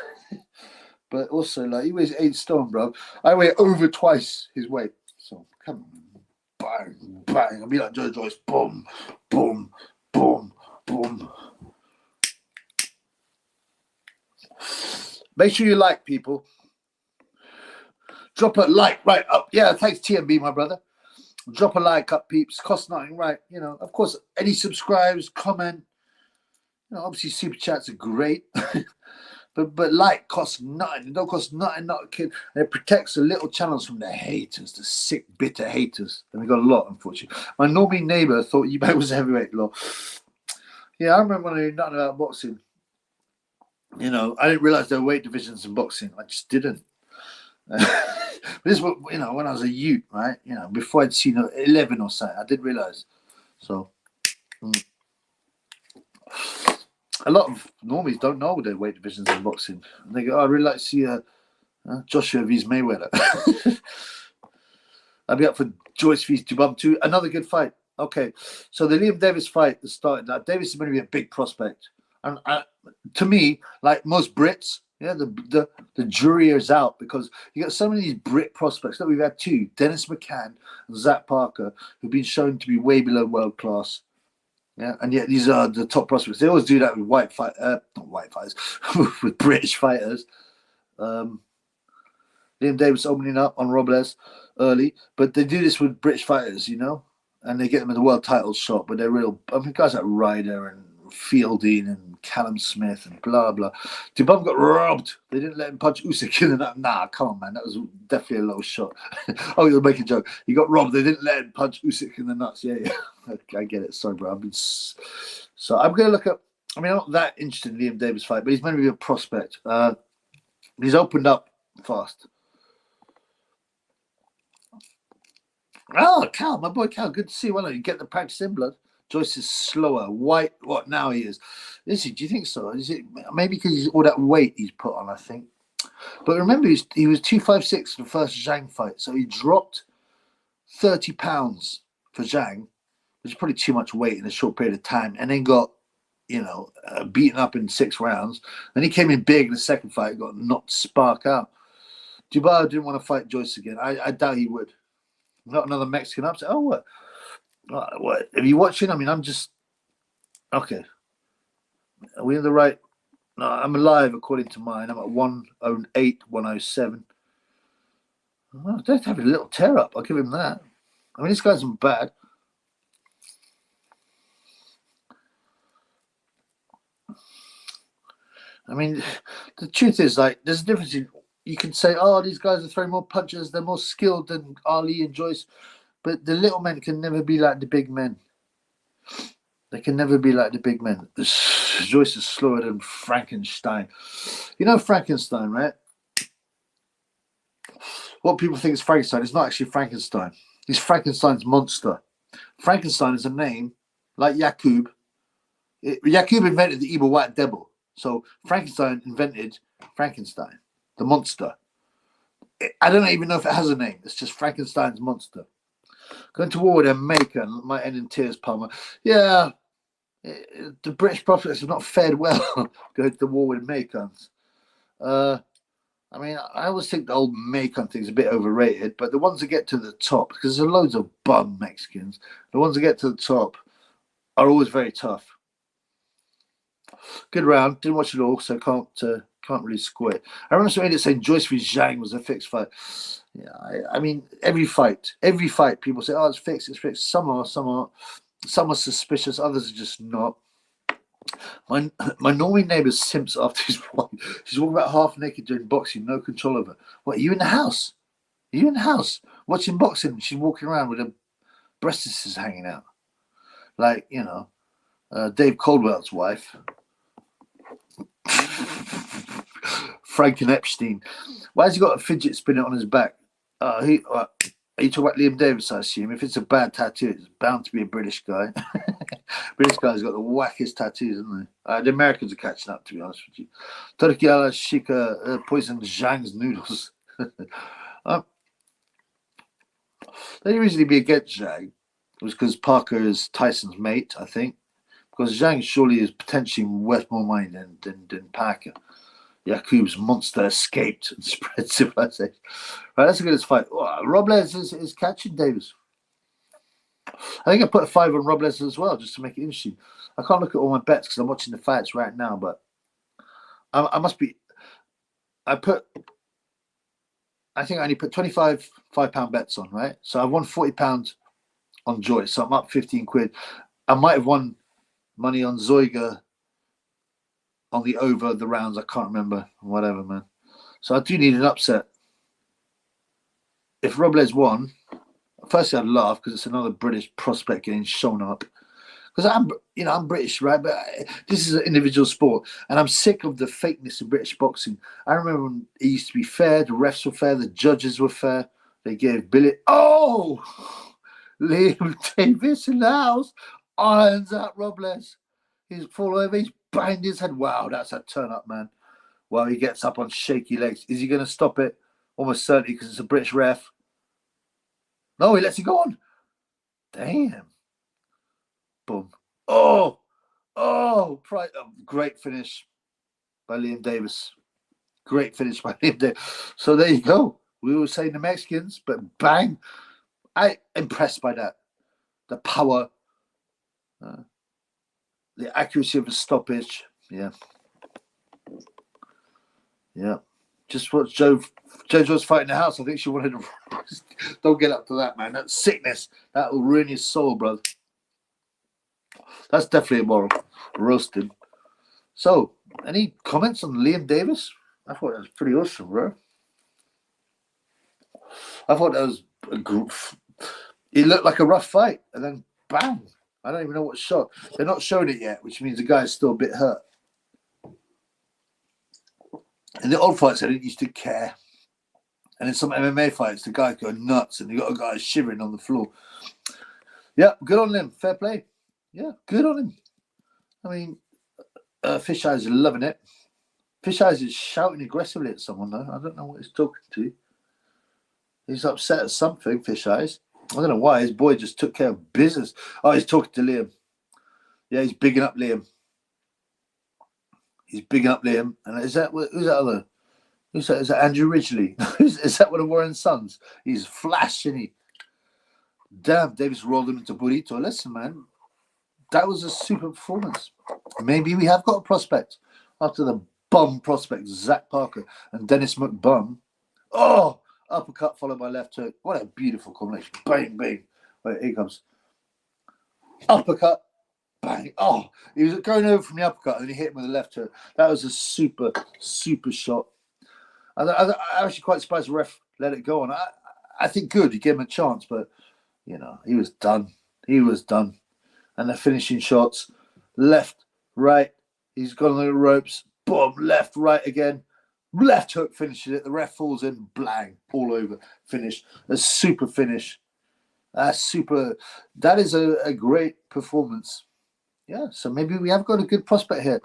But also, he weighs 8 stone, bro. I weigh over twice his weight. So, come on. Bang. I'll be like Joe Joyce. Boom, boom, boom, boom. Make sure you like, people. Drop a like right up. Yeah, thanks, TMB, my brother. Drop a like up, peeps. Cost nothing, right? Of course, any subscribes, comment. Obviously, super chats are great. But like costs nothing. It don't cost nothing, not a kid. And it protects the little channels from the haters, the sick, bitter haters. And we got a lot, unfortunately. My normie neighbour thought you was a heavyweight law. Yeah, I remember when I knew nothing about boxing. I didn't realise there were weight divisions in boxing. I just didn't. This is what, when I was a youth, right? Before I'd seen 11 or something, I did realise. So, a lot of normies don't know their weight divisions in boxing. And they go, I really like to see Joshua vs Mayweather. I'd be up for Joyce vs Dubum too. Another good fight. Okay, so the Liam Davis fight is starting. Now, Davis is going to be a big prospect, and to me, like most Brits, yeah, the jury is out because you got so many of these Brit prospects that we've had two, Dennis McCann and Zach Parker, who've been shown to be way below world class. Yeah, and yet these are the top prospects. They always do that with not white fighters, with British fighters. Liam Davis opening up on Robles early, but they do this with British fighters, you know, and they get them in the world title shot. But they're real. I mean, guys like Ryder and Fielding and Callum Smith and blah blah. Dubov got robbed. They didn't let him punch Usyk in the nuts. Nah, come on, man, that was definitely a low shot. Oh, you're making a joke. He got robbed. They didn't let him punch Usyk in the nuts. Yeah, yeah. I get it. Sorry, bro. So I'm gonna look up. I mean, I'm not that interested in Liam Davis fight, but he's meant to be a prospect. He's opened up fast. Oh, Cal, my boy Cal, good to see you. Well, you get the practice in, blood. Joyce is slower. White, what now he is? Is he? Do you think so? Is it maybe because he's all that weight he's put on? I think. But remember, he was 256 in the first Zhang fight, so he dropped 30 pounds for Zhang, which is probably too much weight in a short period of time, and then got, you know, beaten up in 6 rounds. Then he came in big in the second fight, got knocked spark out. Dubai didn't want to fight Joyce again. I doubt he would. Not another Mexican upset. Oh, what? What? Are you watching? I mean, I'm just... Okay. Are we in the right... No, I'm alive according to mine. I'm at 108, 107. Oh, they're having a little tear up. I'll give him that. I mean, this guy's not bad. I mean, the truth is, like, there's a difference in... You can say, oh, these guys are throwing more punches. They're more skilled than Ali and Joyce. But the little men can never be like the big men. They can never be like the big men. Joyce is slower than Frankenstein. You know Frankenstein, right? What people think is Frankenstein is not actually Frankenstein. He's Frankenstein's monster. Frankenstein is a name like Yakub. Yakub invented the evil white devil. So Frankenstein invented Frankenstein, the monster. I don't even know if it has a name. It's just Frankenstein's monster. Going to war with a maker might end in tears, Palmer. Yeah, the British prospects have not fared well going to war with Macons. I mean, I always think the old Macon thing's a bit overrated, but the ones that get to the top, because there's loads of bum Mexicans, the ones that get to the top are always very tough. Good round. Didn't watch it all, so can't really score it. I remember somebody saying Joyce v Zhang was a fixed fight. Yeah, I mean, every fight, people say, oh, it's fixed, it's fixed. Some are suspicious, others are just not. My Norway neighbour simps after his wife. She's walking about half naked doing boxing, no control over her. What, are you in the house? Are you in the house watching boxing? She's walking around with her breasts hanging out. Like, you know, Dave Caldwell's wife. Franken Epstein. Why has he got a fidget spinner on his back? Are you talking about Liam Davis, I assume? If it's a bad tattoo, it's bound to be a British guy. British guys got the wackest tattoos, haven't they? The Americans are catching up, to be honest with you. Turkey ala Shika poisoned Zhang's noodles. The only reason he'd be against Zhang was because Parker is Tyson's mate, I think. Because Zhang surely is potentially worth more money than Parker. Yakub's monster escaped and spread civilization. Right, let's look at this fight. Oh, Robles is catching Davis. I think I put a 5 on Robles as well, just to make it interesting. I can't look at all my bets because I'm watching the fights right now, but I must be. I think I only put 25 £5 bets on, right? So I won £40 on Joyce, so I'm up 15 quid. I might have won money on Zoiga on the over the rounds. I can't remember. Whatever, man. So I do need an upset. If Robles won, firstly I'd laugh because it's another British prospect getting shown up. Because I'm British, right? But this is an individual sport, and I'm sick of the fakeness of British boxing. I remember when it used to be fair. The refs were fair. The judges were fair. They gave Billy. Oh, Liam Davis in the house irons out Robles. He's fall over. He's banged his head. Wow, that's a turn up, man. Well, he gets up on shaky legs. Is he going to stop it? Almost certainly, because it's a British ref. No, he lets it go on. Damn. Boom. Great finish by Liam Davis. Great finish by Liam Davis. So there you go. We were saying the Mexicans, but bang. I impressed by that. The power, the accuracy of the stoppage. Yeah. Yeah. Just what JoJo's fighting the house. I think she wanted to. Don't get up to that, man. That's sickness. That will ruin your soul, bro. That's definitely immoral. Roasted. So, any comments on Liam Davis? I thought that was pretty awesome, bro. I thought that was a group. It looked like a rough fight, and then bang. I don't even know what shot. They're not showing it yet, which means the guy's still a bit hurt. In the old fights, I didn't used to care. And in some MMA fights, the guy go nuts, and you got a guy shivering on the floor. Yeah, good on him. Fair play. Yeah, good on him. I mean, Fish Eyes is loving it. Fish Eyes is shouting aggressively at someone, though. I don't know what he's talking to. He's upset at something, Fish Eyes. I don't know why. His boy just took care of business. Oh, he's talking to Liam. Yeah, he's bigging up Liam. He's bigging up Liam. And who's that other? Who's that? Is that Andrew Ridgely? Is that one of Warren's sons? He's flash, isn't he? Damn, Davis rolled him into burrito. Listen, man, that was a super performance. Maybe we have got a prospect after the bum prospect, Zach Parker and Dennis McBum. Oh, uppercut followed by left hook. What a beautiful combination. Bang, bang. Wait, here comes. Uppercut. Bang. Oh, he was going over from the uppercut and he hit him with the left hook. That was a super, super shot. I'm actually quite surprised the ref let it go on. I think good. He gave him a chance, but, you know, he was done. He was done. And the finishing shots, left, right. He's got on the ropes. Boom, left, right again. Left hook finishes it. The ref falls in. Blang. All over. Finish. A super finish. Super. That is a great performance. Yeah, so maybe we have got a good prospect here.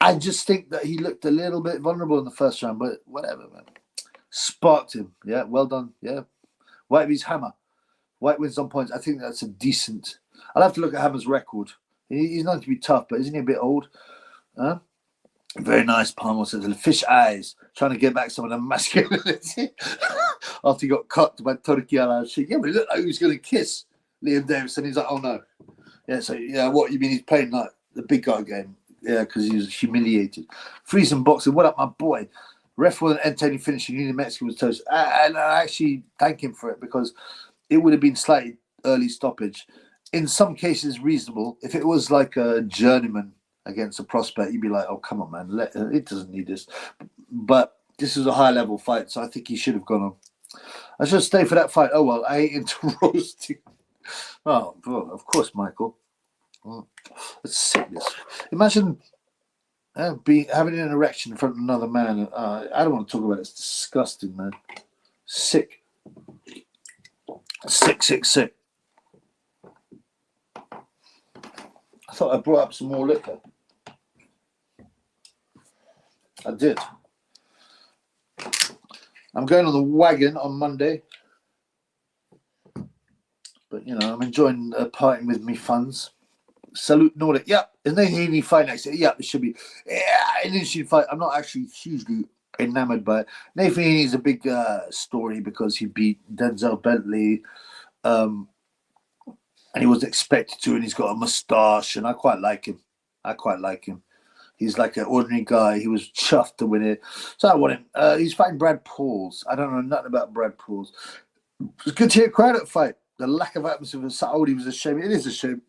I just think that he looked a little bit vulnerable in the first round, but whatever, man. Sparked him. Yeah, well done. Yeah. White beats Hammer. White wins on points. I think that's a decent. I'll have to look at Hammer's record. He's known to be tough, but isn't he a bit old? Very nice, Palmer says. Fish Eyes, trying to get back some of the masculinity after he got cut by Turkey Al-Sheikh. Yeah, but he looked like he was going to kiss Liam Davis, and he's like, oh no. Yeah, so, yeah, what you mean he's playing like the big guy game? Yeah, because he was humiliated. Freezing boxing, what up, my boy? Ref wasn't entertaining finishing. Union Mexican was toast. And I actually thank him for it because it would have been slightly early stoppage. In some cases, reasonable. If it was like a journeyman against a prospect, you'd be like, oh, come on, man. It doesn't need this. But this is a high-level fight, so I think he should have gone on. I should stay for that fight. Oh, well, I ain't into roasting. Oh, of course, Michael. It's sickness. Imagine having an erection in front of another man. I don't want to talk about it. It's disgusting, man. Sick. Sick, sick, sick. I thought I brought up some more liquor. I did. I'm going on the wagon on Monday. But, you know, I'm enjoying partying with me funds. Salute Nordic. Yep. Is Nathan Heaney fight next year? Yep, it should be. Yeah, an interesting fight. I'm not actually hugely enamored by it. Nathan Heaney is a big story because he beat Denzel Bentley. And he wasn't expected to, and he's got a moustache, and I quite like him. He's like an ordinary guy. He was chuffed to win it. So I want him. He's fighting Brad Pauls. I don't know nothing about Brad Pauls. It's good to hear crowd at fight. The lack of atmosphere for Saudi was a shame. It is a shame.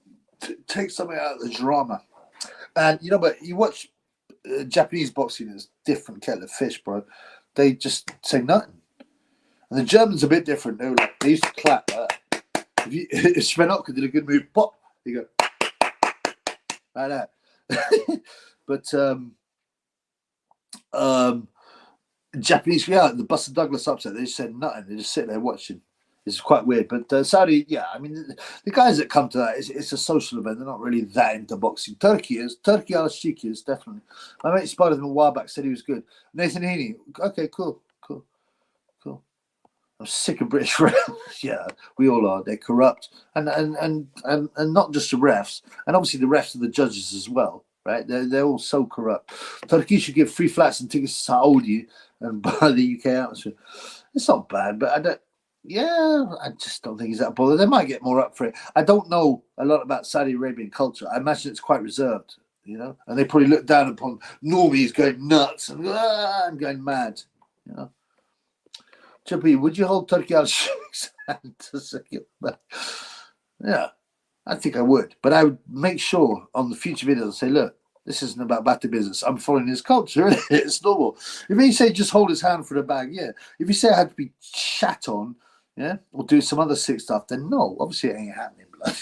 Take something out of the drama. And, you know, but you watch Japanese boxing, it's different kettle of fish, bro. They just say nothing. And the Germans are a bit different. They used to clap like that. If Sven Otka did a good move, pop, you go like that. But Japanese, yeah, the Buster Douglas upset, they just said nothing. They just sit there watching. It's quite weird. But Saudi, yeah, I mean, the guys that come to that, it's a social event. They're not really that into boxing. Turkey Al-Sheikh is definitely. My mate spotted him a while back, said he was good. Nathan Heaney, okay, cool. I'm sick of British refs. Yeah, we all are. They're corrupt, and not just the refs, and obviously the refs and the judges as well, right? They're all so corrupt. Turkey should give free flats and tickets to Saudi and buy the UK atmosphere. It's not bad, but I don't. Yeah, I just don't think he's that bothered. They might get more up for it. I don't know a lot about Saudi Arabian culture. I imagine it's quite reserved, you know, and they probably look down upon normies going nuts and going mad, you know. Chippy, would you hold Turkey out hand to secure that? Yeah, I think I would. But I would make sure on the future videos, say, look, this isn't about battle business. I'm following his culture. It's normal. If he say just hold his hand for the bag, yeah. If you say I had to be shat on, yeah, or do some other sick stuff, then no, obviously it ain't happening, blood.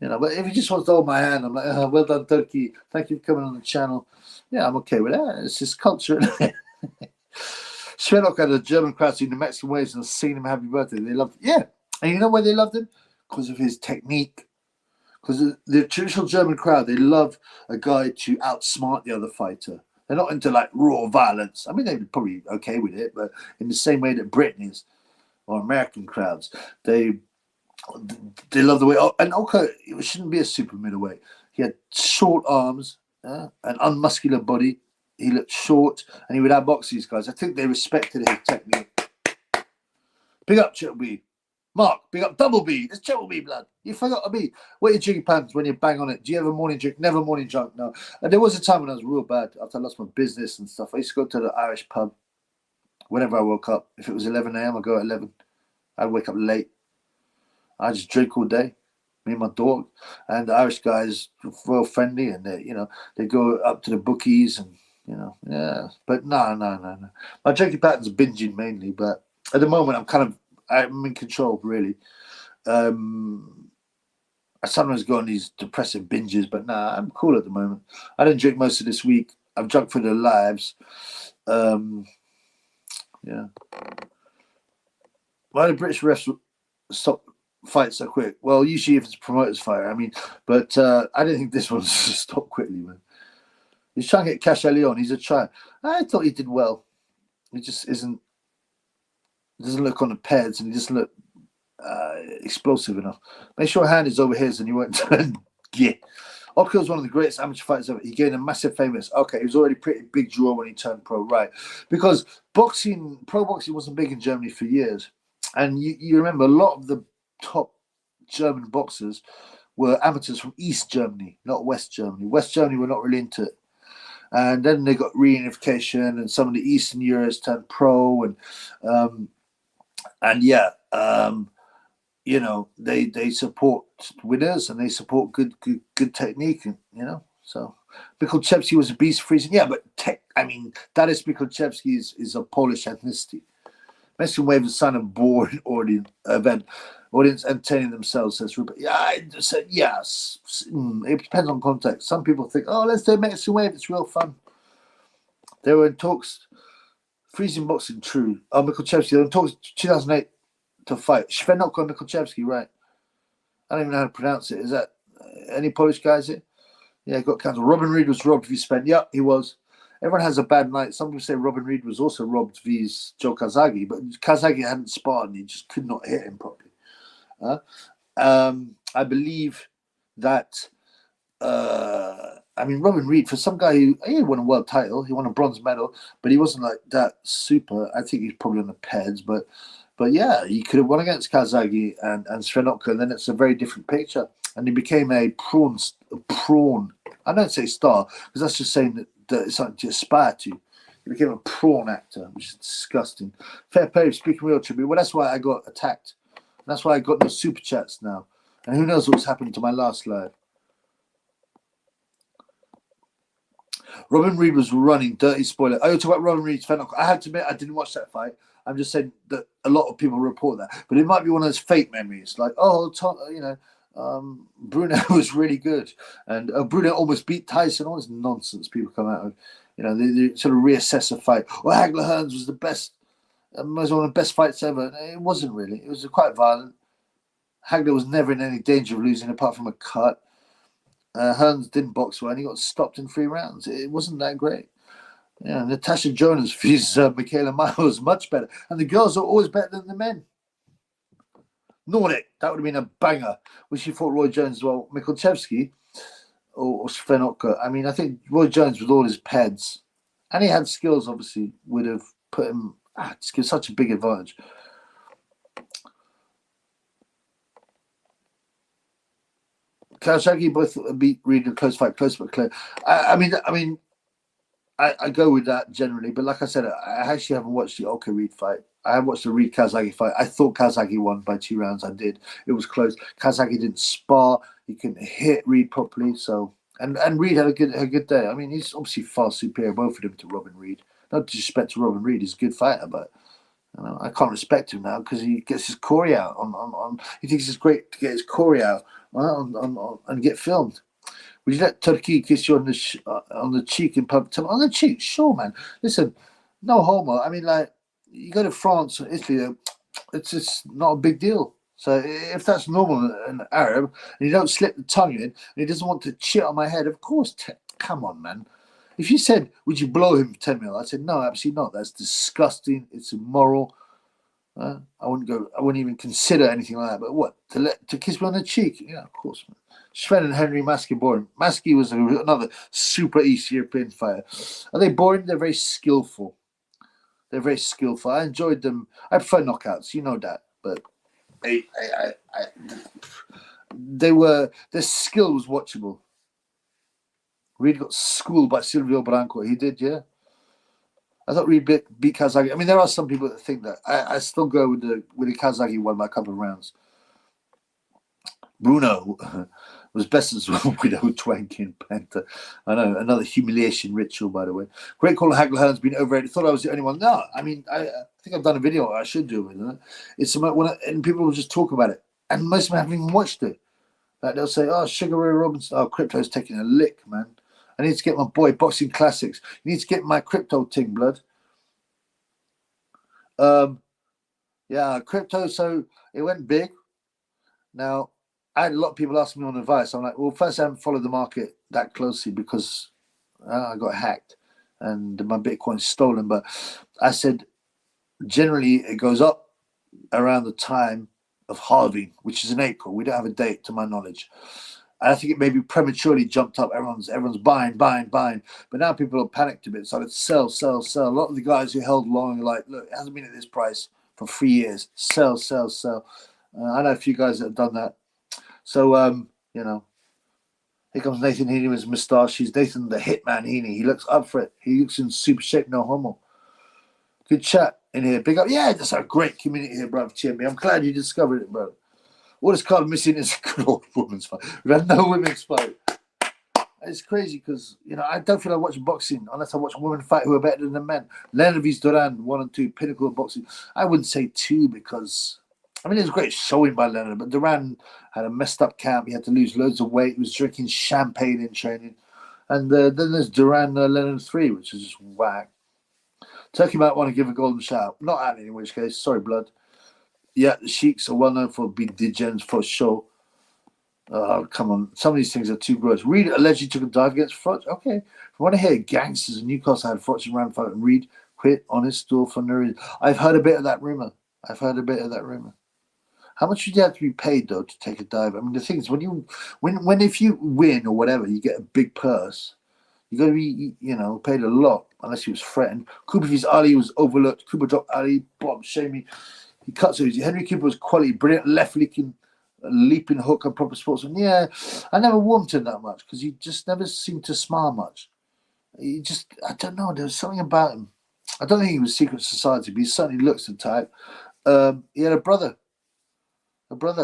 You know, but if he just wants to hold my hand, I'm like, oh, well done, Turkey. Thank you for coming on the channel. Yeah, I'm okay with that. It's just culture. Sherlock had a German crowd singing the Mexican waves and singing him happy birthday. They loved it. Yeah. And you know why they loved him? Because of his technique. Because the traditional German crowd, they love a guy to outsmart the other fighter. They're not into like raw violence. I mean, they're probably okay with it, but in the same way that Britain is, or American crowds, they love the way. Oh, and Oka, it shouldn't be a super middleweight. He had short arms, an unmuscular body. He looked short, and he would outbox these guys. I think they respected his technique. Big up, Triple B. Mark, big up, Double B. It's Triple B, blood. You forgot a B. What are your drinking pants when you bang on it? Do you have a morning drink? Never morning drunk, no. And there was a time when I was real bad after I lost my business and stuff. I used to go to the Irish pub whenever I woke up. If it was 11 a.m., I'd go at 11. I'd wake up late. I just drink all day. Me and my dog. And the Irish guys were real friendly, and they go up to the bookies and, yeah. But no. My drinking pattern's binging mainly, but at the moment I'm in control, really. I sometimes go on these depressive binges, but nah, I'm cool at the moment. I didn't drink most of this week. I've drunk for the lives. Yeah. Why do British refs stop fights so quick? Well, usually if it's a promoter's fight, I mean, but I didn't think this one's stopped quickly, man. He's trying to get Kash on. He's a try. I thought he did well. He just doesn't look on the pads, and he doesn't look explosive enough. Make sure hand is over his and you won't turn. Yeah. Oka was one of the greatest amateur fighters ever. He gained a massive famous. Okay, he was already pretty big draw when he turned pro, right? Because pro boxing wasn't big in Germany for years. And you remember a lot of the top German boxers were amateurs from East Germany, not West Germany. West Germany were not really into it. And then they got reunification, and some of the Eastern Euros turned pro, they support winners and they support good technique, and so Mikulczewski was a beast freezing. Yeah, but Dariusz Mikulczewski is a Polish ethnicity. Mexican Wave is son of boring audience entertaining themselves, says Rupert. Yeah, I said yes. It depends on context. Some people think, oh, let's do Mexican Wave. It's real fun. They were in talks, freezing boxing, true. Oh, Mikulczewski, they were in talks 2008 to fight. Svenok and Mikulczewski, right? I don't even know how to pronounce it. Is that any Polish guys here? Yeah, got cancelled. Robin Reed was robbed via Sven. Yeah, he was. Everyone has a bad night. Some people say Robin Reed was also robbed via Joe Kazagi, but Kazagi hadn't sparred and he just could not hit him properly. I believe that, Robin Reed, for some guy he won a world title, he won a bronze medal, but he wasn't like that super. I think he's probably on the peds, but yeah, he could have won against Kazagi and Svenotka, and then it's a very different picture. And he became a prawn. I don't say star, because that's just saying that it's something to aspire to. He became a prawn actor, which is disgusting. Fair play, speaking real tribute. Well, that's why I got attacked. That's why I got no super chats now. And who knows what's happened to my last live. Robin Reed was running. Dirty spoiler. I talk about Robin Reed's Fennel. I have to admit, I didn't watch that fight. I'm just saying that a lot of people report that. But it might be one of those fake memories. Like, Bruno was really good. And Bruno almost beat Tyson. All this nonsense people come out of. They sort of reassess a fight. Well, Hagler Hearns was the best. Was one of the best fights ever. It wasn't really. It was quite violent. Hagler was never in any danger of losing apart from a cut. Hearns didn't box well and he got stopped in 3 rounds. It wasn't that great. Yeah, Natasha Jonas vs. Michaela Miles, much better. And the girls are always better than the men. Nordic, that would have been a banger. When she fought Roy Jones as well. Mikulchevsky or Svenotka. I mean, I think Roy Jones with all his pads, and he had skills, obviously, would have put him such a big advantage. Kawasaki both beat Reed in a close fight, close but clear. I mean, I go with that generally, but like I said, I actually haven't watched the Oka Reed fight. I have watched the Reed Kazagi fight. I thought Kazagi won by 2 rounds. I did. It was close. Kazagi didn't spar. He couldn't hit Reed properly. So and Reed had a good day. I mean, he's obviously far superior, both of them, to Robin Reed. No disrespect to Robin Reed. He's a good fighter, but I can't respect him now because he gets his Corey out on. He thinks it's great to get his Corey out and get filmed. Would you let Turkey kiss you on the cheek in public? On the cheek, sure, man. Listen, no homo. I mean, like, you go to France or Italy, it's just not a big deal. So if that's normal in Arab, and you don't slip the tongue in, and he doesn't want to chit on my head, of course, come on, man. If you said, would you blow him for 10 mil? I said, no, absolutely not. That's disgusting. It's immoral. I wouldn't even consider anything like that. But what, to kiss me on the cheek? Yeah, of course, man. Sven and Henry Maskey boring. Maskey was another super East European fighter. Are they boring? They're very skillful. They're very skillful. I enjoyed them. I prefer knockouts, you know that. But their skill was watchable. Reed got schooled by Silvio Branco. He did, yeah. I thought Reed beat Kazagi. I mean, there are some people that think that. I still go with the Kazagi won by a couple of rounds. Bruno was best as well with Twank in Banter. I know, another humiliation ritual, by the way. Great call, Hagler-Hearn's been overrated. Thought I was the only one. No, I mean, I think I've done a video. I should do it. It's and people will just talk about it, and most of them haven't even watched it. Like they'll say, "Oh, Sugar Ray Robinson, Crypto's taking a lick, man. I need to get my boy Boxing Classics. You need to get my crypto ting, blood." Yeah, crypto. So it went big. Now, I had a lot of people asking me on advice. I'm like, well, first, I haven't followed the market that closely because I got hacked and my Bitcoin's stolen. But I said, generally, it goes up around the time of halving, which is in April. We don't have a date, to my knowledge. I think it maybe prematurely jumped up. Everyone's buying. But now people are panicked a bit. So it's sell. A lot of the guys who held long are like, look, it hasn't been at this price for 3 years. Sell. I know a few guys that have done that. So, here comes Nathan Heaney with his moustache. He's Nathan the Hitman Heaney. He looks up for it. He looks in super shape, no homo. Good chat in here. Big up. Yeah, that's a great community here, brother. Cheer me. I'm glad you discovered it, bro. All this card missing is a good old women's fight. We've had no women's fight. It's crazy because, I don't feel like watching boxing unless I watch women fight who are better than the men. Leonard vs. Duran, 1 and 2, pinnacle of boxing. I wouldn't say 2 because, it was a great showing by Leonard, but Duran had a messed up camp. He had to lose loads of weight. He was drinking champagne in training. And then there's Duran Leonard 3, which is just whack. Turkey might want to give a golden shout. Not Annie, in which case, sorry, blood. Yeah, the Sheiks are well known for being degens for sure. Oh, come on. Some of these things are too gross. Reed allegedly took a dive against Frotch. Okay. If you want to hear gangsters in Newcastle had Frotch and round fight and Reed quit on his stool for no reason. I've heard a bit of that rumor. How much would you have to be paid, though, to take a dive? I mean, the thing is, if you win or whatever, you get a big purse. You got to be, paid a lot, unless he was threatened. Cooper vs. Ali was overlooked. Cooper dropped Ali, Bob Shamey. He cuts it. Henry Cooper was quality, brilliant, leaping hook and proper sportsman. Yeah, I never warmed to him that much because he just never seemed to smile much. I don't know, there was something about him. I don't think he was secret society, but he certainly looks the type. He had a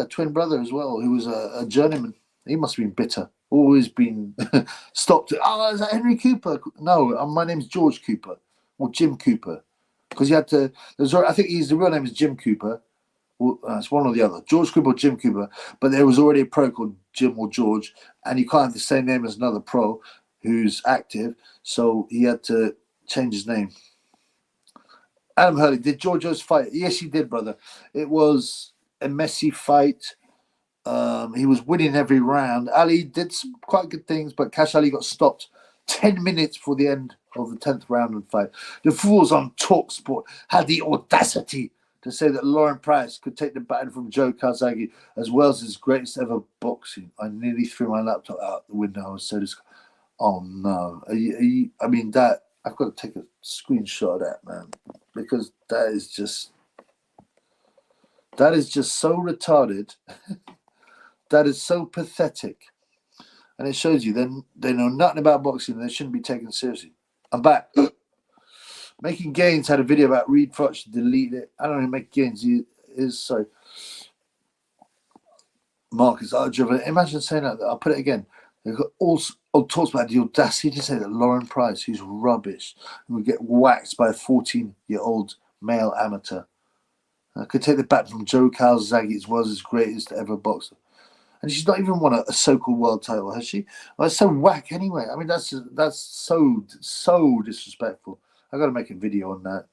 twin brother as well, who was a journeyman. He must have been bitter. Always been stopped. Oh, is that Henry Cooper? No, my name's George Cooper or Jim Cooper. Because you had to. I think the real name is Jim Cooper. Well, it's one or the other, George Cooper or Jim Cooper. But there was already a pro called Jim or George, and you can't have the same name as another pro who's active. So he had to change his name. Adam Hurley, did Georgios fight? Yes, he did, brother. It was a messy fight. He was winning every round. Ali did some quite good things, but Kash Ali got stopped 10 minutes before the end of the 10th round and fight. The fools on TalkSport had the audacity to say that Lauren Price could take the baton from Joe Calzaghe as well as his greatest ever boxing. I nearly threw my laptop out the window. I was so disgusted. Oh no! I mean, that I've got to take a screenshot of that, man, because that is just so retarded. That is so pathetic, and it shows you then they know nothing about boxing and they shouldn't be taken seriously. I'm back. Making Gains had a video about Reed Foch to delete it. I don't know. Make Gains is so. Marcus Arjovic. Imagine saying that. I'll put it again. They've got all talks about the audacity to say that Lauren Price, who's rubbish, and would get whacked by a 14-year-old male amateur, could take the bat from Joe Calzaghe as well as his greatest ever boxer. And she's not even won a so-called world title, has she? Well, it's so whack anyway. I mean, that's so disrespectful. I got to make a video on that.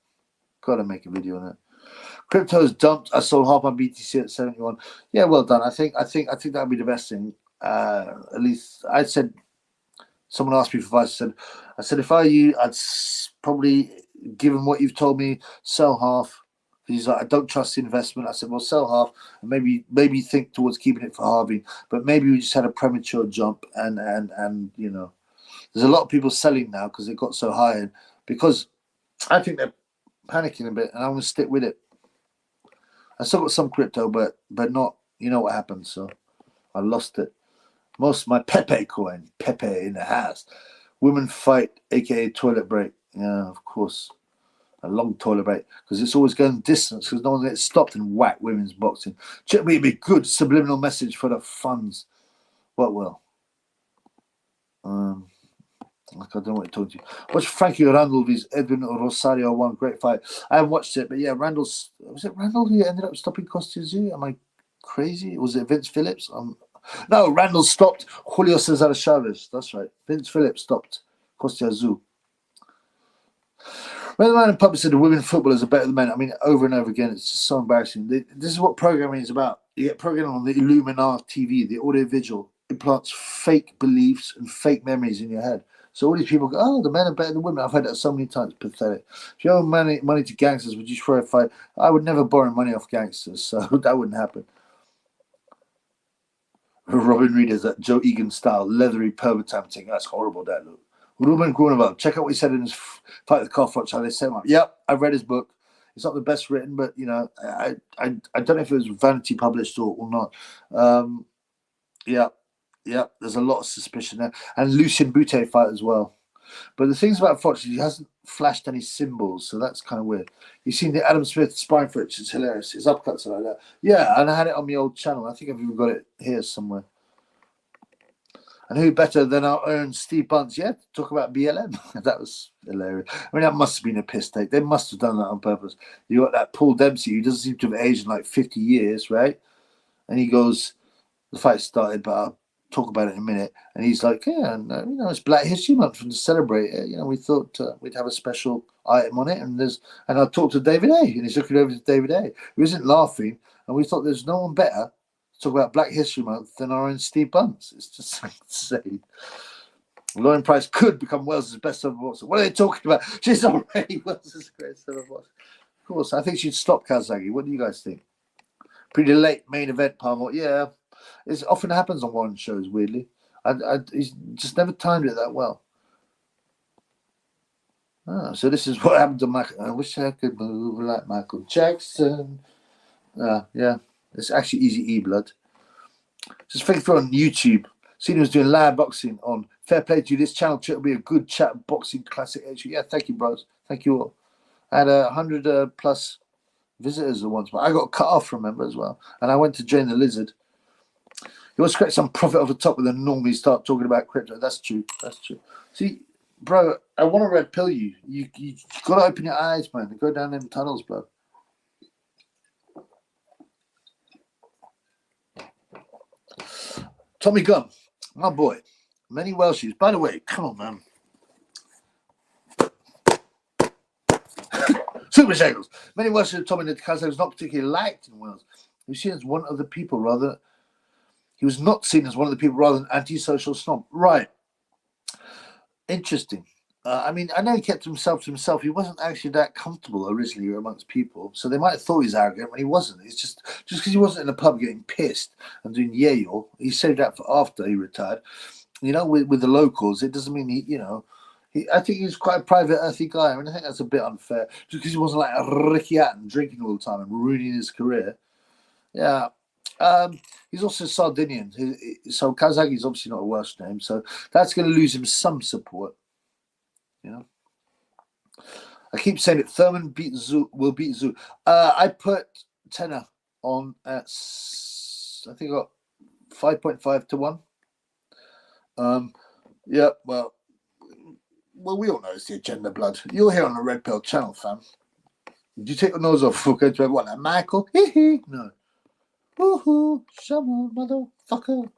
Crypto's dumped. I sold half my BTC at 71. Yeah, well done. I think that would be the best thing. At least I said. Someone asked me for advice. I said if I were you, I'd probably, given what you've told me, sell half. He's like, I don't trust the investment. I said, well, sell half and maybe think towards keeping it for halving. But maybe we just had a premature jump, and you know, there's a lot of people selling now because it got so high, and because I think they're panicking a bit, and I'm going to stick with it. I still got some crypto, but not. You know what happened, so I lost it. Most of my Pepe coin, Pepe in the house. Women fight, aka toilet break. Yeah, of course. A long toilet break because it's always going distance because no one gets stopped and whack women's boxing. Check me, be good subliminal message for the funds. What will? Like I don't know what to talk to you. Watch Frankie Randall vs Edwin Rosario one great fight. I haven't watched it, but yeah, was it Randall who ended up stopping Costa Zoo? Am I crazy? Was it Vince Phillips? No, Randall stopped Julio Cesar Chavez. That's right. Vince Phillips stopped Costa Zoo. When the man in public said the women footballers are better than men, I mean, over and over again, it's just so embarrassing. This is what programming is about. You get programmed on the Illuminar TV, the audiovisual. It plants fake beliefs and fake memories in your head. So all these people go, oh, the men are better than women. I've heard that so many times. Pathetic. If you owe money to gangsters, would you throw a fight? I would never borrow money off gangsters, so that wouldn't happen. Robin Reed is that Joe Egan style, leathery permatam thing. That's horrible, that look. Ruben Grunewald, check out what he said in his Fight the Cough, how they set him up. Yep, I've read his book. It's not the best written, but, you know, I don't know if it was Vanity published or not. Yeah, there's a lot of suspicion there. And Lucien Boutte fight as well. But the things about Fox, he hasn't flashed any symbols, so that's kind of weird. You've seen the Adam Smith sparring for it, which is hilarious. His upcuts are like that. Yeah, and I had it on my old channel. I think I've even got it here somewhere. And who better than our own Steve Bunce? Yeah, to talk about BLM. That was hilarious. I mean, that must have been a piss take. They must have done that on purpose. You got that Paul Dempsey, who doesn't seem to have aged in like 50 years, right? And he goes, the fight started, but I'll talk about it in a minute. And he's like, yeah, and, you know, it's Black History Month, and to celebrate it, you know, we thought we'd have a special item on it. And I talked to David A. And he's looking over to David A. who isn't laughing. And we thought there's no one better talk about Black History Month than our own Steve Bunce. It's just insane. Lauren Price could become Wales's best ever boxer. What are they talking about? She's already Wales's greatest ever boxer. Of course, I think she'd stop Calzaghe. What do you guys think? Pretty late main event, Palmer. Yeah, it often happens on Warren shows, weirdly. He's just never timed it that well. So this is what happened to Michael. I wish I could move like Michael Jackson. Yeah. It's actually Easy E Blood. Just think through on YouTube. Seen him was doing live boxing on Fair Play to You. This channel will be a good chat boxing classic. Yeah, thank you, bros. Thank you all. I had 100 plus visitors at once, but I got cut off, remember, as well. And I went to join the Lizard. You always create some profit off the top and then normally start talking about crypto. That's true. See, bro, I want to red pill you. You got to open your eyes, man. Go down them tunnels, bro. Tommy Gunn, my boy. Many Welshies. By the way, come on, man. Super Shakers. Many Welshies told me that Calzaghe was not particularly liked in Wales. He was seen as one of the people rather. He was not seen as one of the people rather than antisocial snob. Right. Interesting. I mean, I know he kept himself to himself. He wasn't actually that comfortable originally amongst people, so they might have thought he was arrogant when he wasn't. It's just because he wasn't in the pub getting pissed and doing yayo. He saved that for after he retired. You know, with the locals, it doesn't mean he, you know, I think he's quite a private, earthy guy. I mean, I think that's a bit unfair just because he wasn't like a Ricky Hatton drinking all the time and ruining his career. Yeah. He's also Sardinian, so Kazagi's obviously not a Welsh name, so that's going to lose him some support. You know, I keep saying it. Thurman will beat Zoo. I put tenner on at I think I got 5.5 to 1. Yeah, well, we all know it's the agenda, blood. You're here on the Red Pill channel, fam. Did you take your nose off for going to what, like Michael? Hee hee. No. Woohoo! Come on, motherfucker.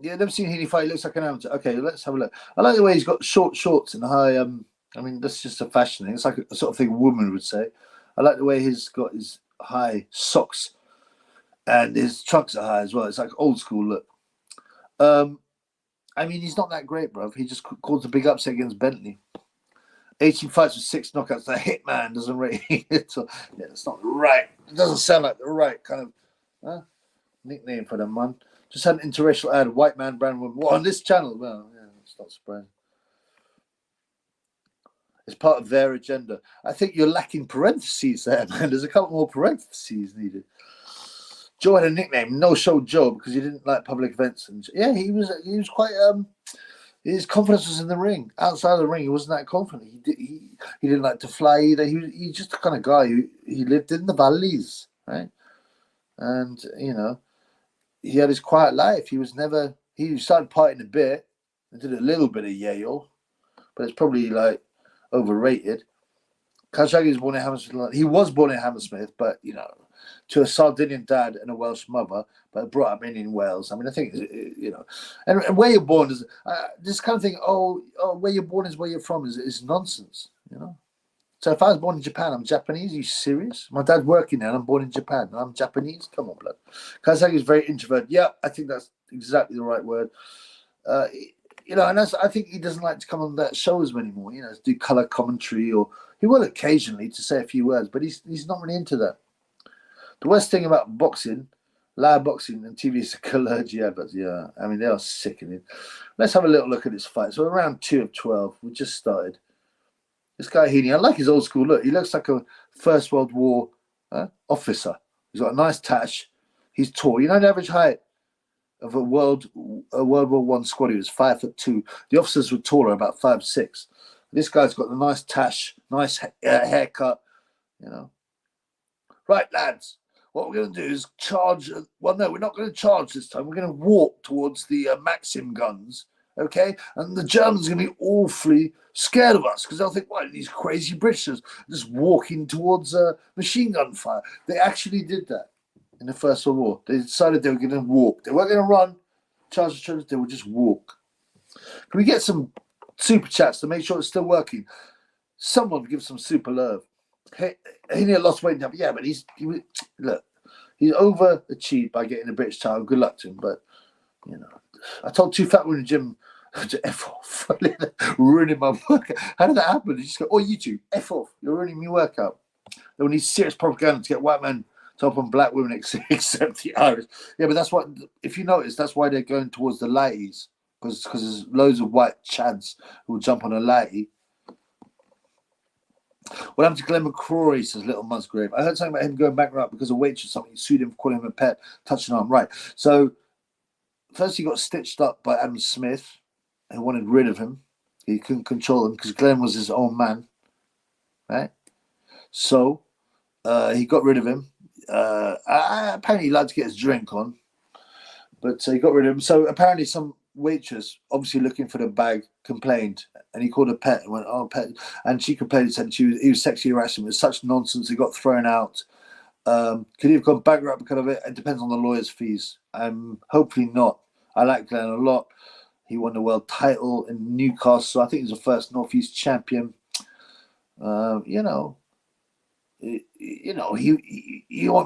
Yeah, never seen Heaney fight. He looks like an amateur. Okay, let's have a look. I like the way he's got short shorts and high. I mean, that's just a fashion thing. It's like a sort of thing a woman would say. I like the way he's got his high socks and his trunks are high as well. It's like old school look. I mean, he's not that great, bro. He just caused a big upset against Bentley. 18 fights with 6 knockouts. The hitman doesn't rate it. So, yeah, it's not right. It doesn't sound like the right kind of nickname for the man. Just had an interracial ad. White man, brown woman. What, on this channel? Well, yeah, it's not surprising. It's part of their agenda. I think you're lacking parentheses there, man. There's a couple more parentheses needed. Joe had a nickname, No Show Joe, because he didn't like public events. And yeah, he was quite his confidence was in the ring. Outside of the ring, he wasn't that confident. He didn't like to fly either. He's just the kind of guy who he lived in the valleys, right? And you know, he had his quiet life. He started partying a bit and did a little bit of yayo, but it's probably like overrated. Khashoggi was born in Hammersmith. He was born in Hammersmith, but you know, to a Sardinian dad and a Welsh mother, but brought up in Wales. I mean, I think you know, and where you're born is this kind of thing. Oh, where you're born is where you're from is nonsense. You know. So if I was born in Japan, I'm Japanese. Are you serious? My dad's working there, and I'm born in Japan, and I'm Japanese. Come on, blood. Khashoggi is very introverted. Yeah, I think that's exactly the right word. You know, and I think he doesn't like to come on that shows anymore. You know, do color commentary, or he will occasionally to say a few words, but he's not really into that. The worst thing about boxing, live boxing and TV is the clergy adverts. Yeah, I mean, they are sickening. Let's have a little look at this fight. So we're around 2 of 12. We just started. This guy Heaney, I like his old school look. He looks like a First World War officer. He's got a nice tash. He's tall. You know, the average height of a World War I squad, he was 5'2". The officers were taller, about 5'6". This guy's got a nice tash, nice haircut, you know. Right, lads, what we're going to do is charge. Well, no, we're not going to charge this time. We're going to walk towards the Maxim guns, okay? And the Germans are going to be awfully scared of us because they'll think, why are these crazy Britishers just walking towards machine gun fire? They actually did that in the First World War. They decided they were going to walk. They weren't going to run, charge the trenches. They would just walk. Can we get some super chats to make sure it's still working? Someone give some super love. He lost weight now, yeah, but he overachieved by getting a British title. Good luck to him, but you know, I told 2 fat women in the gym to F off, ruining my workout. How did that happen? They just go, oh, you two, F off, you're ruining my workout. They will need serious propaganda to get white men to open black women except the Irish. Yeah, but that's what, if you notice, that's why they're going towards the lighties, because there's loads of white chads who will jump on a lighty. What happened to Glenn McCrory, says Little Musgrave? I heard something about him going bankrupt because a waitress or something sued him for calling him a pet, touching arm. Right. So, first he got stitched up by Adam Smith, who wanted rid of him. He couldn't control him because Glenn was his own man. Right? So, he got rid of him. Apparently, he liked to get his drink on. But he got rid of him. So, apparently, some waitress, obviously looking for the bag, complained, and he called her pet and went, oh, pet. And she complained and said he was sexually harassing him. It was such nonsense. He got thrown out. Could he have gone bankrupt because of it? It depends on the lawyer's fees. Hopefully not. I like Glenn a lot. He won the world title in Newcastle. I think he's the first Northeast champion. He won't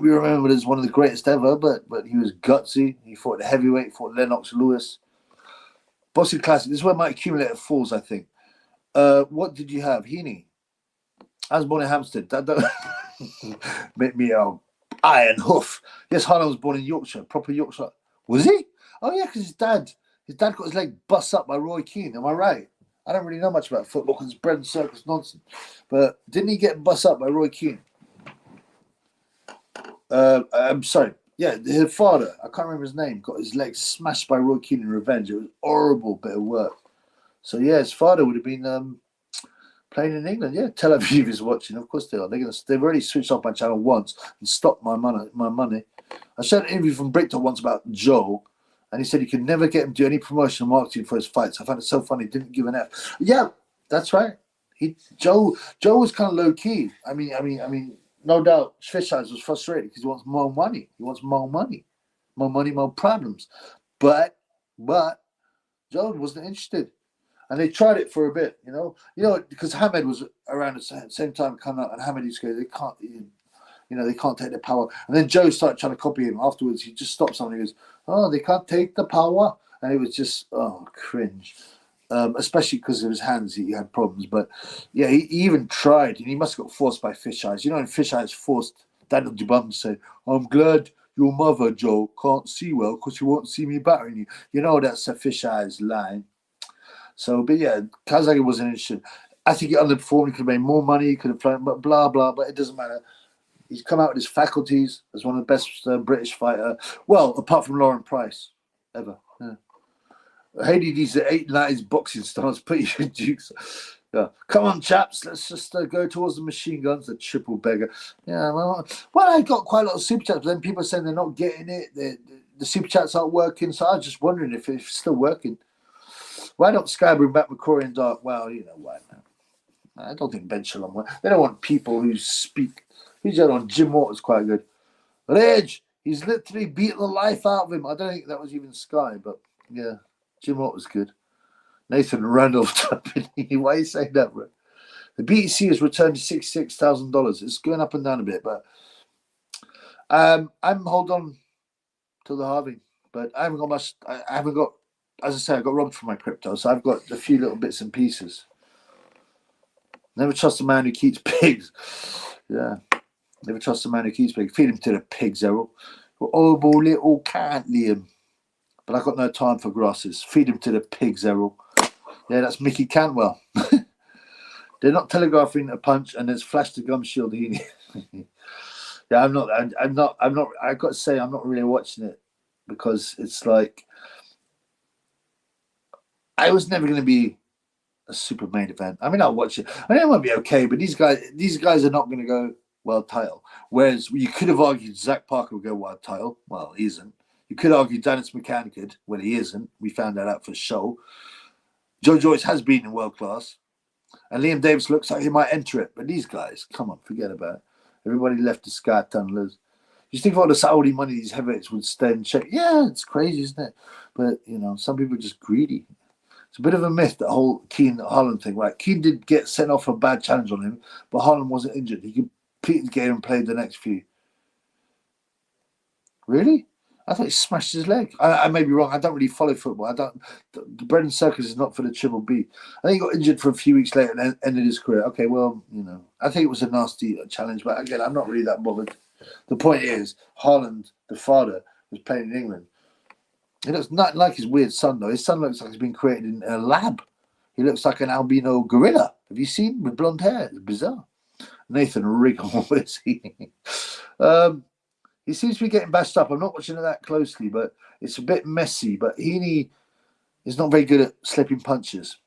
be remembered as one of the greatest ever, but he was gutsy. He fought the heavyweight, fought Lennox Lewis. Boxing Classic. This is where my accumulator falls, I think. What did you have? Heaney. I was born in Hampstead. That make me iron hoof. Yes, Harlan was born in Yorkshire, proper Yorkshire. Was he? Oh yeah, because his dad got his leg bust up by Roy Keane. Am I right? I don't really know much about football because it's bread and circus nonsense. But didn't he get bust up by Roy Keane? I'm sorry. Yeah, his father, I can't remember his name, got his leg smashed by Roy Keane in revenge. It was a horrible bit of work. So yeah, his father would have been playing in England. Yeah, Tel Aviv is watching. Of course they are. They've already switched off my channel once and stopped my money. I showed an interview from Brickton once about Joe, and he said he could never get him to do any promotional marketing for his fights. I found it so funny. He didn't give an F. Yeah, that's right. Joe was kind of low key. I mean, no doubt Fisheyes was frustrated because he wants more money. He wants more money, more problems. But Joe wasn't interested. And they tried it for a bit, because Hamed was around the same time coming up, and Hamed used to go, they can't take the power. And then Joe started trying to copy him. Afterwards, he just stopped something. He goes, oh, they can't take the power. And it was just, cringe. Especially because of his hands, he had problems. But yeah, he even tried, and he must have got forced by Fisheyes. And Fisheyes forced Daniel Dubon to say, I'm glad your mother, Joe, can't see well because she won't see me battering you. That's a Fisheyes line. So, but yeah, Kazagi wasn't interested. I think he underperformed. He could have made more money. He could have flown, but blah, blah. But it doesn't matter. He's come out with his faculties as one of the best British fighter. Well, apart from Lauren Price, ever. Yeah. Hades, the 890s boxing stars, put you in dukes. Yeah. Come on, chaps. Let's just go towards the machine guns. The triple beggar. Yeah, well, I got quite a lot of super chats. But then people are saying they're not getting it. The super chats aren't working. So I was just wondering if it's still working. Why don't Sky bring back McCrory and Dark? Well, you know why, man. I don't think Ben Shalom will. They don't want people who speak. Who's the other one? Jim Water's quite good. Reg, he's literally beat the life out of him. I don't think that was even Sky, but yeah, Jim Water's good. Nathan Randolph, why are you saying that, bro? The BTC has returned to $66,000. It's going up and down a bit, but I'm hold on till the halving. But I haven't got much. I haven't got. As I say, I got robbed from my crypto, so I've got a few little bits and pieces. Never trust a man who keeps pigs. Yeah. Never trust a man who keeps pigs. Feed him to the pigs, Errol. Horrible little cat, Liam. But I've got no time for grasses. Feed him to the pigs, Errol. Yeah, that's Mickey Cantwell. They're not telegraphing a punch, and there's flash the gum shield. Yeah, I'm not. I've got to say, I'm not really watching it because it's like I was never going to be a super main event. I mean, I'll watch it. I mean, it won't be okay, but these guys are not going to go world title. Whereas you could have argued Zach Parker would go world title. Well, he isn't. You could argue Dennis McCann could. Well, he isn't. We found that out for show. Joe Joyce has been in world class. And Liam Davis looks like he might enter it. But these guys, come on, forget about it. Everybody left the sky tunnelers. You think of all the Saudi money these heavyweights would stay and check. Yeah, it's crazy, isn't it? But, some people are just greedy. It's a bit of a myth, that whole Keane-Harlan thing, right? Keane did get sent off for a bad challenge on him, but Harlan wasn't injured. He completed the game and played the next few. Really? I thought he smashed his leg. I may be wrong. I don't really follow football. The bread and circus is not for the Triple B. I think he got injured for a few weeks later and ended his career. Okay, well, I think it was a nasty challenge, but again, I'm not really that bothered. The point is, Harlan, the father, was playing in England. He looks not like his weird son, though. His son looks like he's been created in a lab. He looks like an albino gorilla. Have you seen? With blonde hair. It's bizarre. Nathan Riggle, where is he? He seems to be getting bashed up. I'm not watching it that closely, but it's a bit messy. But Heaney is not very good at slipping punches.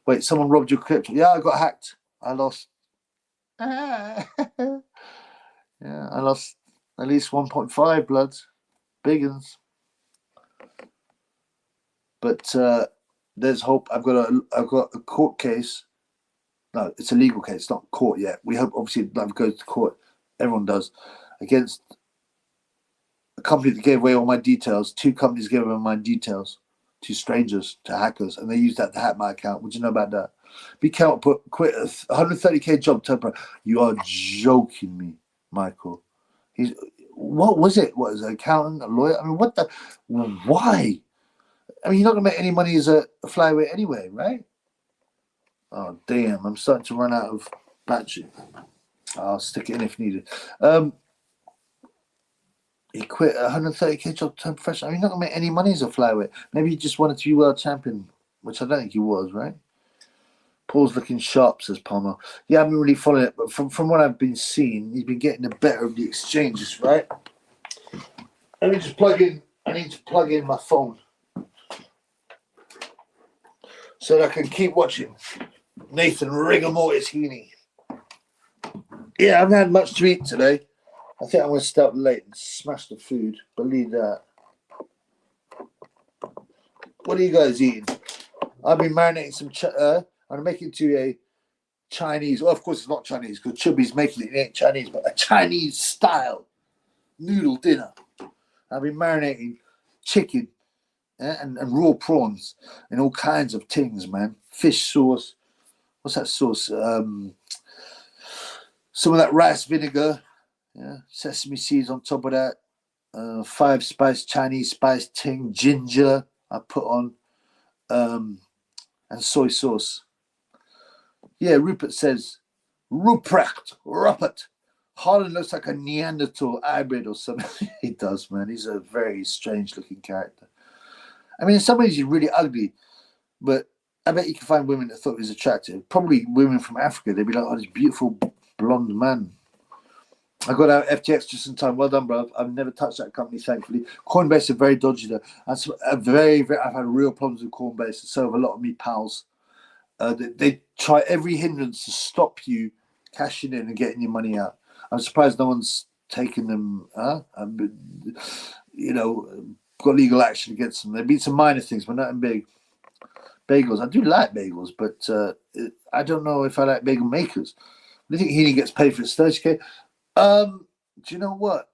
Wait, someone robbed your crypto. Yeah, I got hacked. I lost. Yeah, I lost at least 1.5 bloods. Big uns. But there's hope. I've got a court case. No, it's a legal case, not court yet. We hope, obviously, it goes to court. Everyone does. Against a company that gave away all my details. 2 companies gave away my details to strangers, to hackers, and they used that to hack my account. What do you know about that? Be careful. Quit a 130K job. You are joking me, Michael. What was it? What is an accountant, a lawyer? I mean, what the? Why? I mean, you're not going to make any money as a flyweight anyway, right? Oh, damn. I'm starting to run out of battery. I'll stick it in if needed. He quit a 130k job to turn professional. I mean, you're not going to make any money as a flyweight. Maybe he just wanted to be world champion, which I don't think he was, right? Paul's looking sharp, says Palmer. Yeah, I haven't really followed it, but from what I've been seeing, he's been getting the better of the exchanges, right? Let me just plug in. I need to plug in my phone so that I can keep watching Nathan Rigor Mortis Heaney. Yeah, I haven't had much to eat today. I think I'm going to start late and smash the food. Believe that. What are you guys eating? I've been marinating some. I'm making to a Chinese. Well, of course, it's not Chinese because Chubby's making it. It ain't Chinese, but a Chinese style noodle dinner. I've been marinating chicken and raw prawns and all kinds of things, man. Fish sauce. What's that sauce? Some of that rice vinegar. Yeah, sesame seeds on top of that. 5-spice Chinese spice ting, ginger I put on, and soy sauce. Yeah, Rupert says, Rupert. Harlan looks like a Neanderthal hybrid or something. He does, man. He's a very strange looking character. I mean, in some ways he's really ugly, but I bet you can find women that thought he was attractive. Probably women from Africa. They'd be like, oh, this beautiful blonde man. I got out FTX just in time. Well done, bro. I've never touched that company, thankfully. Coinbase are very dodgy, though. I've had real problems with Coinbase, and so have a lot of me pals. They try every hindrance to stop you cashing in and getting your money out. I'm surprised no one's taken them, got legal action against them. There've been some minor things, but nothing big. Bagels. I do like bagels, but I don't know if I like bagel makers. I think Heaney gets paid for his 30k. Do you know what?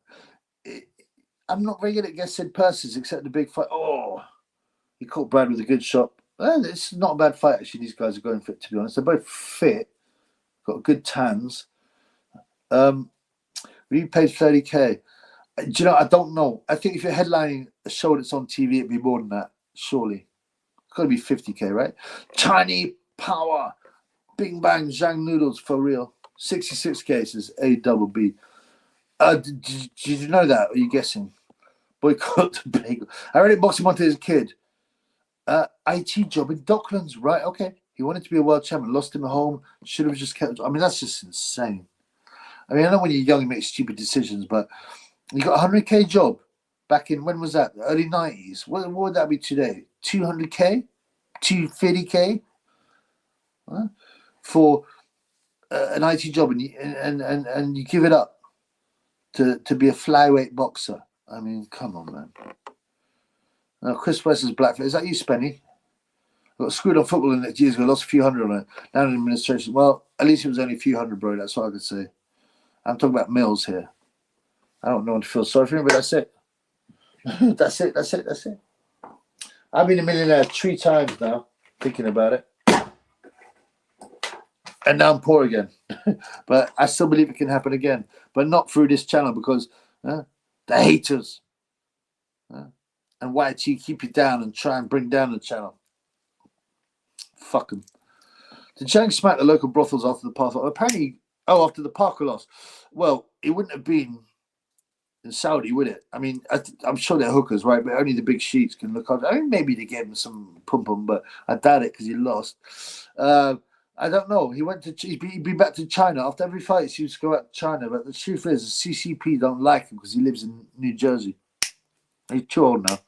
I'm not very good at guessing purses except the big fight. Oh, he caught Brad with a good shot. Well, it's not a bad fight, actually. These guys are going for it, to be honest. They're both fit, got good tans. We paid 30k. Do you know, I don't know. I think if you're headlining a show that's on TV, it'd be more than that, surely. It's got to be 50k, right? Chinese power. Bing bang, Zhang noodles for real. 66 cases, A-double-B. Did you know that? Or are you guessing? Boycott the bagel. I read it Boxing Monte as a kid. IT job in Docklands, right? Okay. He wanted to be a world champion, lost him at home, should have just kept. I mean, that's just insane. I mean, I know when you're young, you make stupid decisions, but you got a 100k job back in, when was that? The early 90s. What would that be today? 200k? 250k? For an IT job, and you give it up to be a flyweight boxer. I mean, come on, man. Now, Chris West is black. Is that you, Spenny? I got screwed on football in it years ago. Lost a few hundred on it. Now in administration. Well, at least it was only a few hundred, bro. That's what I could say. I'm talking about mills here. I don't know what to feel sorry for him, but that's it. That's it. I've been a millionaire 3 times now, thinking about it. And now I'm poor again. But I still believe it can happen again. But not through this channel, because the haters and YT keep you down and try and bring down the channel. Fuck them. Did Chang smack the local brothels after the Parker? Apparently, after the Parker loss. Well, it wouldn't have been in Saudi, would it? I mean, I'm sure they're hookers, right? But only the big sheets can look after. I mean, maybe they gave him some pum-pum, but I doubt it because he lost. I don't know. He'd be back to China. After every fight, he seems to go out to China. But the truth is, the CCP don't like him because he lives in New Jersey. He's too old now.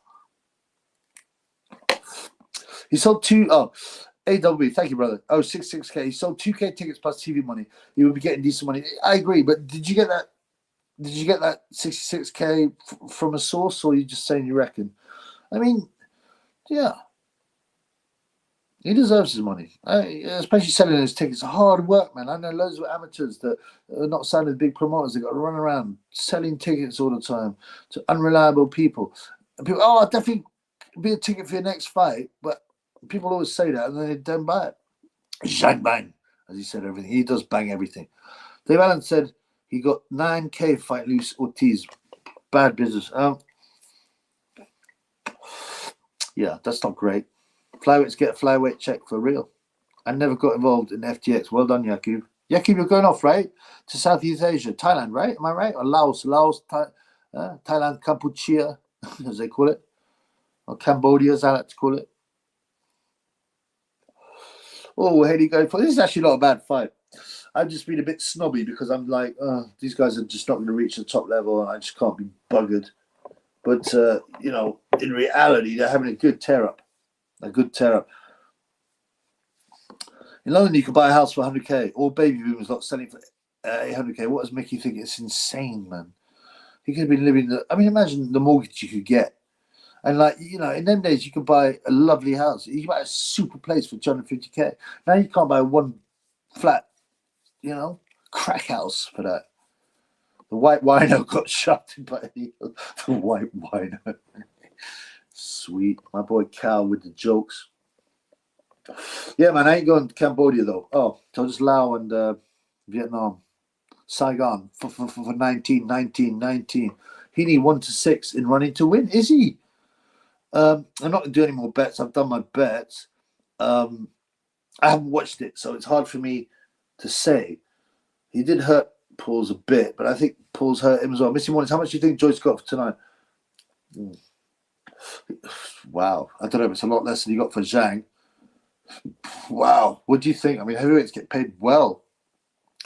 He sold AW, thank you, brother. 66k. He sold 2k tickets plus TV money. He would be getting decent money. I agree, but did you get that? Did you get that 66k from a source, or are you just saying you reckon? I mean, yeah. He deserves his money, especially selling his tickets. Hard work, man. I know loads of amateurs that are not signed with big promoters. They've got to run around selling tickets all the time to unreliable people. And people, I'll definitely be a ticket for your next fight. But people always say that, and then they don't buy it. Zhang bang, as he said everything. He does bang everything. Dave Allen said he got 9k fight Luis Ortiz. Bad business. Yeah, that's not great. Flyweights get a flyweight check for real. I never got involved in FTX. Well done, Yakub. Yakub, you're going off, right? To Southeast Asia. Thailand, right? Am I right? Or Laos, Thailand, Kampuchea, as they call it. Or Cambodia, as I like to call it. Oh, here you go. This is actually not a bad fight. I've just been a bit snobby because I'm like, these guys are just not going to reach the top level and I just can't be buggered. But, in reality, they're having a good tear-up. In London, you could buy a house for 100k. All baby boomers not selling for 800k. What does Mickey think? It's insane, man. He could have been living imagine the mortgage you could get. And in them days, you could buy a lovely house. You could buy a super place for 250k. Now you can't buy one flat, crack house for that. The white wino got shafted by the white wino. Sweet. My boy Cal with the jokes. Yeah, man, I ain't going to Cambodia, though. Oh, so just Laos and Vietnam. Saigon for 19. He need 1-6 in running to win. Is he? I'm not going to do any more bets. I've done my bets. I haven't watched it, so it's hard for me to say. He did hurt Paul's a bit, but I think Paul's hurt him as well. Missing Warnings, how much do you think Joyce got for tonight? Wow. I don't know if it's a lot less than you got for Zhang. Wow. What do you think? I mean, heavyweights get paid well.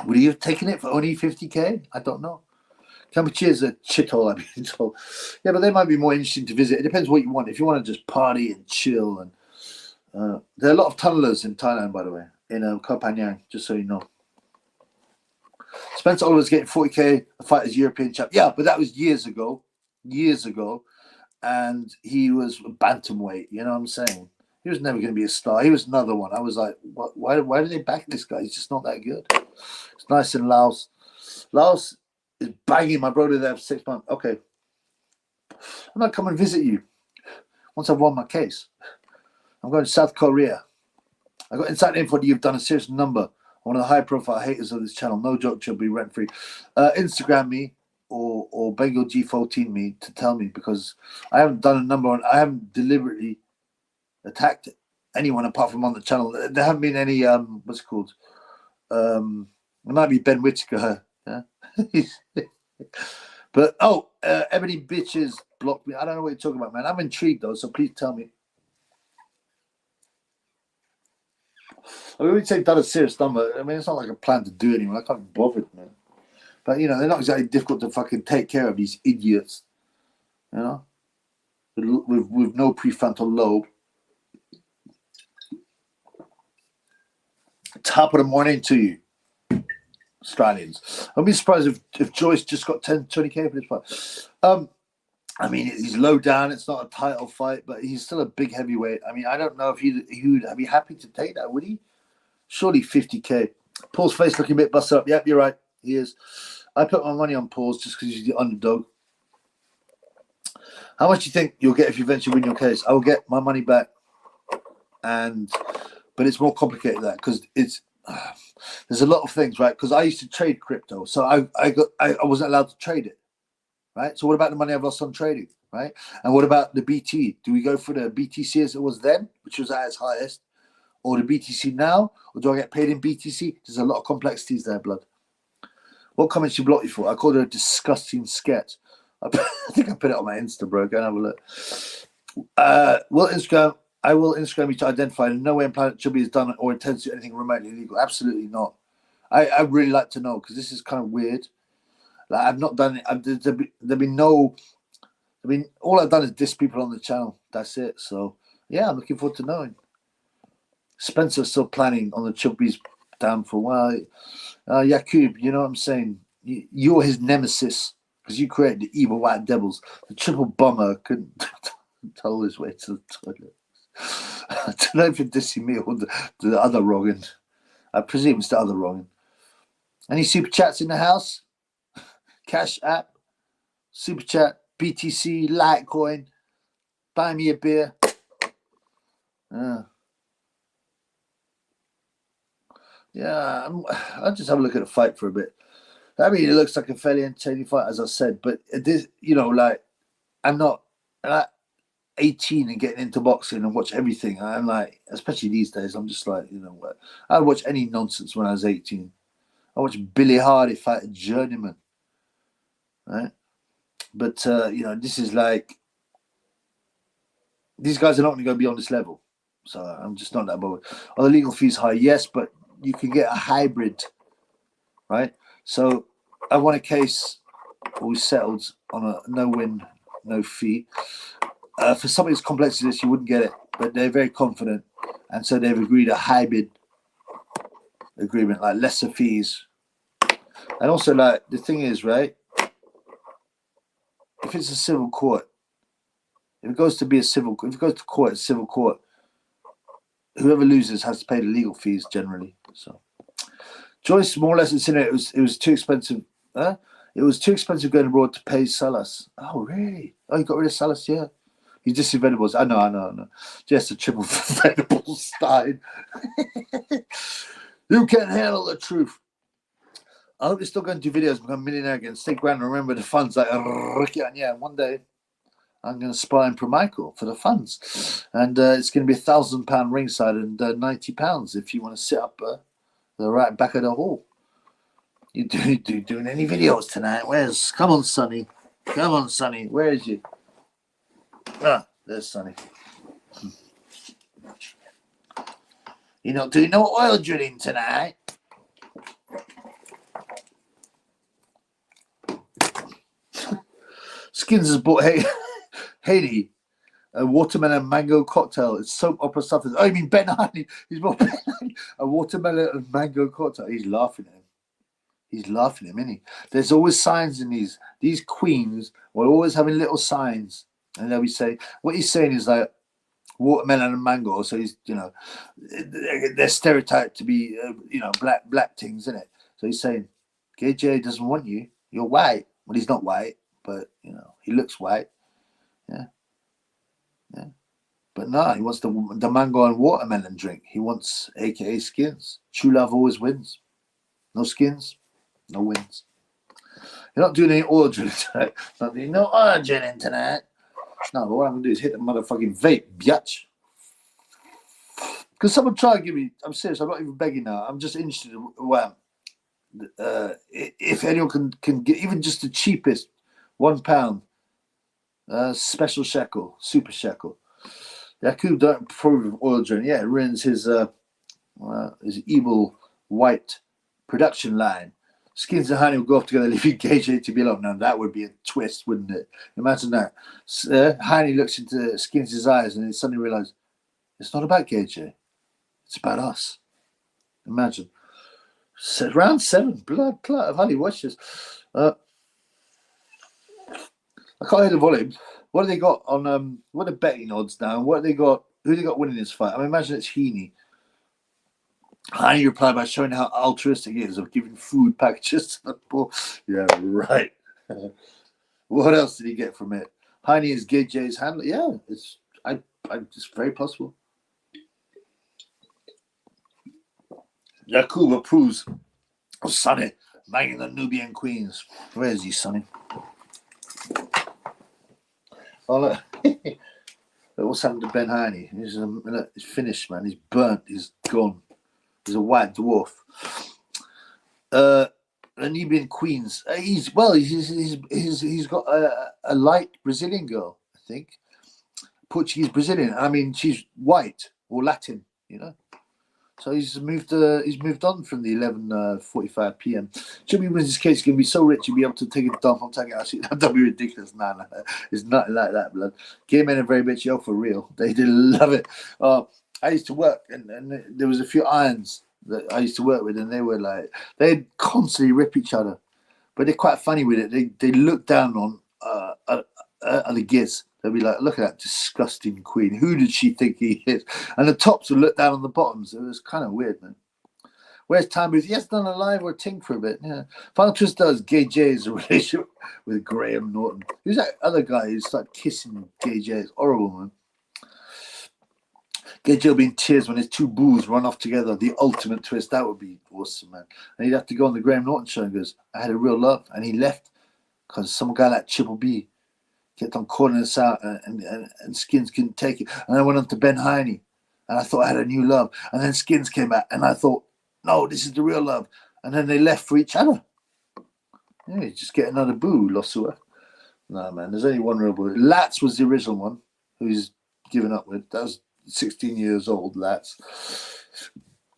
Would he have taken it for only 50k? I don't know. Kampuchea is a shithole, I've been told. Yeah, but they might be more interesting to visit. It depends what you want. If you want to just party and chill. And there are a lot of tunnelers in Thailand, by the way, in Koh Phangan, just so you know. Spencer Oliver's getting 40k a fight as European champ. Yeah, but that was years ago. And he was a bantamweight, you know what I'm saying? He was never going to be a star. He was another one. I was like, why do they back this guy? He's just not that good. It's nice in Laos. Laos is banging my brother there for 6 months. Okay. I might come and visit you once I've won my case. I'm going to South Korea. I got inside info that you've done a serious number. One of the high-profile haters of this channel. No joke, she'll be rent-free. Instagram me or Bengal G14 me to tell me, because I haven't done a number on. I haven't deliberately attacked anyone apart from on the channel. There haven't been any what's it called? It might be Ben Whitaker. Yeah. But Ebony Bitches blocked me. I don't know what you're talking about, man. I'm intrigued though, so please tell me. I mean, we'd say done a serious number. I mean, it's not like a plan to do anyone. I can't be bothered, man. But they're not exactly difficult to fucking take care of, these idiots. With no prefrontal lobe. Top of the morning to you, Australians. I'd be surprised if Joyce just got 10, 20k for this fight. I mean, he's low down. It's not a title fight, but he's still a big heavyweight. I mean, I don't know if he would be happy to take that, would he? Surely 50k. Paul's face looking a bit busted up. Yep, you're right. He is. I put my money on Paul's just because he's the underdog. How much do you think you'll get if you eventually win your case? I will get my money back. But it's more complicated than that, because there's a lot of things, right? Because I used to trade crypto, so I wasn't allowed to trade it, right? So what about the money I've lost on trading, right? And what about the BT? Do we go for the BTC as it was then, which was at its highest, or the BTC now, or do I get paid in BTC? There's a lot of complexities there, blood. What comments you blocked you for? I called her a disgusting sketch. I think I put it on my Insta, bro. Go and have a look. I will Instagram you to identify. In no way on planet Chubby has done or intends to do anything remotely illegal. Absolutely not. I really like to know, because this is kind of weird. Like, I've not done it. There've been no. I mean, all I've done is diss people on the channel. That's it. So yeah, I'm looking forward to knowing. Spencer's still planning on the Chubby's downfall. Well, Yakub, you know what I'm saying? You're his nemesis, because you created the evil white devils. The triple bomber couldn't tell his way to the toilet. I don't know if you're dissing me or the other Rogan. I presume it's the other Rogan. Any super chats in the house? Cash app, super chat, BTC, Litecoin, buy me a beer. Yeah, I'll just have a look at the fight for a bit. I mean, it looks like a fairly entertaining fight, as I said, but it is, I'm not. 18 and getting into boxing and watch everything. I'm like, especially these days, I'm just like, you know what? I'd watch any nonsense when I was 18. I watched Billy Hardy fight a journeyman, right? But you know, this is like, these guys are not going to go beyond this level. So I'm just not that bothered. Are the legal fees high? Yes, but you can get a hybrid, right? So I won a case, or we settled on a no-win, no-fee. For something as complex as this, you wouldn't get it, but they're very confident, and so they've agreed a hybrid agreement, like lesser fees. And also, like, the thing is, right, if it's a civil court, if it goes to be a civil, if it goes to court, it's civil court, whoever loses has to pay the legal fees generally. So Joyce more or less insinuated it was too expensive. It was too expensive going abroad to pay Salas. Oh, really? Oh, you got rid of Salas? Yeah. He's just in Venables. I know. Just a triple Venables style. You can't handle the truth. I hope you're still going to do videos, become a millionaire again. Stay ground and remember the funds. Like, yeah, one day I'm going to spy in Michael for the funds. And it's going to be £1,000 ringside and £90 if you want to sit up the right back of the hall. You doing any videos tonight? Come on, Sonny. Where is you? Ah, there's Sonny. You're not doing no oil drilling tonight. Skins has bought Haley a watermelon mango cocktail. It's soap opera stuff. Oh, you mean Ben Hardy? He's bought a watermelon and mango cocktail. He's laughing at him. Isn't he? There's always signs in these queens. We're always having little signs, and they'll be saying what he's saying is like watermelon and mango. So he's, you know, they're stereotyped to be you know, black things, isn't it? So he's saying KJ doesn't want you. You're white. Well, he's not white, but you know, he looks white. Yeah. But no, he wants the mango and watermelon drink. He wants AKA skins. True love always wins. No skins, no wins. You're not doing any oil drilling tonight. Not doing no oil drilling tonight. No, but what I'm going to do is hit the motherfucking vape, biatch. Because someone try to give me, I'm serious, I'm not even begging now. I'm just interested in if anyone can get even just the cheapest £1 special shekel, super shekel. Yakub don't approve of oil drilling. Yeah, it ruins his evil white production line. Skins and Honey will go off together, leaving KJ to be alone. Now that would be a twist, wouldn't it? Imagine that. Honey looks into Skins' eyes and he suddenly realizes it's not about KJ. It's about us. Imagine. Round 7, blood clot of Honey. Watch this. I can't hear the volume. What have they got on? What are the betting odds now? What have they got? Who they got winning this fight? I mean, imagine it's Heaney. Heaney replied by showing how altruistic he is of giving food packages to the poor. Yeah, right. What else did he get from it? Heaney is KJ's handler. Yeah, it's very possible. Yakub approves of Sonny banging the Nubian queens. Where is he, Sonny? Oh, look. What's happened to Ben Heaney? He's finished, man. He's burnt. He's gone. He's a white dwarf. The Nubian queens. He's got a light Brazilian girl, I think. Portuguese Brazilian. I mean, she's white or Latin, you know. So he's moved on from the 11:45 p.m. Jimmy wins his case. He's going to be so rich he'll be able to take a dump. I'm taking it. Actually, that'd be ridiculous. Nah, it's nothing like that, blood. Gay men are very bitchy. Oh, for real. They love it. I used to work, and there was a few irons that I used to work with, and they were like, they'd constantly rip each other, but they're quite funny with it. They look down on the giz. They'll be like, look at that disgusting queen. Who did she think he is? And the tops will look down on the bottoms. It was kind of weird, man. Where's Time Booth? He has done a live or a ting for a bit. Yeah. Final Twist does Gay J's relationship with Graham Norton. Who's that other guy who started kissing Gay J? It's horrible, man. Gay J will be in tears when his two bulls run off together. The ultimate twist. That would be awesome, man. And he'd have to go on the Graham Norton show and goes, I had a real love. And he left because some guy like Triple B kept on calling us out, and Skins couldn't take it. And I went on to Ben Heine, and I thought I had a new love. And then Skins came back, and I thought, no, this is the real love. And then they left for each other. Yeah, you just get another boo, Losua. No, man, there's only one real boy. Lats was the original one, who he's given up with. That was 16 years old, Lats.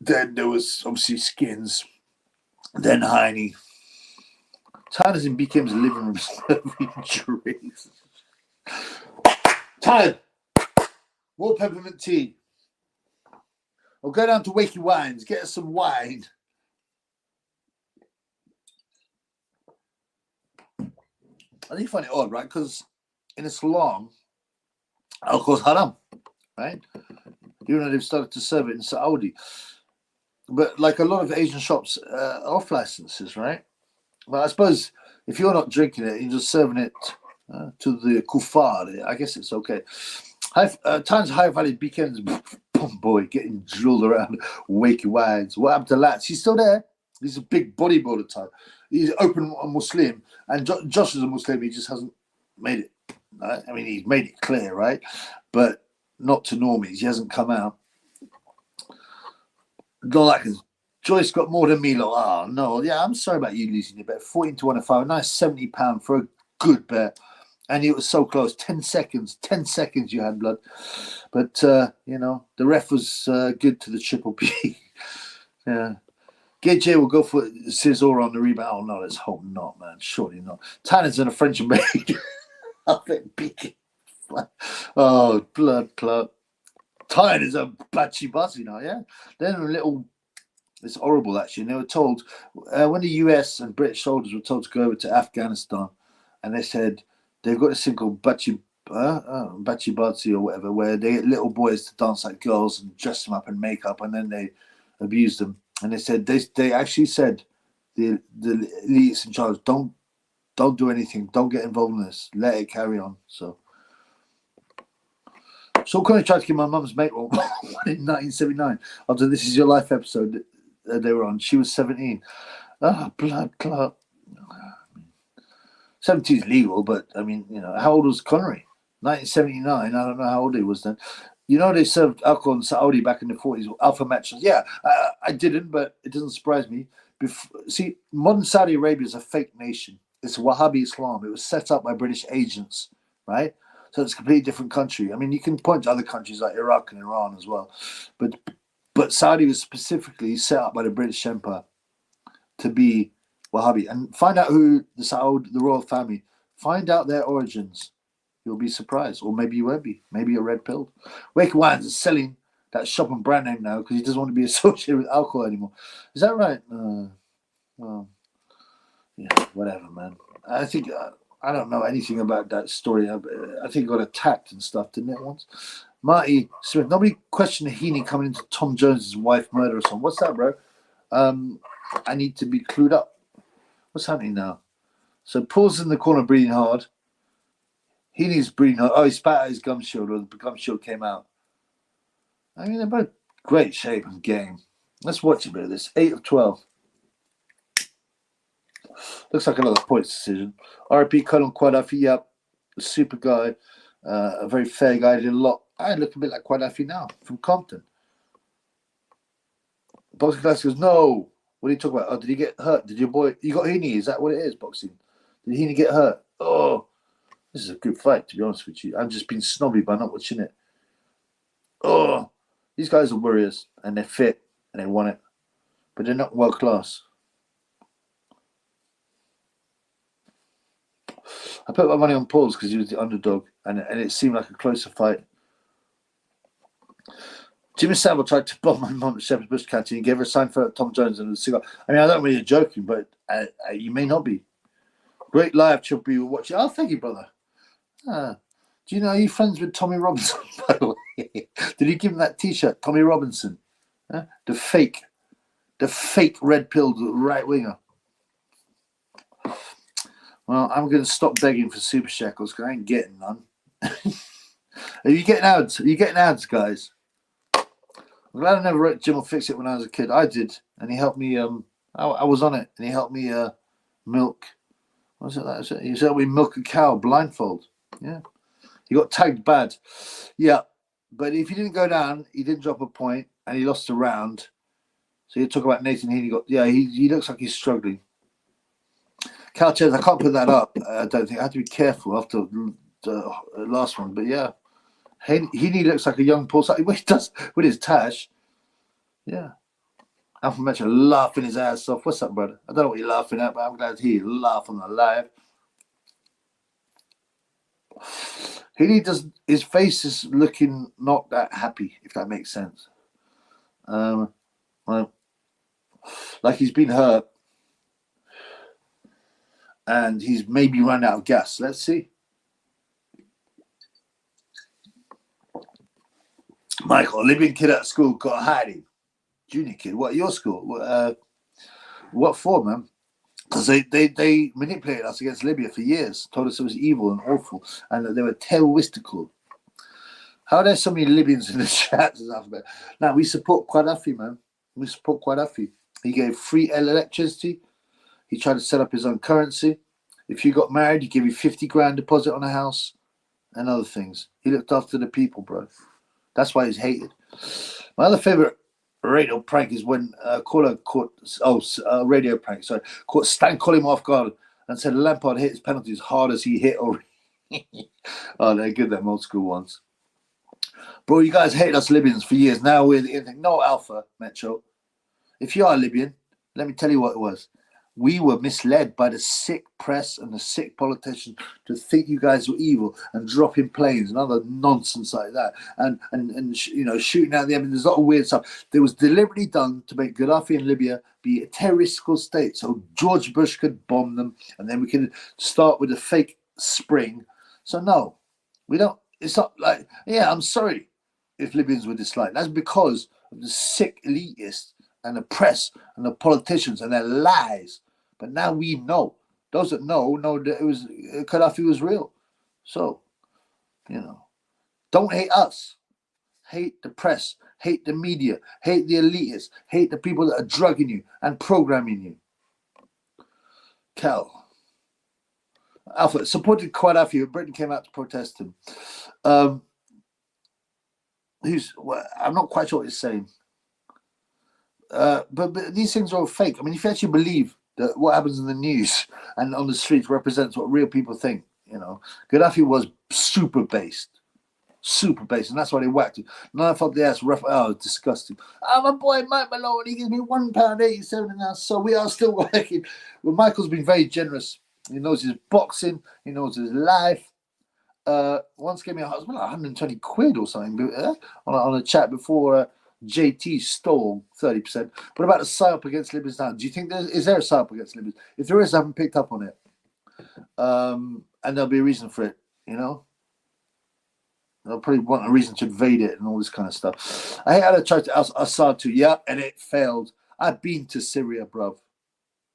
Then there was obviously Skins. Then Heine. Tyson became his living room serving drinks. Tired. More peppermint tea. Or go down to Wakey Wines. Get us some wine. I think you find it odd, right? Because in Islam, alcohol's haram, right? Even though they've started to serve it in Saudi. But like a lot of Asian shops off licenses, right? Well, I suppose if you're not drinking it, you're just serving it to the kuffar. I guess it's okay. Times high value weekends, boy, getting drilled around Wakey Wines. What happened to Lats? He's still there. He's a big bodybuilder type. He's open a Muslim, and Josh is a Muslim. He just hasn't made it. Right? I mean, he's made it clear, right? But not to normies. He hasn't come out. Not like Joyce got more than me. Like, oh no, yeah, I'm sorry about you losing your bet. 14 to 105, a nice £70 for a good bet, and it was so close. 10 seconds you had blood, but you know, the ref was good to the triple P. Yeah. Gage will go for Scissor on the rebound. Oh no, let's hope not, man. Surely not. Tanners and a French maid. I think beaking. Oh, blood clot. Tyne is a batchy buzz, you know, yeah. Then a little, it's horrible actually. And they were told when the US and British soldiers were told to go over to Afghanistan, and they said they've got this thing called batchy bazi or whatever, where they get little boys to dance like girls and dress them up in makeup, and then they abuse them. And they said they actually said the elites in charge, don't do anything, don't get involved in this, let it carry on. So Connie tried to give my mum's mate one in 1979 after This Is Your Life episode that they were on. She was 17. Blood clot. 17 is legal, but I mean, you know, how old was Connery? 1979. I don't know how old he was then. You know, they served alcohol in Saudi back in the 40s, alpha matches. Yeah, I didn't, but it doesn't surprise me. See, modern Saudi Arabia is a fake nation. It's Wahhabi Islam. It was set up by British agents, right? So it's a completely different country. I mean, you can point to other countries like Iraq and Iran as well. But Saudi was specifically set up by the British Empire to be Wahhabi. And find out who the royal family, find out their origins. You'll be surprised, or maybe you won't be. Maybe you're red pilled. Wake Wines is selling that shop and brand name now because he doesn't want to be associated with alcohol anymore. Is that right? Well, yeah, whatever, man. I think I don't know anything about that story. I think he got attacked and stuff, didn't it once? Marty Smith. Nobody questioned Heaney coming into Tom Jones's wife murder or something. What's that, bro? I need to be clued up. What's happening now? So Paul's in the corner breathing hard. Heaney's breathing hard. Oh, he spat out his gum shield, or the gum shield came out. I mean, they're both great shape and game. Let's watch a bit of this. 8 of 12. Looks like another points decision. RP Colin Quadafi, yep. A super guy. A very fair guy. Did a lot. I look a bit like Quadafi now from Compton. Boxing Class goes, no. What are you talking about? Oh, did he get hurt? Did your boy... You got Heaney? Is that what it is, boxing? Did Heaney get hurt? Oh. This is a good fight, to be honest with you. I'm just being snobby by not watching it. Oh, these guys are warriors, and they're fit, and they want it. But they're not world class. I put my money on Paul's because he was the underdog, and it seemed like a closer fight. Jimmy Savile tried to bomb my mum at Shepherd's Bush canteen. He gave her a sign for Tom Jones and a cigar. I mean, I don't really joking, but you may not be. Great live triple you were watching. Oh, thank you, brother. Do you know, are you friends with Tommy Robinson, by the way? Did he give him that T-shirt, Tommy Robinson? The fake red-pilled right winger. Well, I'm going to stop begging for super shekels because I ain't getting none. Are you getting ads? Are you getting ads, guys? I'm glad I never wrote Jim will fix it when I was a kid. I did, and he helped me. I was on it, and he helped me milk. What was it? He helped me milk a cow blindfold. Yeah. He got tagged bad. Yeah. But if he didn't go down, he didn't drop a point and he lost a round. So you talk about Nathan Heaney. He looks like he's struggling. Cal Chase, I can't put that up. I don't think. I have to be careful after the last one. But yeah, Heaney looks like a young Paul. What he does with his tash. Yeah. Alpha Metro laughing his ass off. What's up, brother? I don't know what you're laughing at, but I'm glad he laughed on the live. Heaney does. His face is looking not that happy, if that makes sense. Well, like he's been hurt, and he's maybe run out of gas. Let's see. Michael, Libyan kid at school got hiding. Junior kid, what your school? What for, man? Because they manipulated us against Libya for years, told us it was evil and awful, and that they were terroristical. How are there so many Libyans in the chat? Now, we support Gaddafi, man. We support Gaddafi. He gave free electricity. He tried to set up his own currency. If you got married, he gave you 50 grand deposit on a house and other things. He looked after the people, bro. That's why he's hated. My other favorite radio prank is when caller caught radio prank. Sorry, caught Stan calling him off guard and said Lampard hit his penalty as hard as he hit already. Oh, they're good, them old school ones. Bro, you guys hated us Libyans for years. Now we're the thing. No, Alpha Metro. If you are Libyan, let me tell you what it was. We were misled by the sick press and the sick politicians to think you guys were evil and dropping planes and other nonsense like that, and shooting out the evidence. There's a lot of weird stuff. It was deliberately done to make Gaddafi and Libya be a terroristical state, so George Bush could bomb them, and then we could start with a fake spring. So no, we don't. It's not like, yeah, I'm sorry if Libyans were disliked. That's because of the sick elitists and the press and the politicians and their lies. But now we know. Those that know that it was Gaddafi was real. So, don't hate us. Hate the press. Hate the media. Hate the elitists. Hate the people that are drugging you and programming you. Cal. Alpha supported Gaddafi. Britain came out to protest him. I'm not quite sure what he's saying. But these things are all fake. I mean, if you actually believe that what happens in the news and on the streets represents what real people think, Gaddafi was super based, and that's why they whacked him. None of the ass rough. Oh, disgusting. My boy Mike Malone, he gives me £1.87 an hour, so we are still working. Well, Michael's been very generous. He knows his boxing. He knows his life. Once gave me like 120 quid or something on a chat before. JT stole 30%. What about the psyop against Libyans now? Do you think is there a psyop against Libyans? If there is, I haven't picked up on it. And there'll be a reason for it, They'll probably want a reason to invade it and all this kind of stuff. I had a try to Assad too, yeah, and it failed. I've been to Syria, bruv.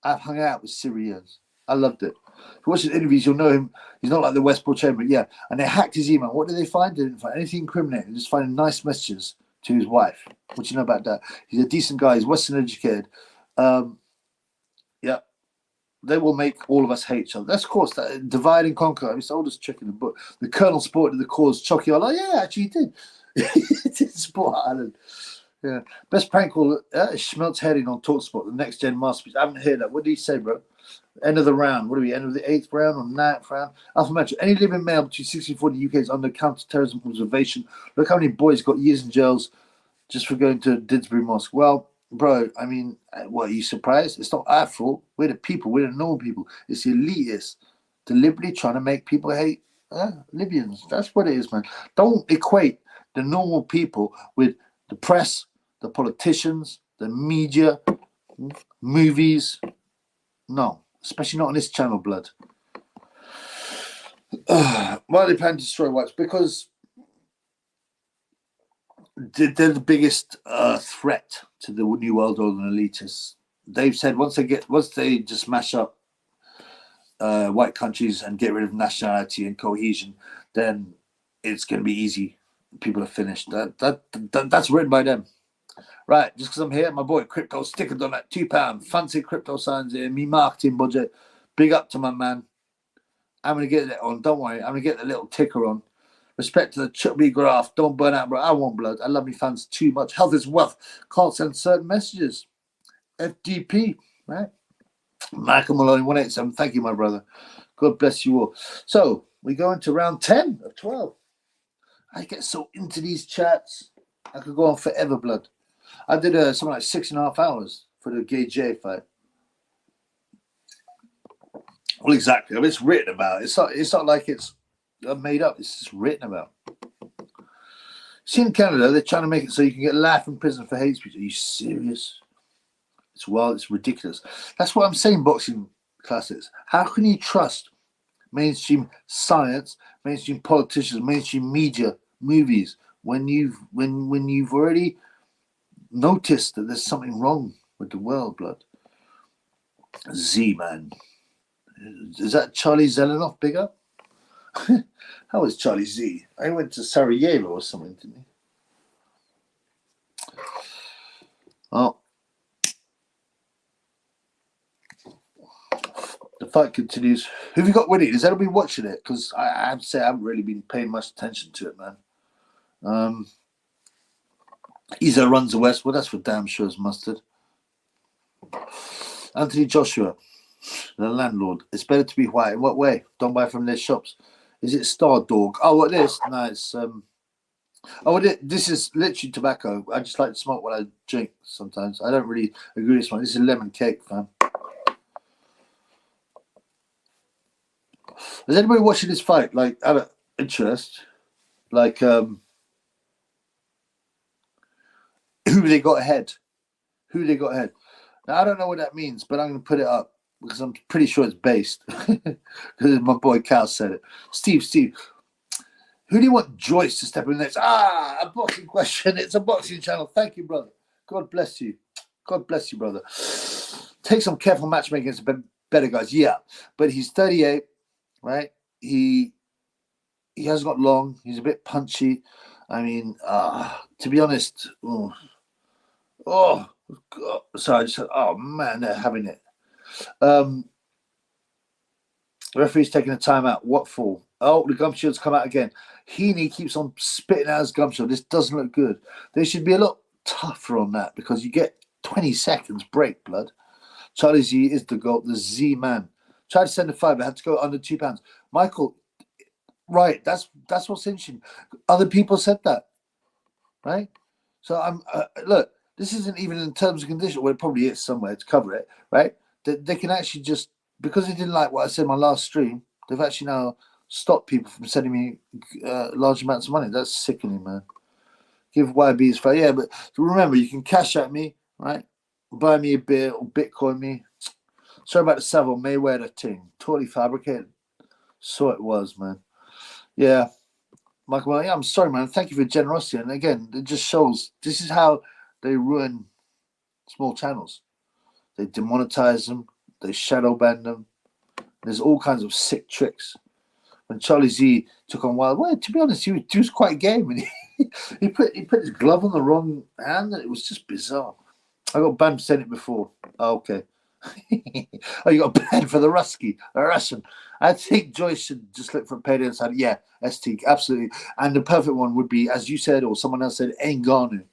I've hung out with Syrians. I loved it. If you watch his interviews, you'll know him. He's not like the Westport Chamber, yeah. And they hacked his email. What did they find? They didn't find anything incriminating. They just finding nice messages to his wife. What do you know about that? He's a decent guy. He's Western educated. Yeah, they will make all of us hate each other. That's, of course, that divide and conquer. It's the oldest trick in the book. The Colonel supported the cause. Chucky, yeah, actually he did. He did support Ireland. Yeah. Best prank call, Schmeltz heading on TalkSport, the next gen masterpiece. I haven't heard that. What did he say, bro? End of the round. What are we? End of the 8th round or 9th round? Alpha Metro. Any living male between 64 in the UK is under counter-terrorism observation. Look how many boys got years in jails just for going to Didsbury Mosque. Well, bro, I mean, what, are you surprised? It's not our fault. We're the people. We're the normal people. It's the elitists deliberately trying to make people hate Libyans. That's what it is, man. Don't equate the normal people with the press, the politicians, the media, movies. No, especially not on this channel, blood. Why they plan to destroy whites? Because they're the biggest threat to the New World Order and elitists. They've said once they just mash up white countries and get rid of nationality and cohesion, then it's going to be easy. People are finished. That's written by them. Right, just because I'm here, my boy Crypto stickered on that £2. Fancy crypto signs here, me marketing budget. Big up to my man. I'm going to get that on. Don't worry. I'm going to get the little ticker on. Respect to the chubby graph. Don't burn out, bro. I want blood. I love me fans too much. Health is wealth. Can't send certain messages. FDP, right? Michael Maloney, 187. Thank you, my brother. God bless you all. So we go into round 10 of 12. I get so into these chats. I could go on forever, blood. I did something like 6.5 hours for the Gay J fight. Well, exactly. I mean, it's written about. It's not like it's made up. It's just written about. See, in Canada, they're trying to make it so you can get life in prison for hate speech. Are you serious? It's wild. It's ridiculous. That's what I'm saying, boxing classes. How can you trust mainstream science, mainstream politicians, mainstream media, movies when you've already noticed that there's something wrong with the world, blood? Z, man. Is that Charlie Zelenoff big up? How was Charlie Z? I went to Sarajevo or something, didn't he? Oh. The fight continues. Who have you got winning? Has anyone been watching it? Because I have to say I haven't really been paying much attention to it, man. Iza runs the West. Well, that's for damn sure as mustard. Anthony Joshua, the landlord. It's better to be white. In what way? Don't buy from their shops. Is it Star Dog? Oh, what this? No, it's this is literally tobacco. I just like to smoke while I drink sometimes. I don't really agree with this one. This is lemon cake, fam. Is anybody watching this fight? Like, out of interest, like, who they got ahead? Who they got ahead? Now, I don't know what that means, but I'm going to put it up because I'm pretty sure it's based. Because my boy Cal said it. Steve, who do you want Joyce to step in next? A boxing question. It's a boxing channel. Thank you, brother. God bless you. God bless you, brother. Take some careful matchmaking against better guys. Yeah, but he's 38. Right, he hasn't got long. He's a bit punchy. I mean, to be honest, God, sorry, I just said, oh man, they're having it. The referee's taking a timeout. What for? Oh, the gum shield's come out again. Heaney keeps on spitting out his gum shield. This doesn't look good. They should be a lot tougher on that because you get 20 seconds break, blood. Charlie Z is the GOAT, the Z man. Tried to send a five, but had to go under 2 pounds. Michael, right? That's what's interesting. Other people said that, right? So I'm look. This isn't even in terms and conditions. Well, it probably is somewhere to cover it, right? They can actually just because they didn't like what I said in my last stream. They've actually now stopped people from sending me large amounts of money. That's sickening, man. Give YB's fair, yeah, but remember you can cash at me, right? Buy me a beer or Bitcoin me. Sorry about the Savile Mayweather thing. Totally fabricated. So it was, man. Yeah. Michael, yeah, I'm sorry, man. Thank you for your generosity. And again, it just shows this is how they ruin small channels. They demonetize them. They shadow ban them. There's all kinds of sick tricks. When Charlie Z took on Wild, well, to be honest, he was quite game. And he put his glove on the wrong hand. And it was just bizarre. I got banned for saying it before. Oh, okay. Oh, you got banned for the Ruski, the Russian. I think Joyce should just look for a payday and say, yeah, ST, absolutely. And the perfect one would be, as you said, or someone else said, Ngannou.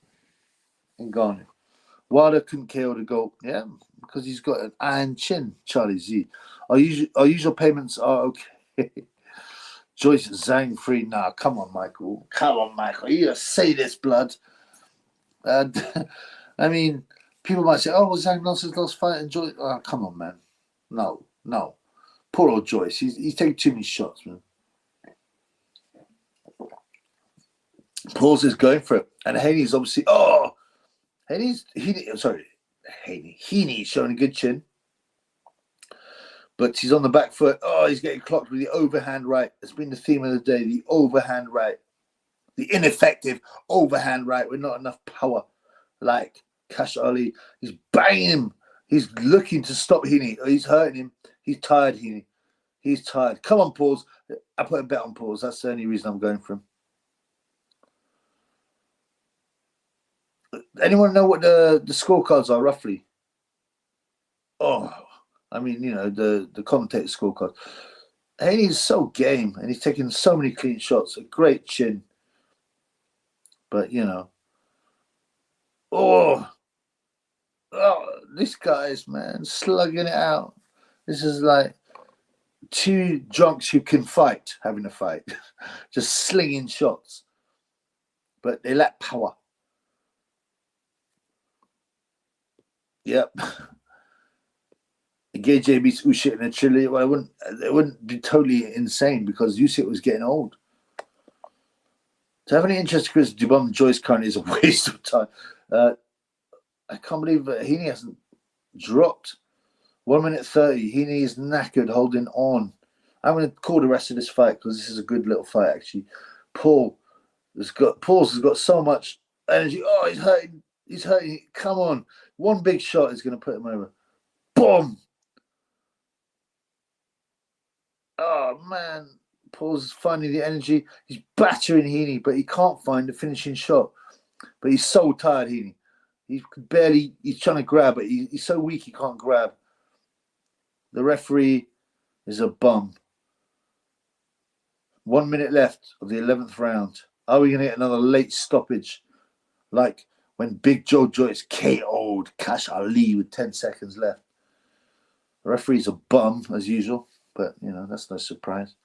Wilder couldn't KO the GOAT, yeah, because he's got an iron chin, Charlie Z. Our usual payments are okay. Joyce Zhang free. Nah, come on, Michael. You gotta say this, blood. And I mean, people might say, "Oh, Zhang lost his last fight." And Joyce, oh, come on, man. No. Poor old Joyce. He's taking too many shots, man. Paul's is going for it, and Haney's obviously. Oh, Heaney's showing a good chin, but he's on the back foot. Oh, he's getting clocked with the overhand right. It's been the theme of the day: the overhand right, the ineffective overhand right with not enough power, like Kash Ali. He's banging him. He's looking to stop Heaney. He's hurting him. He's tired, Heaney. He's tired. Come on, Pauls. I put a bet on Pauls. That's the only reason I'm going for him. Anyone know what the scorecards are roughly? Oh, I mean, you know, the commentator scorecard. Haney's so game, and he's taking so many clean shots. A great chin. But, you know. Oh, this guy's, man, slugging it out. This is like two drunks who can fight having a fight. Just slinging shots. But they lack power. Yep. Gage beats Usyk in a chili. Well, it wouldn't be totally insane because Usyk was getting old. To have any interest because Dubon Joyce currently is a waste of time. I can't believe that Heaney hasn't dropped. 1 minute 30. Heaney is knackered, holding on. I'm going to call the rest of this fight because this is a good little fight, actually. Paul's has got so much energy. Oh, he's hurting. He's hurting. Come on. One big shot is going to put him over. Boom. Oh, man. Paul's finding the energy. He's battering Heaney, but he can't find the finishing shot. But he's so tired, Heaney. He's trying to grab, but he's so weak he can't grab. The referee is a bum. 1 minute left of the 11th round. Are we going to get another late stoppage? Like when Big Joe Joyce KO'd Kash Ali with 10 seconds left. The referee's a bum, as usual. But, you know, that's no surprise.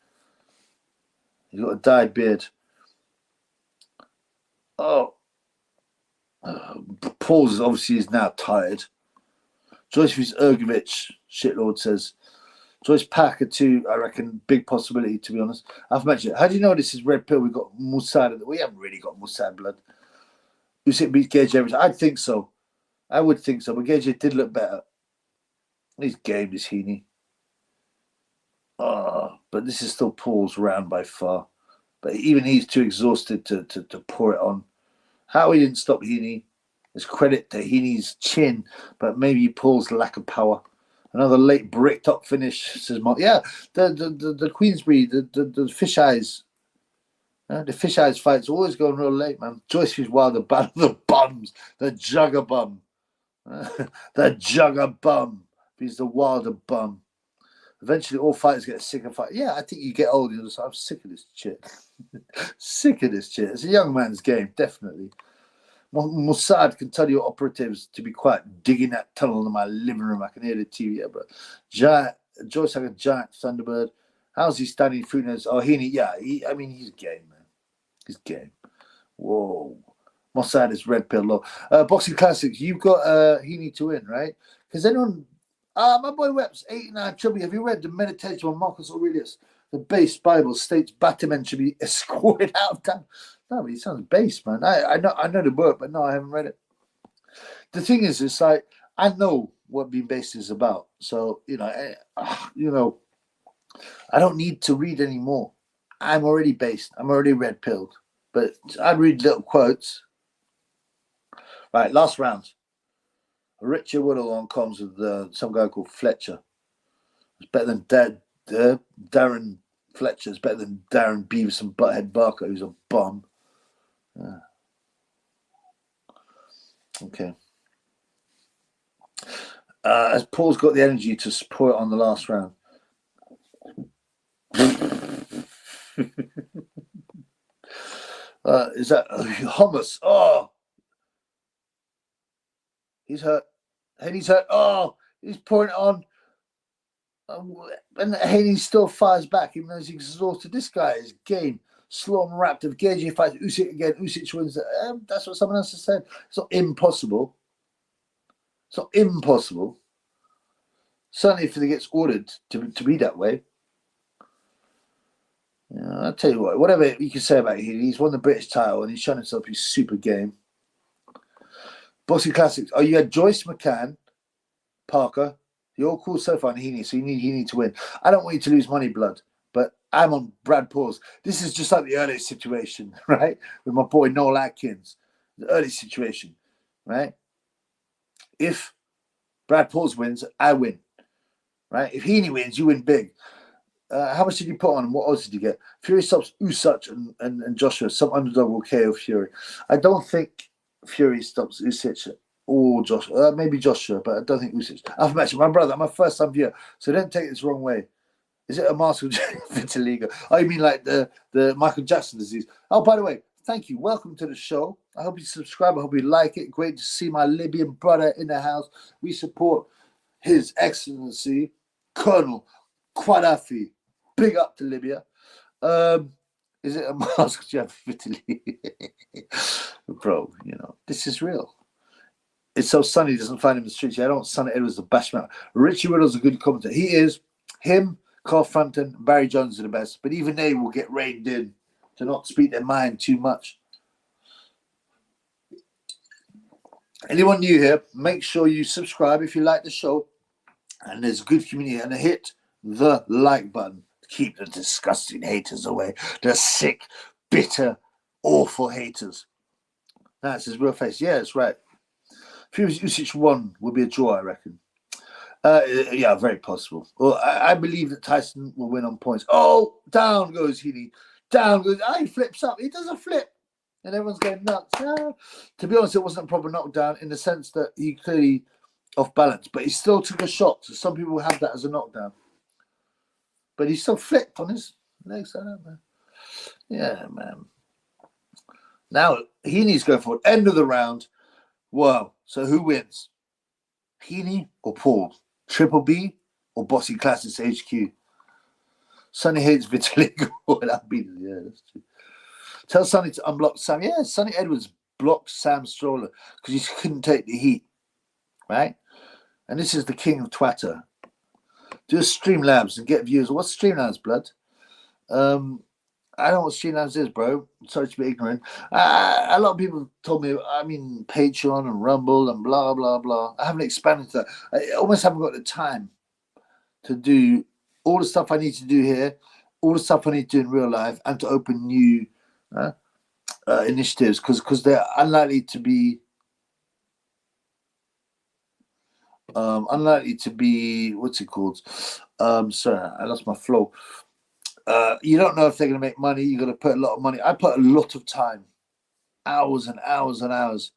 He's got a dyed beard. Oh. Paul's obviously is now tired. Joyce vs. Ergovich, shitlord says. Joyce Packer too, I reckon, big possibility, to be honest. I've mentioned it. How do you know this is red pill? We've got Musad. We haven't really got Musad blood. Usyk beats Gage every time. I'd think so. I would think so. But Gage did look better. He's game, this Heaney. Oh, but this is still Paul's round by far. But even he's too exhausted to pour it on. How he didn't stop Heaney is credit to Heaney's chin, but maybe Paul's lack of power. Another late bricked up finish, says Mark. Yeah, the Queensbury, the fish eyes. The fish eyes fights always going real late, man. Joyce is wild, the battle of the bums, the jugger bum. The jugger bum. He's the wilder bum. Eventually, all fighters get sick of fighting. Yeah, I think you get old. You're just, I'm sick of this shit. Sick of this shit. It's a young man's game, definitely. Mossad can tell your operatives to be quiet, digging that tunnel in my living room. I can hear the TV. Yeah, but Joyce like a giant Thunderbird. How's he standing through this? Oh, Heaney, yeah. He's game, man. He's game. Whoa. Mossad is red pill low. Boxing Classics, you've got Heaney to win, right? Because anyone... my boy Weps, 89 Chubby. Have you read the Meditation on Marcus Aurelius? The base Bible states Batman should be escorted out of town. No, but he sounds base, man. I know the book, but no, I haven't read it. The thing is, it's like I know what being based is about. So I don't need to read anymore. I'm already based. I'm already red pilled. But I'd read little quotes. Right, last round. Richard Woodall comes with some guy called Fletcher. It's better than Darren Fletcher. It's better than Darren Beavis and Butthead Barker, who's a bum. Yeah. Okay. As Paul's got the energy to support it on the last round. Is that hummus? Oh, he's hurt. Haney's hurt. Oh, he's pouring it on. And Haney still fires back, even though he's exhausted. This guy is game. Slow and wrapped. If Gage fights Usyk again, Usyk wins. That's what someone else has said. It's not impossible. It's not impossible. Certainly if it gets ordered to be that way. Yeah, I'll tell you what, whatever you can say about him, he's won the British title and he's shown himself he's super game. Boxing Classics. Oh, you had Joyce, McCann, Parker. You're all cool so far in Heaney, so you need to win. I don't want you to lose money, blood, but I'm on Brad Paul's. This is just like the earlier situation, right? With my boy Noel Atkins. The early situation, right? If Brad Paul's wins, I win, right? If Heaney wins, you win big. How much did you put on? What odds did you get? Fury stops Usyk and Joshua. Some underdog will KO Fury. I don't think Fury stops Usyk or Joshua. Maybe Joshua, but I don't think Usyk. I've met my brother. I'm a first-time viewer, so don't take this the wrong way. Is it a muscle vitiligo? Oh, you mean like the Michael Jackson disease? Oh, by the way, thank you. Welcome to the show. I hope you subscribe. I hope you like it. Great to see my Libyan brother in the house. We support His Excellency Colonel Qaddafi. Big up to Libya. Is it a mask vitiligo? Bro, you know, this is real. It's so sunny he doesn't find him in the streets. Yeah, I don't Sonny Edwards the bashman. Richie Riddle's a good commentator. He is. Him, Carl Frampton, Barry Jones are the best. But even they will get reined in to not speak their mind too much. Anyone new here, make sure you subscribe if you like the show. And there's a good community. And hit the like button to keep the disgusting haters away. The sick, bitter, awful haters. That's his real face. Yeah, that's right. If he was Usyk 1, would be a draw, I reckon. Yeah, very possible. Well, I believe that Tyson will win on points. Oh, down goes Healy. Down goes. He flips up. He does a flip. And everyone's going nuts. To be honest, it wasn't a proper knockdown in the sense that he clearly off balance. But he still took a shot. So some people have that as a knockdown. But he still flipped on his legs. I don't know. Yeah, man. Now, Heaney's going for it. End of the round. Wow. So who wins? Heaney or Paul? Triple B or Bossy Classics HQ? Sonny hates vitiligo. Yeah, that's true. Tell Sonny to unblock Sam. Yeah, Sonny Edwards blocked Sam Stroller because he couldn't take the heat. Right? And this is the king of Twitter. Do Streamlabs and get views. What's Streamlabs, blood? I don't know what Streamlabs is, bro. Sorry to be ignorant. A lot of people told me, Patreon and Rumble and blah, blah, blah. I haven't expanded to that. I almost haven't got the time to do all the stuff I need to do here, all the stuff I need to do in real life, and to open new initiatives because they're unlikely to be what's it called? Sorry, I lost my flow. You don't know if they're going to make money. You've got to put a lot of money. I put a lot of time, hours and hours and hours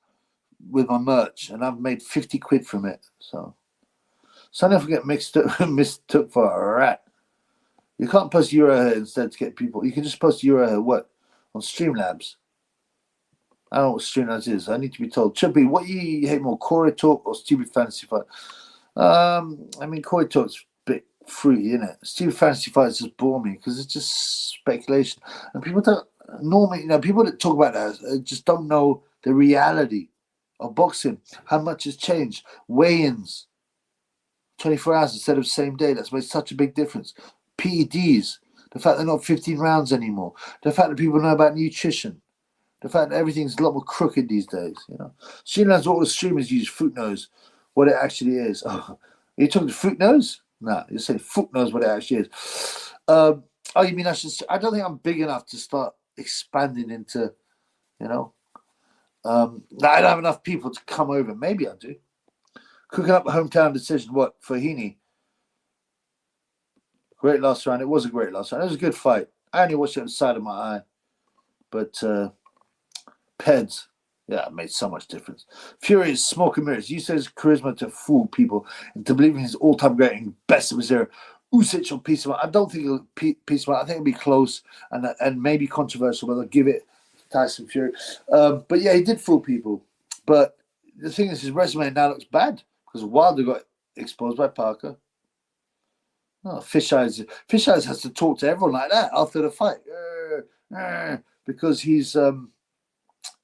with my merch, and I've made 50 quid from it. So if I get mistook for a rat. You can't post Euro here instead to get people. You can just post Euro here, what? On Streamlabs. I don't know what Streamlabs is. I need to be told. Chubby, what you hate more, Corey Talk or Stupid Fantasy Fight? Corey Talk's a bit fruity, isn't it? Stupid Fantasy Fights just bore me because it's just speculation. And people don't normally, people that talk about that just don't know the reality of boxing, how much has changed. Weigh-ins, 24 hours instead of same day. That's made such a big difference. PEDs, the fact they're not 15 rounds anymore, the fact that people know about nutrition, the fact that everything's a lot more crooked these days. Streamlabs, all the streamers use. Foot knows what it actually is. Oh, are you talking to Foot knows? No, you're saying Foot knows what it actually is. You mean I don't think I'm big enough to start expanding into, I don't have enough people to come over. Maybe I do. Cooking up a hometown decision. What, for Heaney? Great last round. It was a great last round. It was a good fight. I only watched it on the side of my eye. But Peds, yeah, it made so much difference. Fury is smoke and mirrors. Uses his charisma to fool people and to believe in his all-time great and best of his era. Usyk will piece him out. I don't think he'll piece him out. I think it'll be close and maybe controversial, but they'll give it to Tyson Fury. But yeah, he did fool people. But the thing is, his resume now looks bad because Wilder got exposed by Parker. Oh, Fish Eyes has to talk to everyone like that after the fight because he's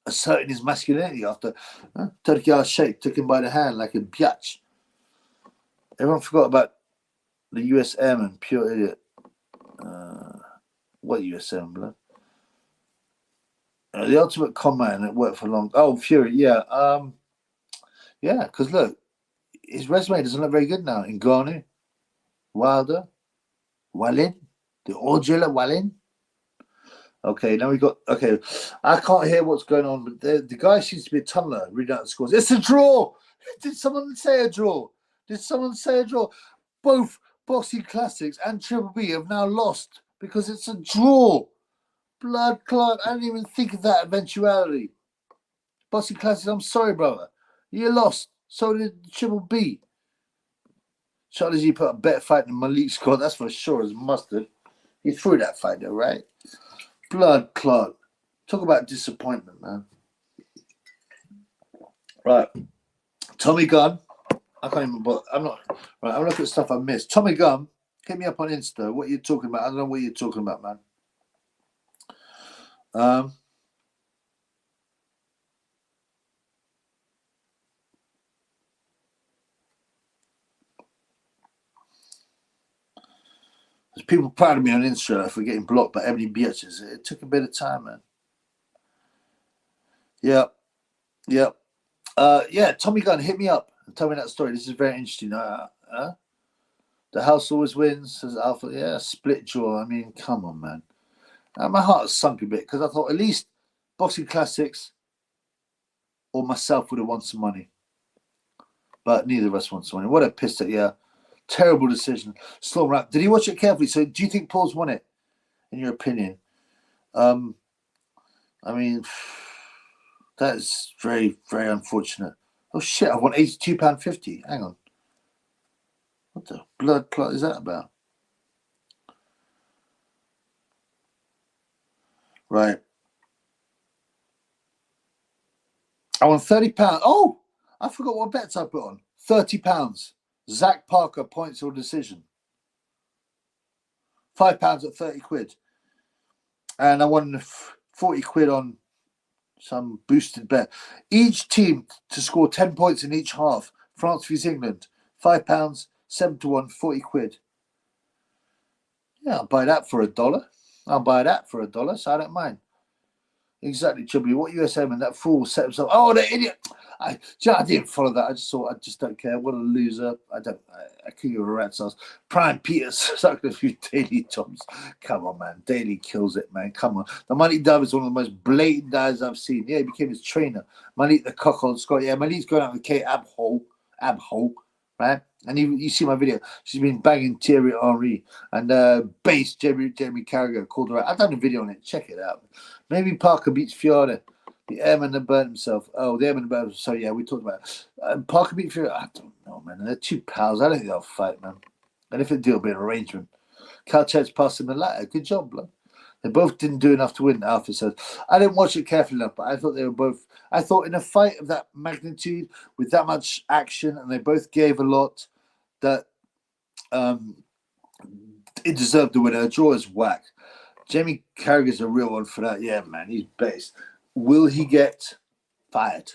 asserting his masculinity after Turkey Sheikh took him by the hand like a biatch. Everyone forgot about the USM and pure idiot. What USM, blood? The Ultimate Combat, and it worked for long. Oh, Fury, yeah. Yeah, because look, his resume doesn't look very good now. Ngannou, Wilder, Wallin, the Orgilla Wallin. Okay, now we got. Okay, I can't hear what's going on, but the guy seems to be a tunneler reading out the scores. It's a draw. Did someone say a draw? Both Bossy Classics and Triple B have now lost because it's a draw. Blood clot. I didn't even think of that eventuality. Bossy Classics, I'm sorry, brother. You lost. So did Triple B. Charlie G put a better fight than Malik Scott, that's for sure as mustard. He threw that fight though, right? Blood clot. Talk about disappointment, man. Right. Tommy Gunn. I can't even bother. I'm not right. I'm looking at stuff I missed. Tommy Gunn, hit me up on Insta. What are you talking about? I don't know what you're talking about, man. There's people proud of me on Insta for getting blocked by Ebony Beatrice. It took a bit of time, man. Yep. Yeah, Tommy Gunn, hit me up and tell me that story. This is very interesting. The house always wins, says Alpha. Yeah, split jaw. I mean, come on, man. My heart has sunk a bit because I thought at least Boxing Classics or myself would have won some money. But neither of us won some money. What a piss take. Yeah. Terrible decision. Slow rap. Did he watch it carefully? So do you think Paul's won it, in your opinion? I mean, that is very, very unfortunate. Oh, shit. I won £82.50. Hang on. What the blood clot is that about? Right. I won £30. Oh, I forgot what bets I put on. £30. Zach Parker points or decision. £5 at 30 quid. And I won 40 quid on some boosted bet. Each team to score 10 points in each half. France vs England. £5, 7-1, 40 quid. Yeah, I'll buy that for $1. I'll buy that for $1, so I don't mind. Exactly, Chubby. What USA man? That fool set himself. Oh, the idiot! I didn't follow that. I just thought I just don't care. What a loser! I couldn't give a rat's ass. Prime Peters sucked a few Daily tops. Come on, man. Daily kills it, man. Come on. The Malik Dove is one of the most blatant guys I've seen. Yeah, he became his trainer. Malik the cockle Scott. Yeah, Malik's going out with Kate Abhole, right? And you see my video. She's been banging Thierry Henry and bass Jeremy Carragher called her out. I've done a video on it. Check it out. Maybe Parker beats Fiore. The airman that burnt himself. Oh, the airman that burnt himself. So, yeah, we talked about it. Parker beat Fiore. I don't know, man. They're two pals. I don't think they'll fight, man. And if they do, it'll be an arrangement. Calchet's passed him the ladder. Good job, blood. They both didn't do enough to win, Alpha says. I didn't watch it carefully enough, but I thought they were both... I thought in a fight of that magnitude, with that much action, and they both gave a lot, that it deserved the winner. A draw is whack. Jamie Carragher's a real one for that. Yeah, man, he's based. Will he get fired?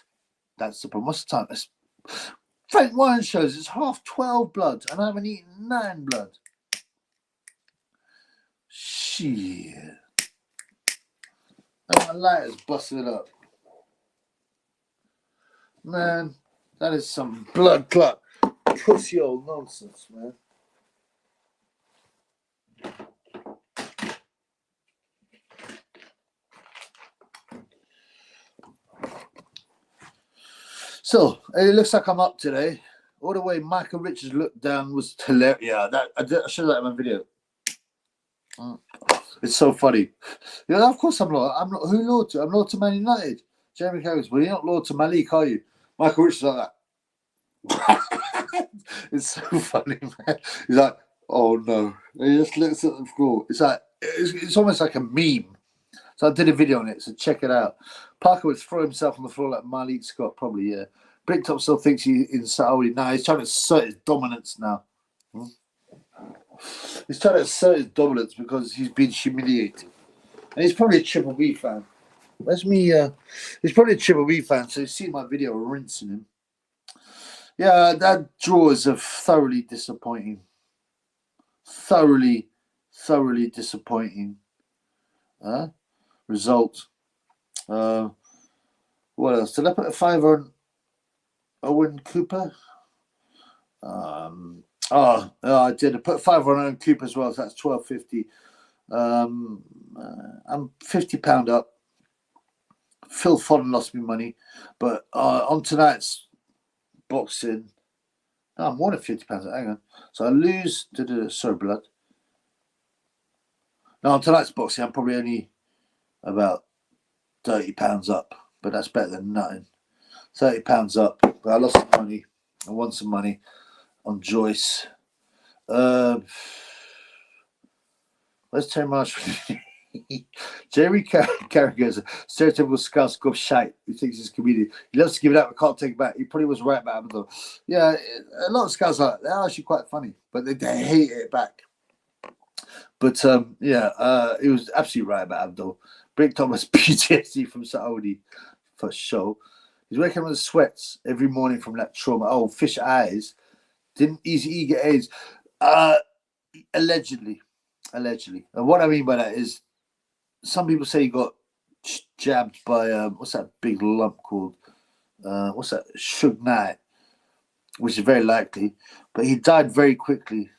That's the problem. What's the time? Frank Wine shows it's 12:30 blood, and I haven't eaten 9 blood. Shit. And my lighter's busted up. Man, that is some blood clot. Pussy old nonsense, man. So, it looks like I'm up today. All the way Michael Richards looked down was hilarious. Yeah, I showed that in my video. It's so funny. Yeah, of course I'm not. Who loyal to? I'm loyal to Man United. Jeremy Carragher, well, you're not loyal to Malik, are you? Michael Richards like that. It's so funny, man. He's like, oh no. And he just looks at the floor. It's like it's almost like a meme. So I did a video on it, so check it out. Parker would throw himself on the floor like Malik Scott, probably, yeah. Bricktop still thinks he's in Saudi. No, he's trying to assert his dominance now. He's trying to assert his dominance because he's been humiliated. And he's probably a Triple B fan. He's probably a Triple B fan, so he's seen my video rinsing him. Yeah, that draw is a thoroughly disappointing. Thoroughly disappointing result. What else? Did I put a 5 on Owen Cooper? I did. I put 5 on Owen Cooper as well, so that's £12.50. I'm £50 up. Phil Foden lost me money, but on tonight's boxing, I'm more than £50. Hang on. So I lose to the blood. No, on tonight's boxing, I'm probably only about £30 up, but that's better than nothing. £30 up, but I lost some money. I won some money on Joyce. Let's turn Marshall. Jerry Carragher's a stereotypical scouse gov shite who thinks he's a comedian. He loves to give it up, but can't take it back. He probably was right about him though. Yeah, a lot of scouts are they're actually quite funny, but they hate it back. But he was absolutely right about Abdul. Brick Thomas PTSD from Saudi for sure. He's waking up with sweats every morning from that trauma. Oh, fish eyes. Didn't Easy get AIDS? Allegedly. And what I mean by that is some people say he got jabbed by what's that big lump called? What's that? Suge Knight, which is very likely. But he died very quickly.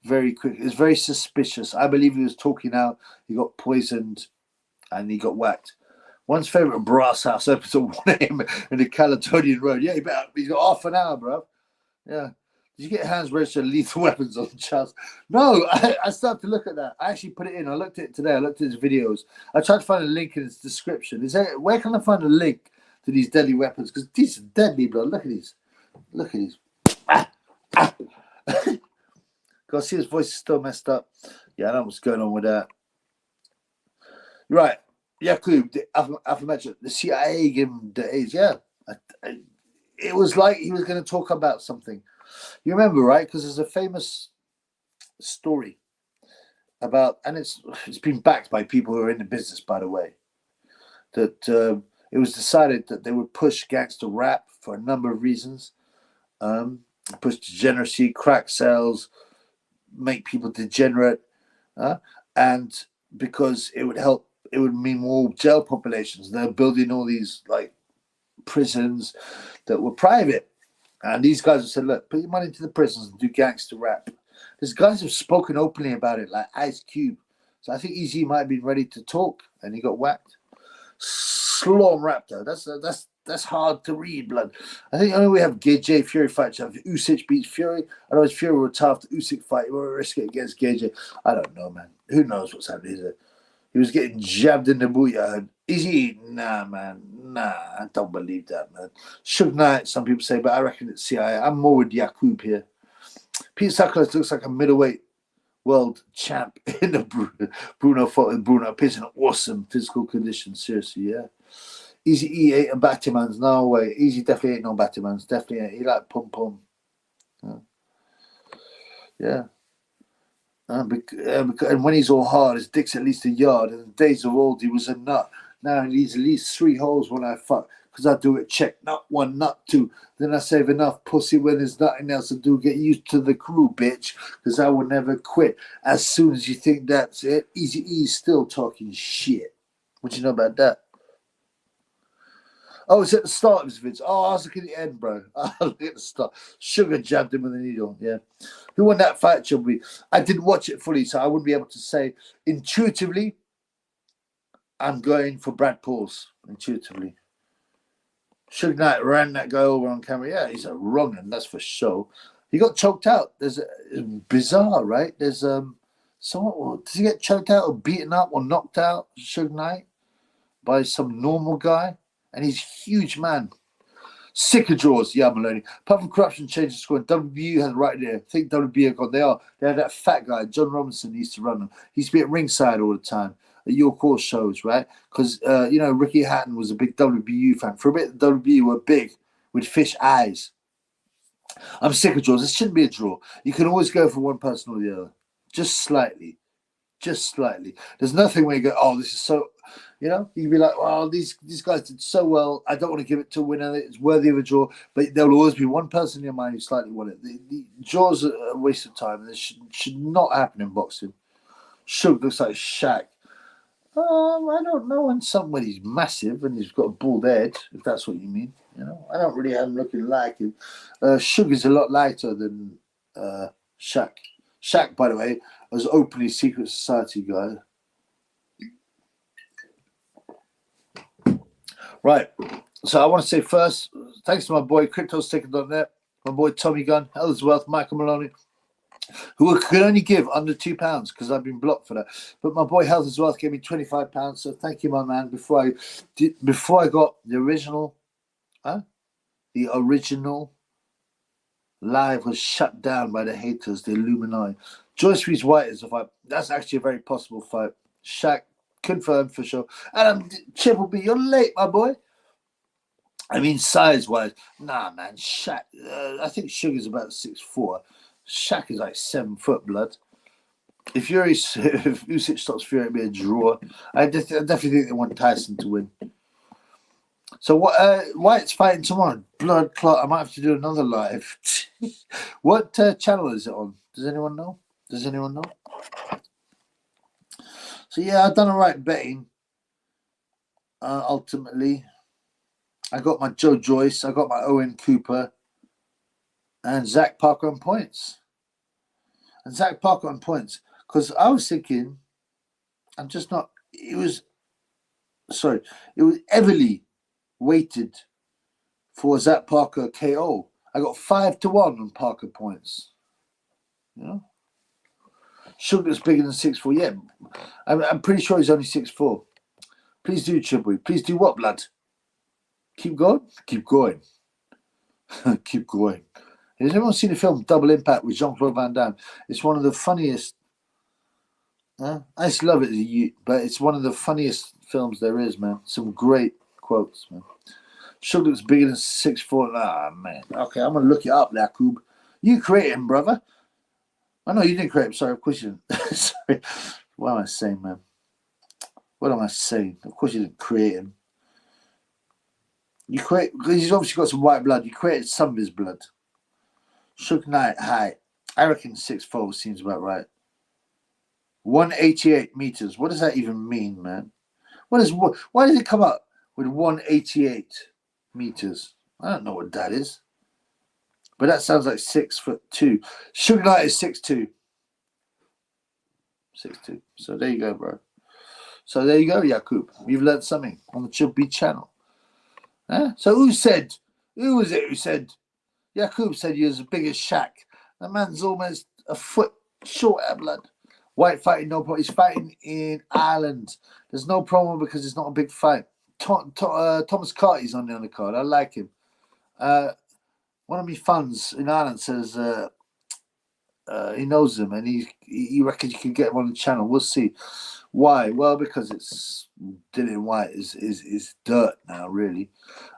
Very quick. It's very suspicious. I believe he was talking out. He got poisoned, and he got whacked. One's favorite brass house episode 1 a.m. in the Caledonian Road. Yeah, he's got half an hour, bro. Yeah. Did you get hands registered lethal weapons on Charles? No, I started to look at that. I actually put it in. I looked at it today. I looked at his videos. I tried to find a link in his description. Where can I find a link to these deadly weapons? Because these are deadly, bro. Look at these. Look at these. God, see his voice is still messed up. Yeah, I know what's going on with that. Right. Yakub, I've mentioned the CIA gave him the AIDS. Yeah. It was like he was going to talk about something. You remember, right? Because there's a famous story about, and it's been backed by people who are in the business, by the way, that it was decided that they would push gangster rap for a number of reasons. Push degeneracy, crack sales, make people degenerate, and because it would help, it would mean more jail populations. They're building all these like prisons that were private. And these guys have said, look, put your money into the prisons and do gangster rap. These guys have spoken openly about it, like Ice Cube. So I think Easy might have been ready to talk, and he got whacked. Slom Raptor. That's hard to read, blood. I think only we have Gage Fury fight. If Usyk beats Fury, otherwise Fury would tough the Usyk fight. He won't risk it against Gage. I don't know, man. Who knows what's happening there? He was getting jabbed in the booyah. Easy, nah, man. Nah, I don't believe that, man. Suge Knight, some people say, but I reckon it's CIA. I'm more with Yakub here. Pete Sackler looks like a middleweight world champ in the Bruno fought with Bruno. Appears in awesome physical condition. Seriously, yeah. Easy E ain't a Batman's. No way. Easy definitely ain't no Batman's. Definitely ain't. He like pum pum. Yeah. And when he's all hard, his dick's at least a yard. In the days of old, he was a nut. Now he needs at least 3 holes when I fuck. Because I do it check, nut 1, nut 2. Then I save enough pussy when there's nothing else to do. Get used to the crew, bitch. Because I will never quit. As soon as you think that's it, Easy E's still talking shit. What you know about that? Oh, it's at the start of his vids. Oh, I was looking at the end, bro. I was looking at the start. Sugar jabbed him with a needle. Yeah. Who won that fight, Chubby? I didn't watch it fully, so I wouldn't be able to say. Intuitively, I'm going for Brad Pauls. Intuitively. Suge Knight ran that guy over on camera. Yeah, he's a wrong one, that's for sure. He got choked out. There's bizarre, right? There's someone. Does he get choked out or beaten up or knocked out? Suge Knight by some normal guy, and he's a huge man. Sick of draws, yeah, Maloney. Apart from corruption, change the score. WBU has right there. I think WBU have gone. They had that fat guy, John Robinson, used to run them. He used to be at ringside all the time at your core shows, right? Because Ricky Hatton was a big WBU fan. For a bit, the WBU were big with fish eyes. I'm sick of draws. This shouldn't be a draw. You can always go for one person or the other, just slightly. Just slightly. There's nothing where you go, oh, this is so, you can be like, well, these guys did so well. I don't want to give it to a winner. It's worthy of a draw. But there will always be one person in your mind who slightly won it. The draws are a waste of time. This should not happen in boxing. Shug looks like Shaq. I don't know. And somebody's massive and he's got a bald head, if that's what you mean. I don't really have him looking like him. Shug is a lot lighter than Shaq. Shaq, by the way, was openly secret society guy. Right. So I want to say first, thanks to my boy CryptoSticker.net, my boy Tommy Gunn, Ellsworth, Michael Maloney, who could only give under £2 because I've been blocked for that. But my boy Health as well gave me £25. So thank you, my man. Before I got the original Live was shut down by the haters, the Illuminati. Joyce vs. White is a fight. That's actually a very possible fight. Shaq confirmed for sure. And Triple B, you're late, my boy. I mean, size-wise, nah, man. Shaq, I think Sugar's about 6'4". Shaq is like 7 foot, blood. If Usyk stops Fury, it'll be a draw. I definitely think they want Tyson to win. So what? White's fighting tomorrow. Blood clot. I might have to do another live. What channel is it on? Does anyone know? Does anyone know? So yeah, I've done all right betting. Ultimately, I got my Joe Joyce, I got my Owen Cooper, and Zach Parker on points. And Zach Parker on points, because I was thinking, I'm just not. It was heavily weighted for Zach Parker KO. I got 5-1 on Parker points. You know, Sugar's bigger than 6'4". Yeah, I'm pretty sure he's only 6'4". Please do, Chibwe. Please do what, blood? Keep going? Keep going. Keep going. Has anyone seen the film Double Impact with Jean-Claude Van Damme? It's one of the funniest. I just love it, but it's one of the funniest films there is, man. Some great quotes, man. Sugar's bigger than 6'4". Ah, man. Okay, I'm going to look it up, Lakub. You created him, brother. I know you didn't create him. Sorry, of course you didn't. Sorry. What am I saying, man? What am I saying? Of course you didn't create him. Because he's obviously got some white blood. You created some of his blood. Suge Knight height. I reckon 6'4" seems about right. 188 meters. What does that even mean, man? Why does it come up with 188 meters? I don't know what that is. But that sounds like 6'2". Suge Knight is 6'2". 6'2". So there you go, bro. So there you go, Yakub. You've learned something on the Chub B channel. So who was it who said Yakub said he was as big as Shaq? That man's almost a foot short of blood. White fighting, no problem. He's fighting in Ireland. There's no problem because it's not a big fight. Thomas Carty's on the undercard. I like him. One of my fans in Ireland says he knows him and he reckons you can get him on the channel. We'll see. Why? Well, because it's Dylan White is dirt now, really.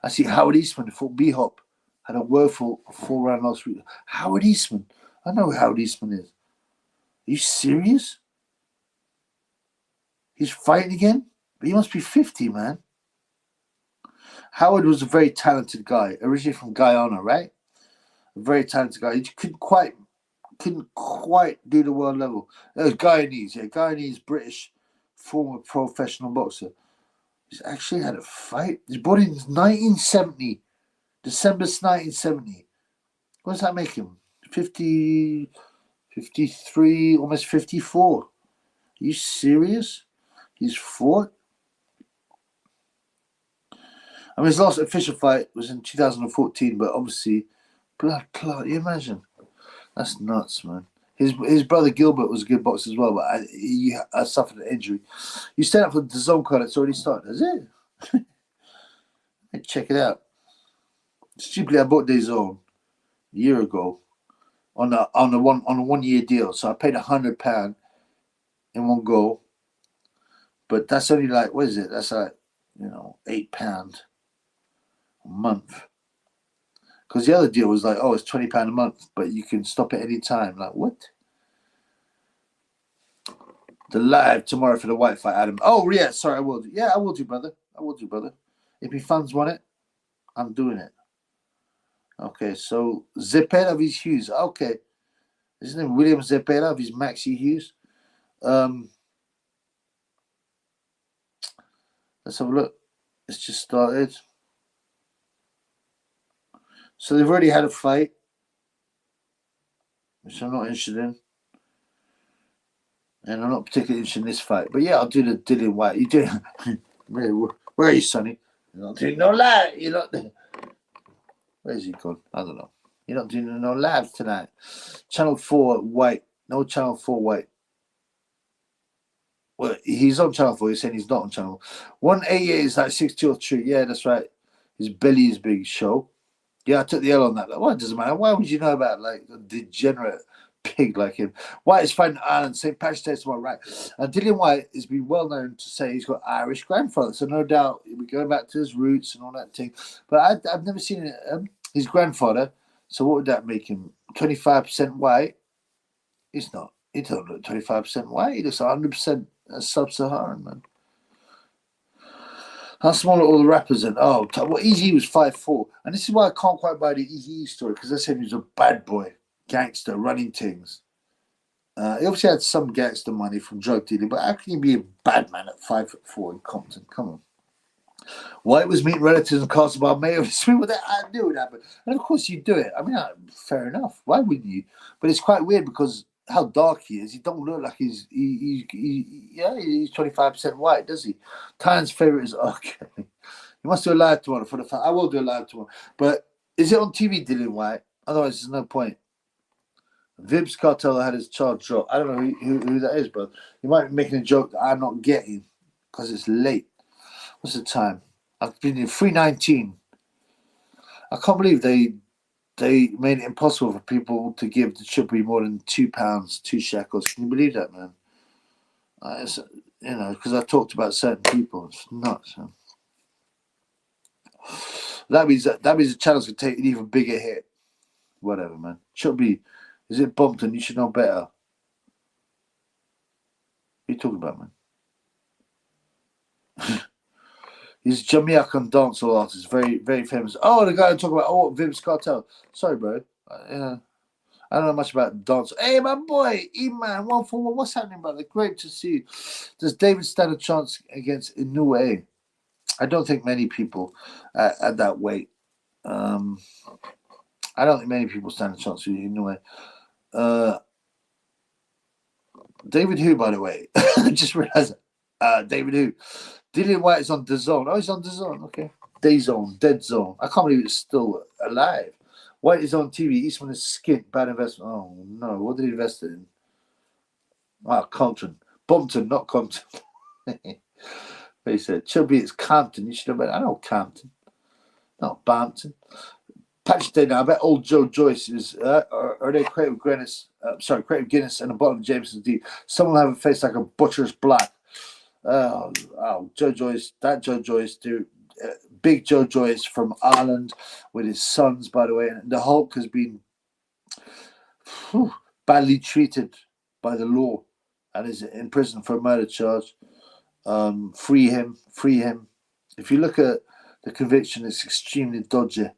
I see Howard Eastman fought B-Hop. Had a woeful 4-round loss. Howard Eastman. I know who Howard Eastman is. Are you serious? He's fighting again? But he must be 50, man. Howard was a very talented guy, originally from Guyana, right? A very talented guy. He couldn't quite do the world level. Guyanese, British, former professional boxer. He's actually had a fight. He's born in 1970. December 1970. What does that make him? 50, 53, almost 54. Are you serious? He's fought? I mean, his last official fight was in 2014, but obviously, blood clot. You imagine? That's nuts, man. His brother Gilbert was a good boxer as well, but I suffered an injury. You stand up for the zone card. It's already started, is it? Check it out. Stupidly, I bought DAZN a year ago on a 1 year deal. So I paid £100 in one go. But that's only like, what is it? That's like, £8 a month. Because the other deal was like, it's £20 a month, but you can stop at any time. Like, what? The live tomorrow for the white fight, Adam. Oh, yeah, sorry, I will do. Yeah, I will do, brother. If your fans want it, I'm doing it. Okay, so Zepeda vs. Hughes. Okay. Isn't it William Zepeda vs. Maxie Hughes? Let's have a look. It's just started. So they've already had a fight, which I'm not interested in. And I'm not particularly interested in this fight. But yeah, I'll do the Dylan White. You do. Where are you, Sonny? You're not doing no live. You're not. Where's he gone? I don't know. You're not doing no live tonight. Channel 4 White. No Channel 4 White. Well, he's on Channel 4. You're saying he's not on Channel 188 is like 6'2" or 3. Yeah, that's right. His belly is big. Show. Yeah, I took the L on that. Like, well, it doesn't matter. Why would you know about like a degenerate pig like him? White is fighting Ireland, St. Patrick's Day tomorrow, right? And Dillian White has been well known to say he's got Irish grandfather, so no doubt we're going back to his roots and all that thing. But I've never seen it. His grandfather. So what would that make him? 25% white? He's not. He don't look 25% white. He looks 100% sub-Saharan, man. How small are all the rappers in? Oh, well, Easy was 5'4", and this is why I can't quite buy the Easy story, because I said he was a bad boy, gangster, running things. He obviously had some gangster money from drug dealing, but how can you be a bad man at 5'4" in Compton? Come on. White was meeting relatives in Castle Mayor this week. I knew it happened, and of course you do it. I mean, fair enough. Why wouldn't you? But it's quite weird because how dark he is. He don't look like he's 25% white, does he? Tyne's favorite is okay. You must do a live tomorrow for the fact. I will do a live tomorrow. But is it on TV, Dillian White? Otherwise, there's no point. Vibs Cartel had his charge drop. I don't know who that is, but you might be making a joke that I'm not getting because it's late. What's the time? I've been in 3:19. I can't believe they made it impossible for people to give the Triple more than £2, 2 shekels. Can you believe that, man? Because I talked about certain people. It's nuts, man. That means the channel's gonna take an even bigger hit. Whatever, man. Should be. Is it Bompton? You should know better. What are you talking about, man? He's a Jamaican dancehall artist, very, very famous. Oh, the guy I'm talking about, Vibs Cartel. Sorry, bro. I don't know much about dance. Hey, my boy, E-Man, 141. What's happening, brother? Great to see you. Does David stand a chance against Inoue? I don't think many people at that weight. I don't think many people stand a chance with Inoue. David who, by the way? I just realized David who? Dillian White is on DAZN. Oh, he's on DAZN. Okay. DAZN, Dead Zone. I can't believe it's still alive. White is on TV. Eastman is skint. Bad investment. Oh, no. What did he invest in? Compton. Bompton, not Compton. He said, Chubby, it's Compton. You should have been. I know Compton. Not Bampton. Patch Day now. I bet old Joe Joyce is. Are they Creative Guinness? Creative Guinness and the bottom of Jameson's D. Someone have a face like a butcher's black. Joe Joyce, that Joe Joyce, dude, big Joe Joyce from Ireland with his sons, by the way. And the Hulk has been badly treated by the law and is in prison for a murder charge. Free him. If you look at the conviction, it's extremely dodgy.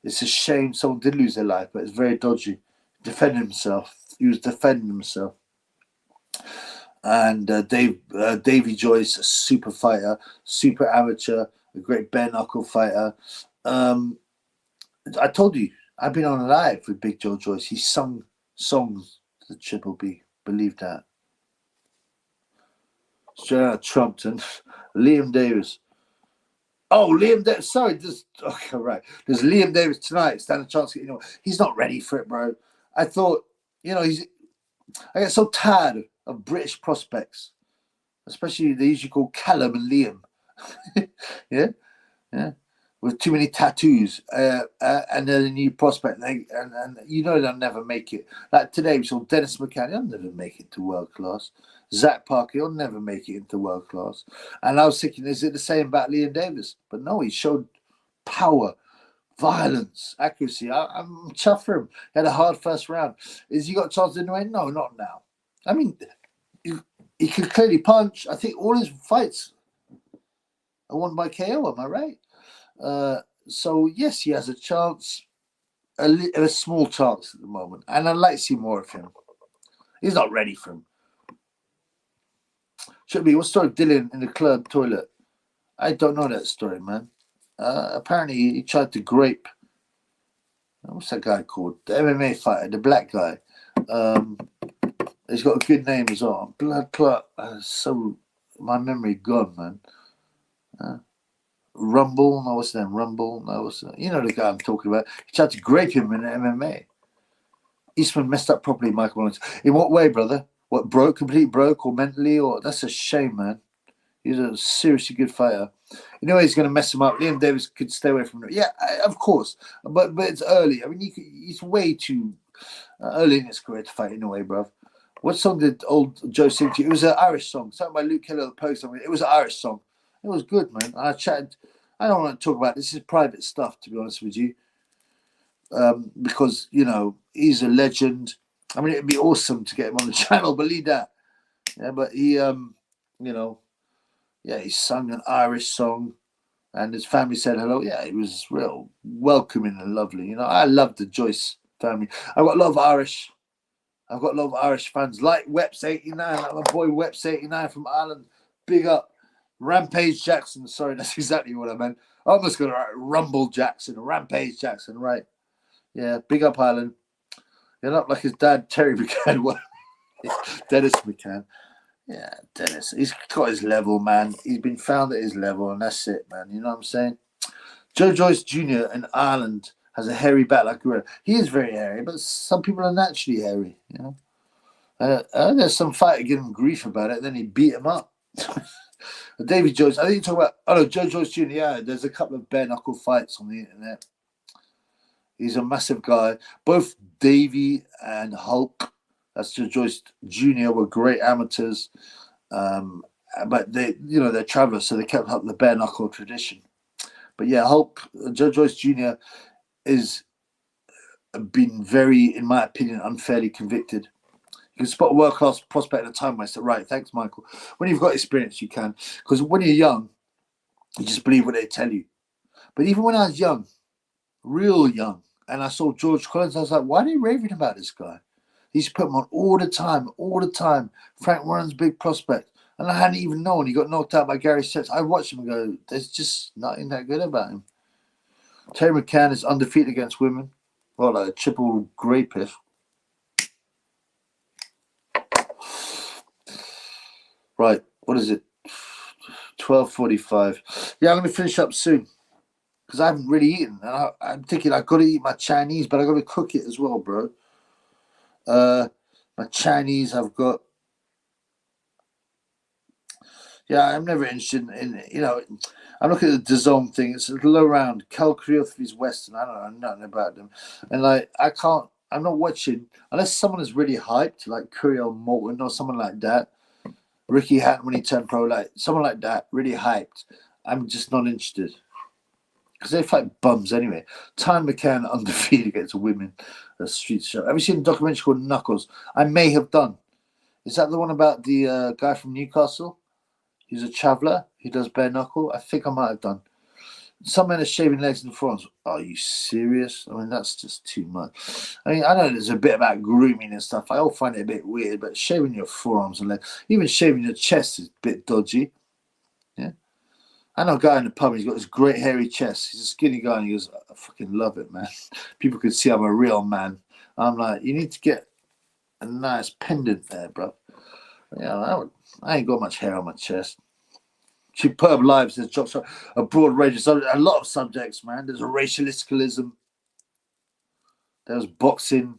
It's a shame someone did lose their life, but it's very dodgy. He was defending himself. And Davy Joyce, a super fighter, super amateur, a great bare knuckle fighter. I told you, I've been on live with Big Joe Joyce. He sung songs to the Triple B. Believe that. Straight out of Trumpton. Liam Davis. Oh, Liam Davis. Sorry, okay, right. There's Liam Davis tonight. Stand a chance. He's not ready for it, bro. I thought, I get so tired of British prospects, especially they usually call Callum and Liam. yeah, with too many tattoos, and then a new prospect, and they'll never make it. Like today, we saw Dennis McCann. He'll never make it to world class. Zach Parker, he'll never make it into world class. And I was thinking, is it the same about Liam Davis? But no, he showed power, violence, accuracy. I'm chuffed for him. He had a hard first round. Has he got a chance to win? No, not now. I mean, he can clearly punch. I think all his fights are won by KO. Am I right? So yes, he has a chance, a small chance at the moment, and I'd like to see more of him. He's not ready for him. Should be. What story? Dylan in the club toilet. I don't know that story, man. Apparently, he tried to grape. What's that guy called? The MMA fighter, the black guy. He's got a good name as well. Blood clot. So my memory gone, man. Rumble. No, what's his name? Rumble. No, what's the guy I'm talking about. He tried to grape him in the MMA. Eastman messed up properly, Michael Mullins. In what way, brother? What, completely broke or mentally? Or that's a shame, man. He's a seriously good fighter. You know he's going to mess him up. Liam Davis could stay away from him. Yeah, of course. But it's early. I mean, he's way too early in his career to fight in a way, bruv. What song did old Joe sing to you? It was an Irish song. Something by Luke Kelly on the post. I mean, it was an Irish song. It was good, man. I chatted. I don't want to talk about this. This is private stuff, to be honest with you. Because, you know, he's a legend. I mean, it'd be awesome to get him on the channel, believe that. Yeah, but he, you know, yeah, he sung an Irish song and his family said hello. Yeah, he was real welcoming and lovely. You know, I love the Joyce family. I've got a lot of Irish fans like Weps89, like my boy Weps89 from Ireland. Big up. Rampage Jackson. Sorry, that's exactly what I meant. I almost got to write Rumble Jackson, Rampage Jackson, right? Yeah, big up Ireland. You're not like his dad, Terry McCann. Dennis McCann. Yeah, Dennis. He's got his level, man. He's been found at his level, and that's it, man. You know what I'm saying? Joe Joyce Jr. in Ireland has a hairy back like a gorilla. He is very hairy, but some people are naturally hairy, you know? There's some fighter giving him grief about it, and then he beat him up. David Joyce, I think you talk about, oh no, Joe Joyce Jr., yeah, there's a couple of bare knuckle fights on the internet. He's a massive guy. Both Davey and Hulk, that's Joe Joyce Jr., were great amateurs. But they, you know, they're travelers, so they kept up the bare knuckle tradition. But yeah, Hulk, Joe Joyce Jr. is been very, in my opinion, unfairly convicted. You can spot a world-class prospect at a time waster. Right, thanks, Michael. When you've got experience, you can. Because when you're young, you just believe what they tell you. But even when I was young, real young, and I saw George Collins, I was like, why are they raving about this guy? He used to put him on all the time. Frank Warren's big prospect. And I hadn't even known he got knocked out by Gary Sets. I watched him and go, there's just nothing that good about him. Terry McCann is undefeated against women. Well, like a triple grey piff. Right, what is it? 12:45. Yeah, I'm going to finish up soon. Because I haven't really eaten. And I'm thinking I've got to eat my Chinese, but I've got to cook it as well, bro. My Chinese, I've got. Yeah, I'm never interested in you know, I'm looking at the DAZN thing. It's a low round. Cal Creothe's Western. I don't know nothing about them. And like, I'm not watching, unless someone is really hyped, like Curiel Morton or someone like that. Ricky Hatton when he turned pro, like someone like that, really hyped. I'm just not interested. Because they fight bums anyway. Tyson McCann undefeated against women at a street show. Have you seen a documentary called Knuckles? I may have done. Is that the one about the guy from Newcastle? He's a traveller. He does bare knuckle. I think I might have done. Some men are shaving legs and forearms. Are you serious? I mean, that's just too much. I mean, I know there's a bit about grooming and stuff. I all find it a bit weird, but shaving your forearms and legs, even shaving your chest is a bit dodgy. Yeah. I know a guy in the pub, he's got this great hairy chest. He's a skinny guy and he goes, I fucking love it, man. People can see I'm a real man. I'm like, you need to get a nice pendant there, bro. Yeah, I ain't got much hair on my chest. Superb lives. There's drops a broad range of subjects, a lot of subjects, man. There's a racialisticalism. There's boxing.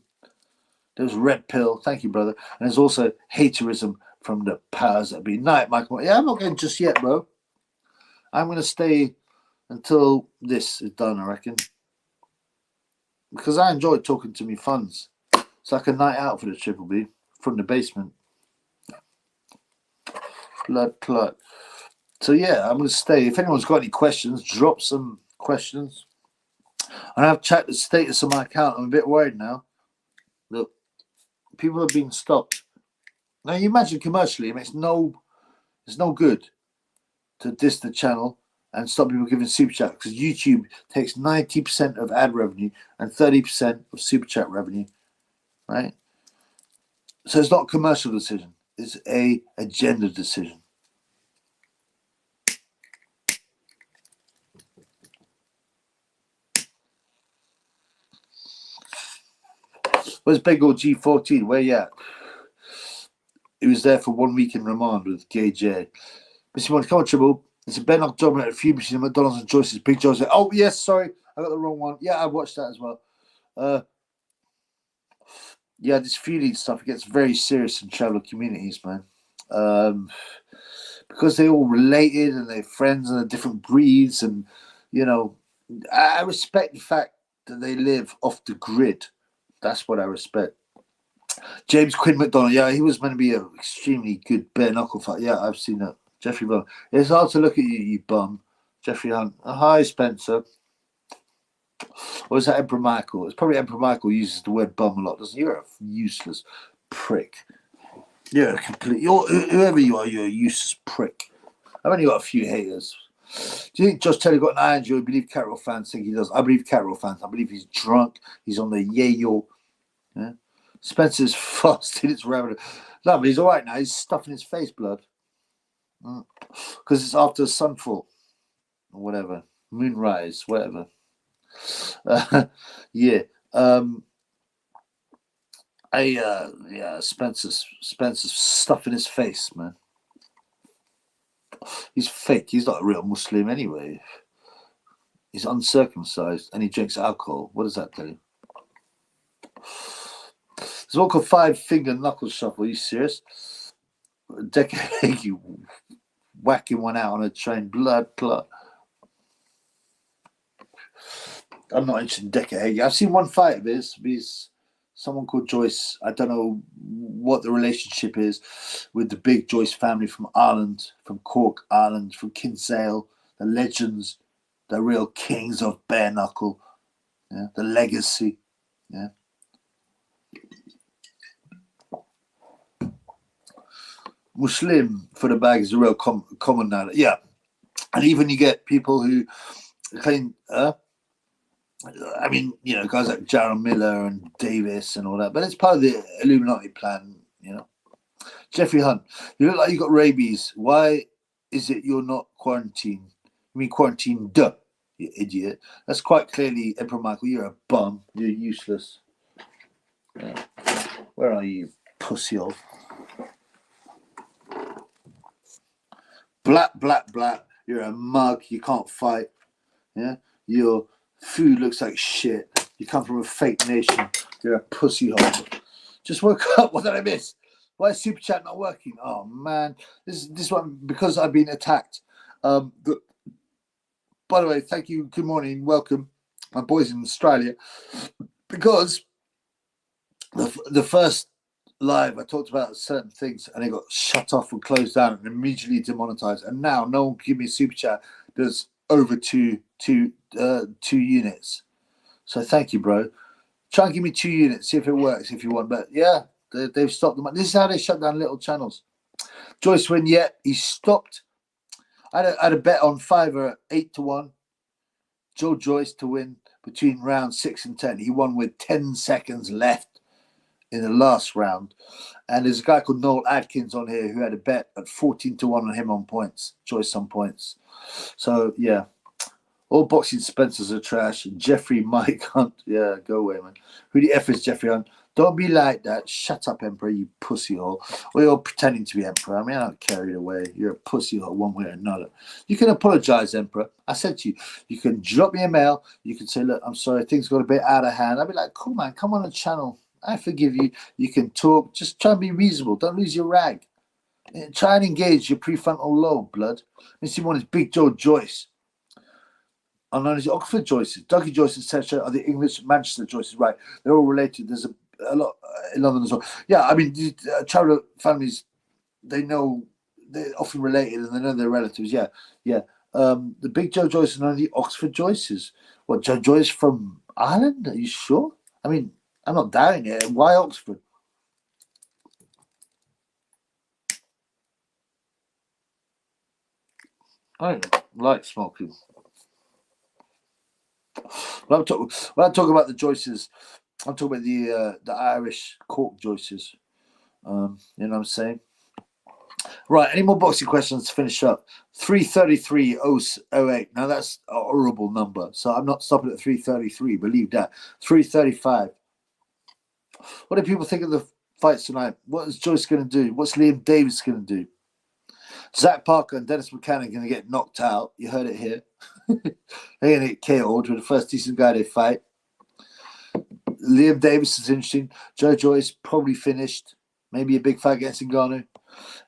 There's red pill. Thank you, brother. And there's also haterism from the powers that be. Night, Michael. Yeah, I'm not going just yet, bro. I'm going to stay until this is done, I reckon. Because I enjoy talking to me funds. It's like a night out for the Triple B from the basement. Blood clot. So yeah, I'm going to stay. If anyone's got any questions, drop some questions. And I've checked the status of my account. I'm a bit worried now. Look, people have been stopped. Now you imagine commercially, it makes it's no good to diss the channel and stop people giving super chat because YouTube takes 90% of ad revenue and 30% of super chat revenue, right? So it's not a commercial decision; it's a agenda decision. Where's Bengal G14? Where you at? He was there for 1 week in remand with Gay J. Mr. Money, come on, Triple. It's a Ben dominated a few between McDonald's and Joyce's. Big Joyce. Oh, yes, sorry. I got the wrong one. Yeah, I watched that as well. Yeah, this feuding stuff, it gets very serious in traveller communities, man. But because they're all related and they're friends and they're different breeds, and you know, I respect the fact that they live off the grid. That's what I respect. James Quinn McDonald, yeah, he was meant to be an extremely good bare knuckle fighter. Yeah, I've seen that. Jeffrey Bum. It's hard to look at you, you bum. Jeffrey Hunt. Hi, Spencer. Or is that Emperor Michael? It's probably Emperor Michael uses the word bum a lot, doesn't he? You're a useless prick. You're a complete. Whoever you are, you're a useless prick. I've only got a few haters. Do you think Josh Taylor got an eye injury? I believe Carroll fans think he does. I believe Carroll fans. I believe he's drunk. He's on the yayo. Yeah. Spencer's fasted. It's rabbit. No, but he's all right now. He's stuffing his face, blood. Because it's after sunfall or whatever. Moonrise, whatever. Yeah. Yeah, Spencer's stuffing his face, man. He's fake. He's not a real Muslim anyway. He's uncircumcised and he drinks alcohol. What does that tell you? There's one called 5-Finger Knuckle Shuffle. Are you serious? Decade, you whacking one out on a train. Blood clot. I'm not interested in Decade. I've seen one fight of his. He's someone called Joyce. I don't know what the relationship is with the big Joyce family from Ireland, from Cork, Ireland, from Kinsale, the legends, the real kings of bare knuckle, yeah, the legacy, yeah. Muslim for the bag is a real common now, yeah. And even you get people who claim, I mean, you know, guys like Jaron Miller and Davis and all that, but it's part of the Illuminati plan, you know. Jeffrey Hunt, you look like you got rabies. Why is it you're not quarantined? You mean quarantined, duh, you idiot. That's quite clearly Emperor Michael. You're a bum. You're useless. Yeah. Where are you, pussy hole? Black. You're a mug. You can't fight. Yeah. Your food looks like shit. You come from a fake nation. You're a pussy hole. Just woke up. What did I miss? Why is Super Chat not working? Oh man, this one because I've been attacked. By the way, thank you. Good morning. Welcome, my boys in Australia. Because the first live I talked about certain things and it got shut off and closed down and immediately demonetized, and now no one can give me a Super Chat that's over two units. So thank you, bro. Try and give me 2 units, see if it works if you want. But yeah, they've stopped them. This is how they shut down little channels. Joyce win yet? He stopped. I had a bet on Fiverr 8-1. Joe Joyce to win between round 6 and 10. He won with 10 seconds left in the last round. And there's a guy called Noel Adkins on here who had a bet at 14-1 on him on points. Joyce on points. So yeah. All boxing Spencers are trash. Jeffrey Mike Hunt. Yeah, go away, man. Who the F is Jeffrey Hunt? Don't be like that. Shut up, Emperor, you pussy hole. Or you're pretending to be Emperor. I mean, I don't carry it away. You're a pussy hole one way or another. You can apologize, Emperor. I said to you, you can drop me a mail. You can say, look, I'm sorry, things got a bit out of hand. I'll be like, cool, man, come on the channel. I forgive you. You can talk. Just try and be reasonable. Don't lose your rag. Try and engage your prefrontal lobe, blood. Let's see one is Big Joe Joyce. Are known as the Oxford Joyces. Dougie Joyce, etc., are the English Manchester Joyces, right? They're all related. There's a lot in London as well. Yeah, I mean, traveller families, they're often related and they know their relatives. Yeah. The Big Joe Joyce is known as the Oxford Joyces. What, Joe Joyce from Ireland? Are you sure? I mean, I'm not doubting it. Why Oxford? I don't like smoking. When I talk about the Joyces, I'm talking about the Irish Cork Joyces. You know what I'm saying? Right, any more boxing questions to finish up? 333.08. Now that's a horrible number. So I'm not stopping at 333. Believe that. 335. What do people think of the fights tonight? What is Joyce going to do? What's Liam Davis going to do? Zach Parker and Dennis McCann are going to get knocked out. You heard it here. They're going to get KO'd with the first decent guy they fight. Liam Davis is interesting. Joe Joyce probably finished. Maybe a big fight against Ngannou.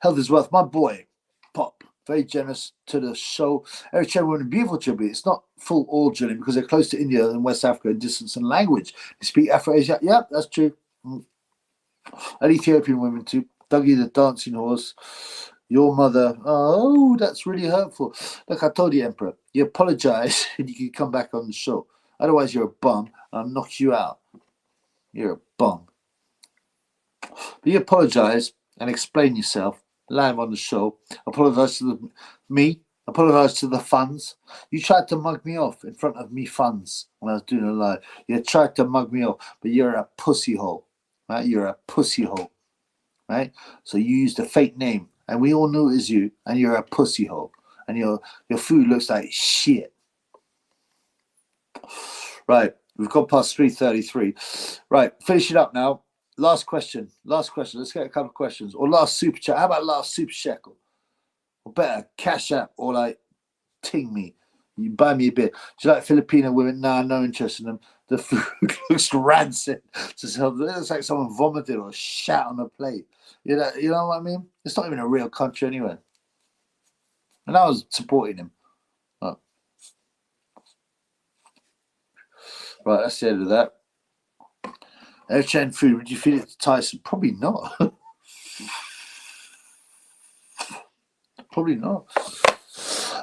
Health is wealth. My boy, Pop. very generous to the show. Eritrea were in a beautiful tribute. It's not full all drilling because they're close to India and West Africa in distance and language. They speak Afro-Asia. Yeah, that's true. And Ethiopian women too. Dougie the dancing horse. Your mother. Oh, that's really hurtful. Look, I told you, Emperor. You apologize and you can come back on the show. Otherwise, you're a bum and I'll knock you out. You're a bum. But you apologize and explain yourself. Live on the show. Apologize to me. Apologize to the funds. You tried to mug me off in front of me funds when I was doing a live. You tried to mug me off, but you're a pussy hole. Right? You're a pussy hole. Right? So you used a fake name, and we all knew it was you, and you're a pussy hole. And your food looks like shit. Right. We've gone past 3:33. Right. Finish it up now. Last question. Let's get a couple of questions. Or last super chat. How about last super shekel? Or better, Cash App or like ting me. You buy me a beer. Do you like Filipino women? Nah, no interest in them. The food looks rancid. It looks like someone vomited or shat on a plate. You know what I mean? It's not even a real country anyway. And I was supporting him. Oh. Right, that's the end of that. Eritrean food, would you feed it to Tyson? Probably not. Probably not.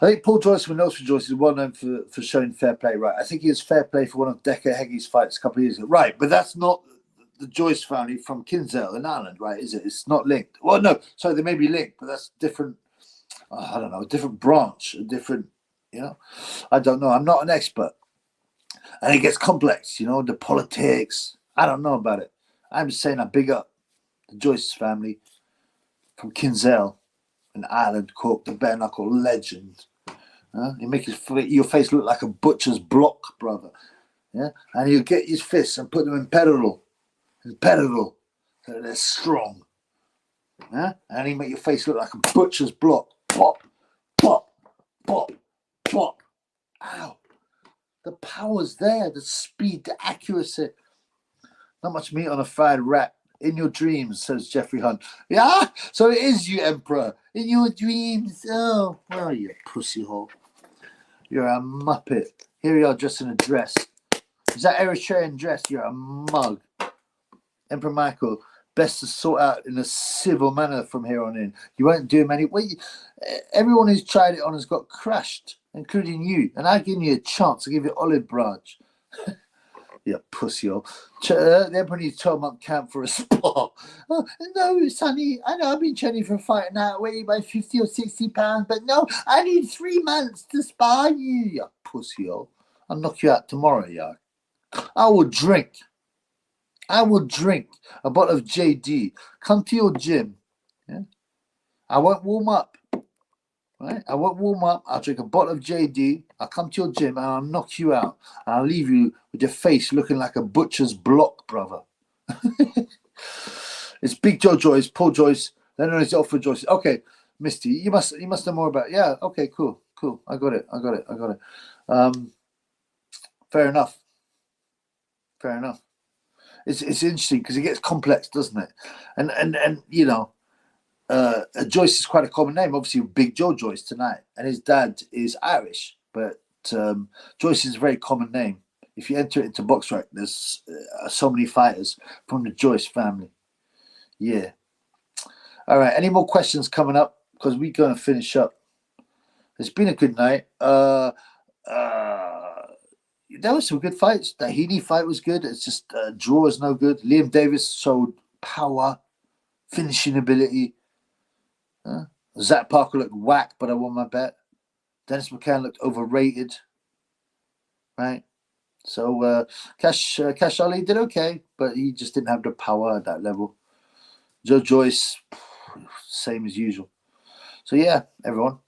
I think Paul Joyce, when else for Joyce, is well known for showing fair play. Right. I think he was fair play for one of Decker Heggie's fights a couple of years ago. Right. But that's not the Joyce family from Kinsale in Ireland, right? Is it? It's not linked. Well, no. Sorry, they may be linked, but that's different. I don't know. A different branch, a different, I don't know. I'm not an expert. And it gets complex, the politics. I don't know about it. I'm just saying I big up the Joyce family from Kinsale in Ireland, Cork, the bare knuckle legend. You make your face look like a butcher's block, brother. Yeah, and you get his fists and put them in pedal, so they're strong. Yeah, and he make your face look like a butcher's block. Pop, pop, pop, pop. Ow! The power's there, the speed, the accuracy. Not much meat on a fried rat. In your dreams, says Jeffrey Hunt. Yeah, so it is you, Emperor. In your dreams. Oh, well, you pussy hole. You're a muppet. Here you are dressed in a dress. Is that Eritrean dress? You're a mug. Emperor Michael, best to sort out in a civil manner from here on in. You won't do him any... everyone who's tried it on has got crushed, including you. And I've given you a chance to give you olive branch. You pussy hole. The Emperor needs 12-month camp for a spa. Oh, no, Sonny, I know I've been training for a fight and I weigh by 50 or 60 pounds, but no, I need 3 months to spa you, you pussy hole. I'll knock you out tomorrow, yeah. I will drink a bottle of JD. Come to your gym. Yeah? I won't warm up. Right? I won't warm up. I'll drink a bottle of JD. I'll come to your gym and I'll knock you out. And I'll leave you with your face looking like a butcher's block, brother. It's Big Joe Joyce, Paul Joyce. Then there's Alfred Joyce. Okay, Misty, you must know more about it. Yeah, okay, cool. I got it. Fair enough. It's interesting because it gets complex, doesn't it? And Joyce is quite a common name. Obviously, Big Joe Joyce tonight, and his dad is Irish, but Joyce is a very common name. If you enter it into BoxRec, there's so many fighters from the Joyce family. Yeah. All right. Any more questions coming up? Because we're going to finish up. It's been a good night. There were some good fights. The Heaney fight was good. It's just draw is no good. Liam Davis showed power, finishing ability. Zach Parker looked whack, but I won my bet. Dennis McCann looked overrated. Right? So Kash Ali did okay, but he just didn't have the power at that level. Joe Joyce, same as usual. So yeah, everyone.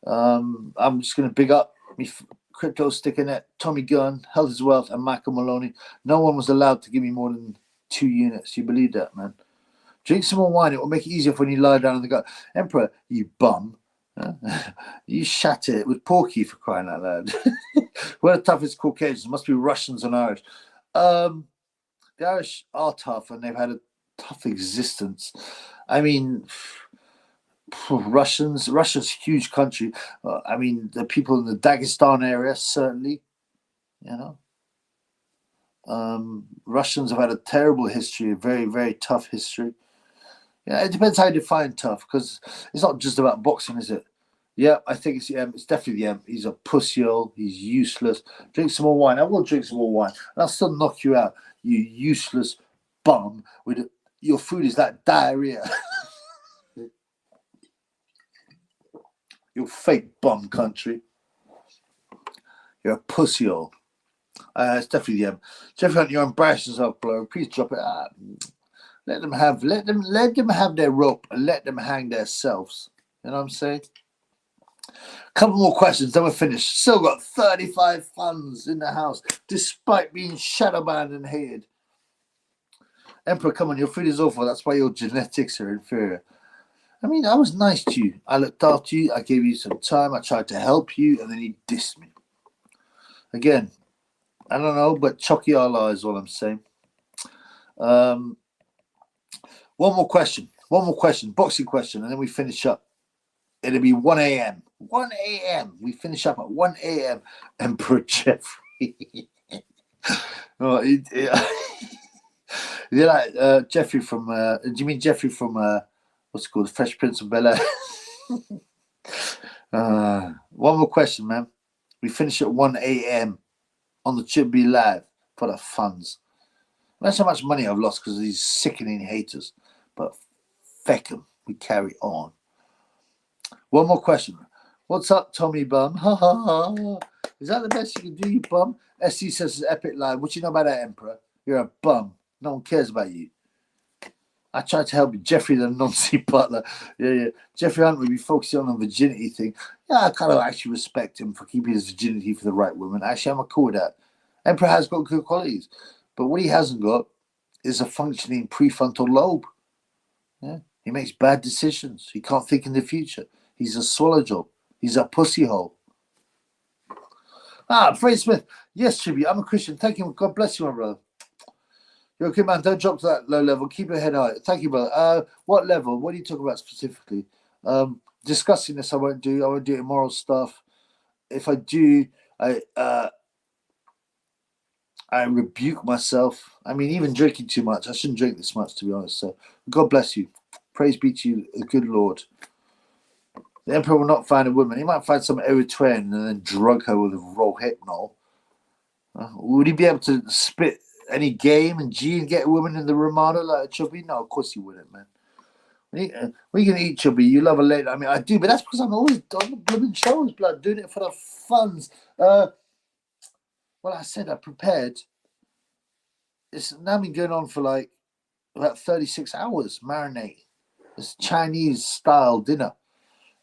I'm just going to big up me Crypto Sticking It, Tommy Gunn, Health is Wealth, and Michael Maloney. No one was allowed to give me more than 2 units. You believe that, man? Drink some more wine. It will make it easier for when you lie down on the gut. Emperor, you bum. You shat it with Porky, for crying out loud. We're the toughest Caucasians. Must be Russians and Irish. The Irish are tough, and they've had a tough existence. I mean, Russians. Russia's a huge country. I mean, the people in the Dagestan area, certainly, you know. Russians have had a terrible history, a very, very tough history. Yeah, it depends how you define tough, because it's not just about boxing, is it? Yeah, I think it's the M. It's definitely the M. He's a pussy-hole. He's useless. Drink some more wine. I will drink some more wine. And I'll still knock you out, you useless bum. With your food is that diarrhea. You fake bum country. You're a pussy-hole. It's definitely the M. Jeffrey Hunt, you're embarrassing yourself, blow. Please drop it out. Let them have their rope and let them hang themselves. You know what I'm saying? Couple more questions, then we're finished. Still got 35 funds in the house, despite being shadow banned and hated. Emperor, come on, your food is awful. That's why your genetics are inferior. I mean, I was nice to you. I looked after you. I gave you some time. I tried to help you, and then you dissed me. Again, I don't know, but chalky Allah is all I'm saying. One more question, boxing question, and then we finish up. It'll be 1 a.m. 1 a.m. We finish up at 1 a.m. Emperor Jeffrey. Oh, like Jeffrey from, do you mean Jeffrey from, what's it called, Fresh Prince of Bel-Air? One more question, man. We finish at 1 a.m. on the Chibi Live for the funds. That's how much money I've lost because of these sickening haters. But feck 'em. We carry on. One more question. What's up, Tommy Bum? Ha ha ha. Is that the best you can do, you bum? SC says it's epic line. What you know about that, Emperor? You're a bum. No one cares about you. I tried to help you. Jeffrey the Nancy Butler. Yeah. Jeffrey Hunt will be focusing on the virginity thing. Yeah, I kind of actually respect him for keeping his virginity for the right woman. Actually, I'm cool with that. Emperor has got good qualities. But what he hasn't got is a functioning prefrontal lobe. Yeah. He makes bad decisions. He can't think in the future. He's a swallow job. He's a pussy hole. Fraser Smith. Yes, Tribute. I'm a Christian. Thank you. God bless you, my brother. You're a good man. Don't drop to that low level. Keep your head high. Thank you, brother. What level? What are you talking about specifically? Discussing this, I won't do. I won't do immoral stuff. If I do, I rebuke myself. I mean, even drinking too much. I shouldn't drink this much, to be honest. So, God bless you. Praise be to you, the good Lord. The Emperor will not find a woman. He might find some Eritrean and then drug her with Rohypnol. Would he be able to spit any game and G and get a woman in the Ramada like a Chubby? No, of course he wouldn't, man. We can eat Chubby. You love a lady. I mean, I do, but that's because I'm always on the blooming shows, blood, doing it for the funds. Well, I said I prepared. It's now been going on for like about 36 hours, marinate. It's Chinese style dinner.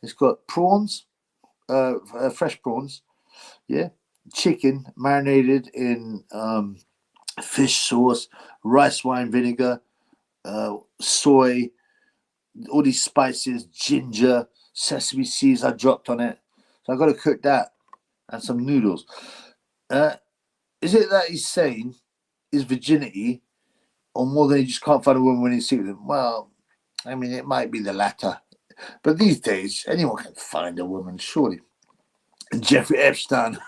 It's got prawns, fresh prawns, yeah, chicken marinated in fish sauce, rice wine vinegar, soy, all these spices, ginger, sesame seeds I dropped on it. So I got to cook that and some noodles. Is it that he's saying is virginity, or more than he just can't find a woman when he's seeing them? Well, I mean, it might be the latter. But these days, anyone can find a woman, surely. Jeffrey Epstein.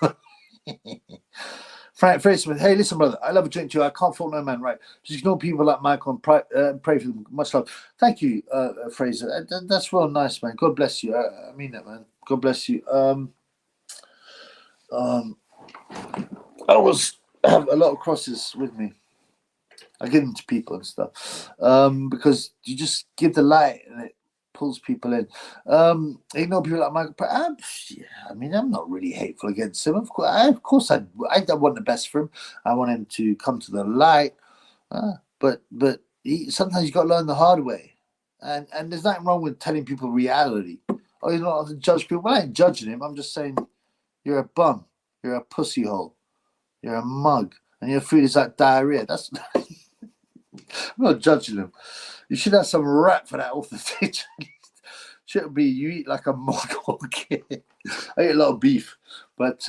Frank Fraser, hey, listen, brother, I love a drink too. I can't fault no man, right? Just ignore people like Michael and pray for them. Much love. Thank you, Fraser. That's real nice, man. God bless you. I mean that, man. God bless you. I always have a lot of crosses with me. I give them to people and stuff because you just give the light and it pulls people in. Ignore people like Michael. I mean, I'm not really hateful against him. Of course, I want the best for him. I want him to come to the light. But sometimes you got to learn the hard way. And there's nothing wrong with telling people reality. Oh, you're not to judge people. Well, I ain't judging him. I'm just saying you're a bum. You're a pussy hole. You're a mug. And your food is like diarrhea. That's... I'm not judging them. You should have some rap for that off the stage. Should be you eat like a Mongol kid. I eat a lot of beef, but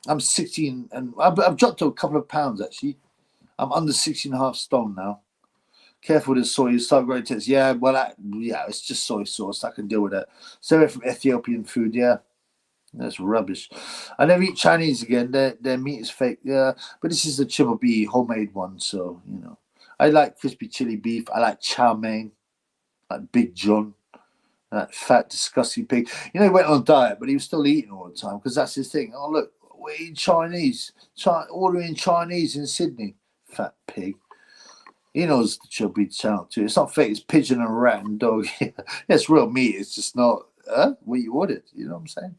I'm 16 and I've dropped to a couple of pounds actually. I'm under 16.5 stone now. Careful with the soy. You start growing tits. Yeah, well, yeah, it's just soy sauce. I can deal with it. So from Ethiopian food, yeah. That's rubbish. I never eat Chinese again. Their meat is fake. Yeah, but this is the triple B homemade one, so you know. I like crispy chili beef. I like chow mein, like Big John, that fat disgusting pig. You know, he went on a diet, but he was still eating all the time because that's his thing. Oh look, we're eating Chinese. Ordering Chinese in Sydney. Fat pig. He knows the triple B channel too. It's not fake. It's pigeon and rat and dog. Yeah, it's real meat. It's just not what you ordered. You know what I'm saying?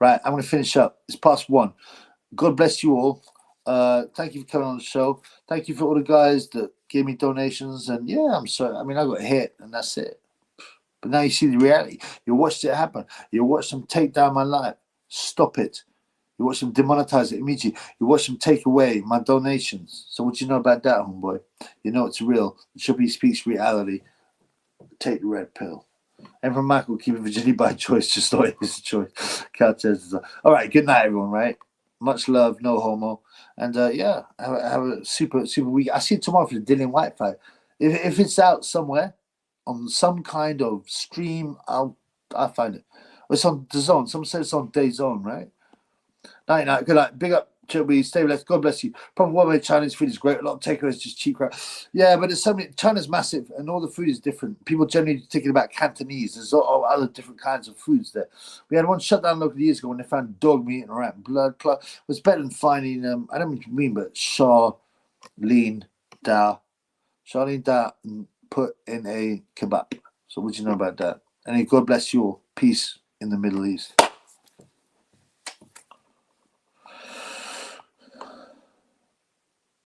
Right, I'm going to finish up. It's past 1. God bless you all. Thank you for coming on the show. Thank you for all the guys that gave me donations. And yeah, I'm sorry. I mean, I got hit and that's it. But now you see the reality. You watched it happen. You watched them take down my life. Stop it. You watch them demonetize it immediately. You watch them take away my donations. So what do you know about that, homeboy? You know it's real. It should be speaks reality. Take the red pill. And from Michael, keep it Virginia by choice, just not his choice. All right, good night, everyone, right? Much love, no homo. And yeah, have a super week. I see you tomorrow for the Dillian White fight. If it's out somewhere on some kind of stream, I'll find it. It's on the zone. Someone said it's on Day Zone, right? Night. Good night. Big up. Chilby, stay blessed. God bless you. Probably one way Chinese food is great. A lot of takeaways, just cheap crap. Yeah, but there's so many. China's massive, and all the food is different. People generally thinking about Cantonese. There's all other different kinds of foods there. We had one shut down a couple of years ago when they found dog meat and rat blood. It was better than finding. I don't mean, but Charlene Da, and put in a kebab. So what do you know about that? And God bless you all. Peace in the Middle East.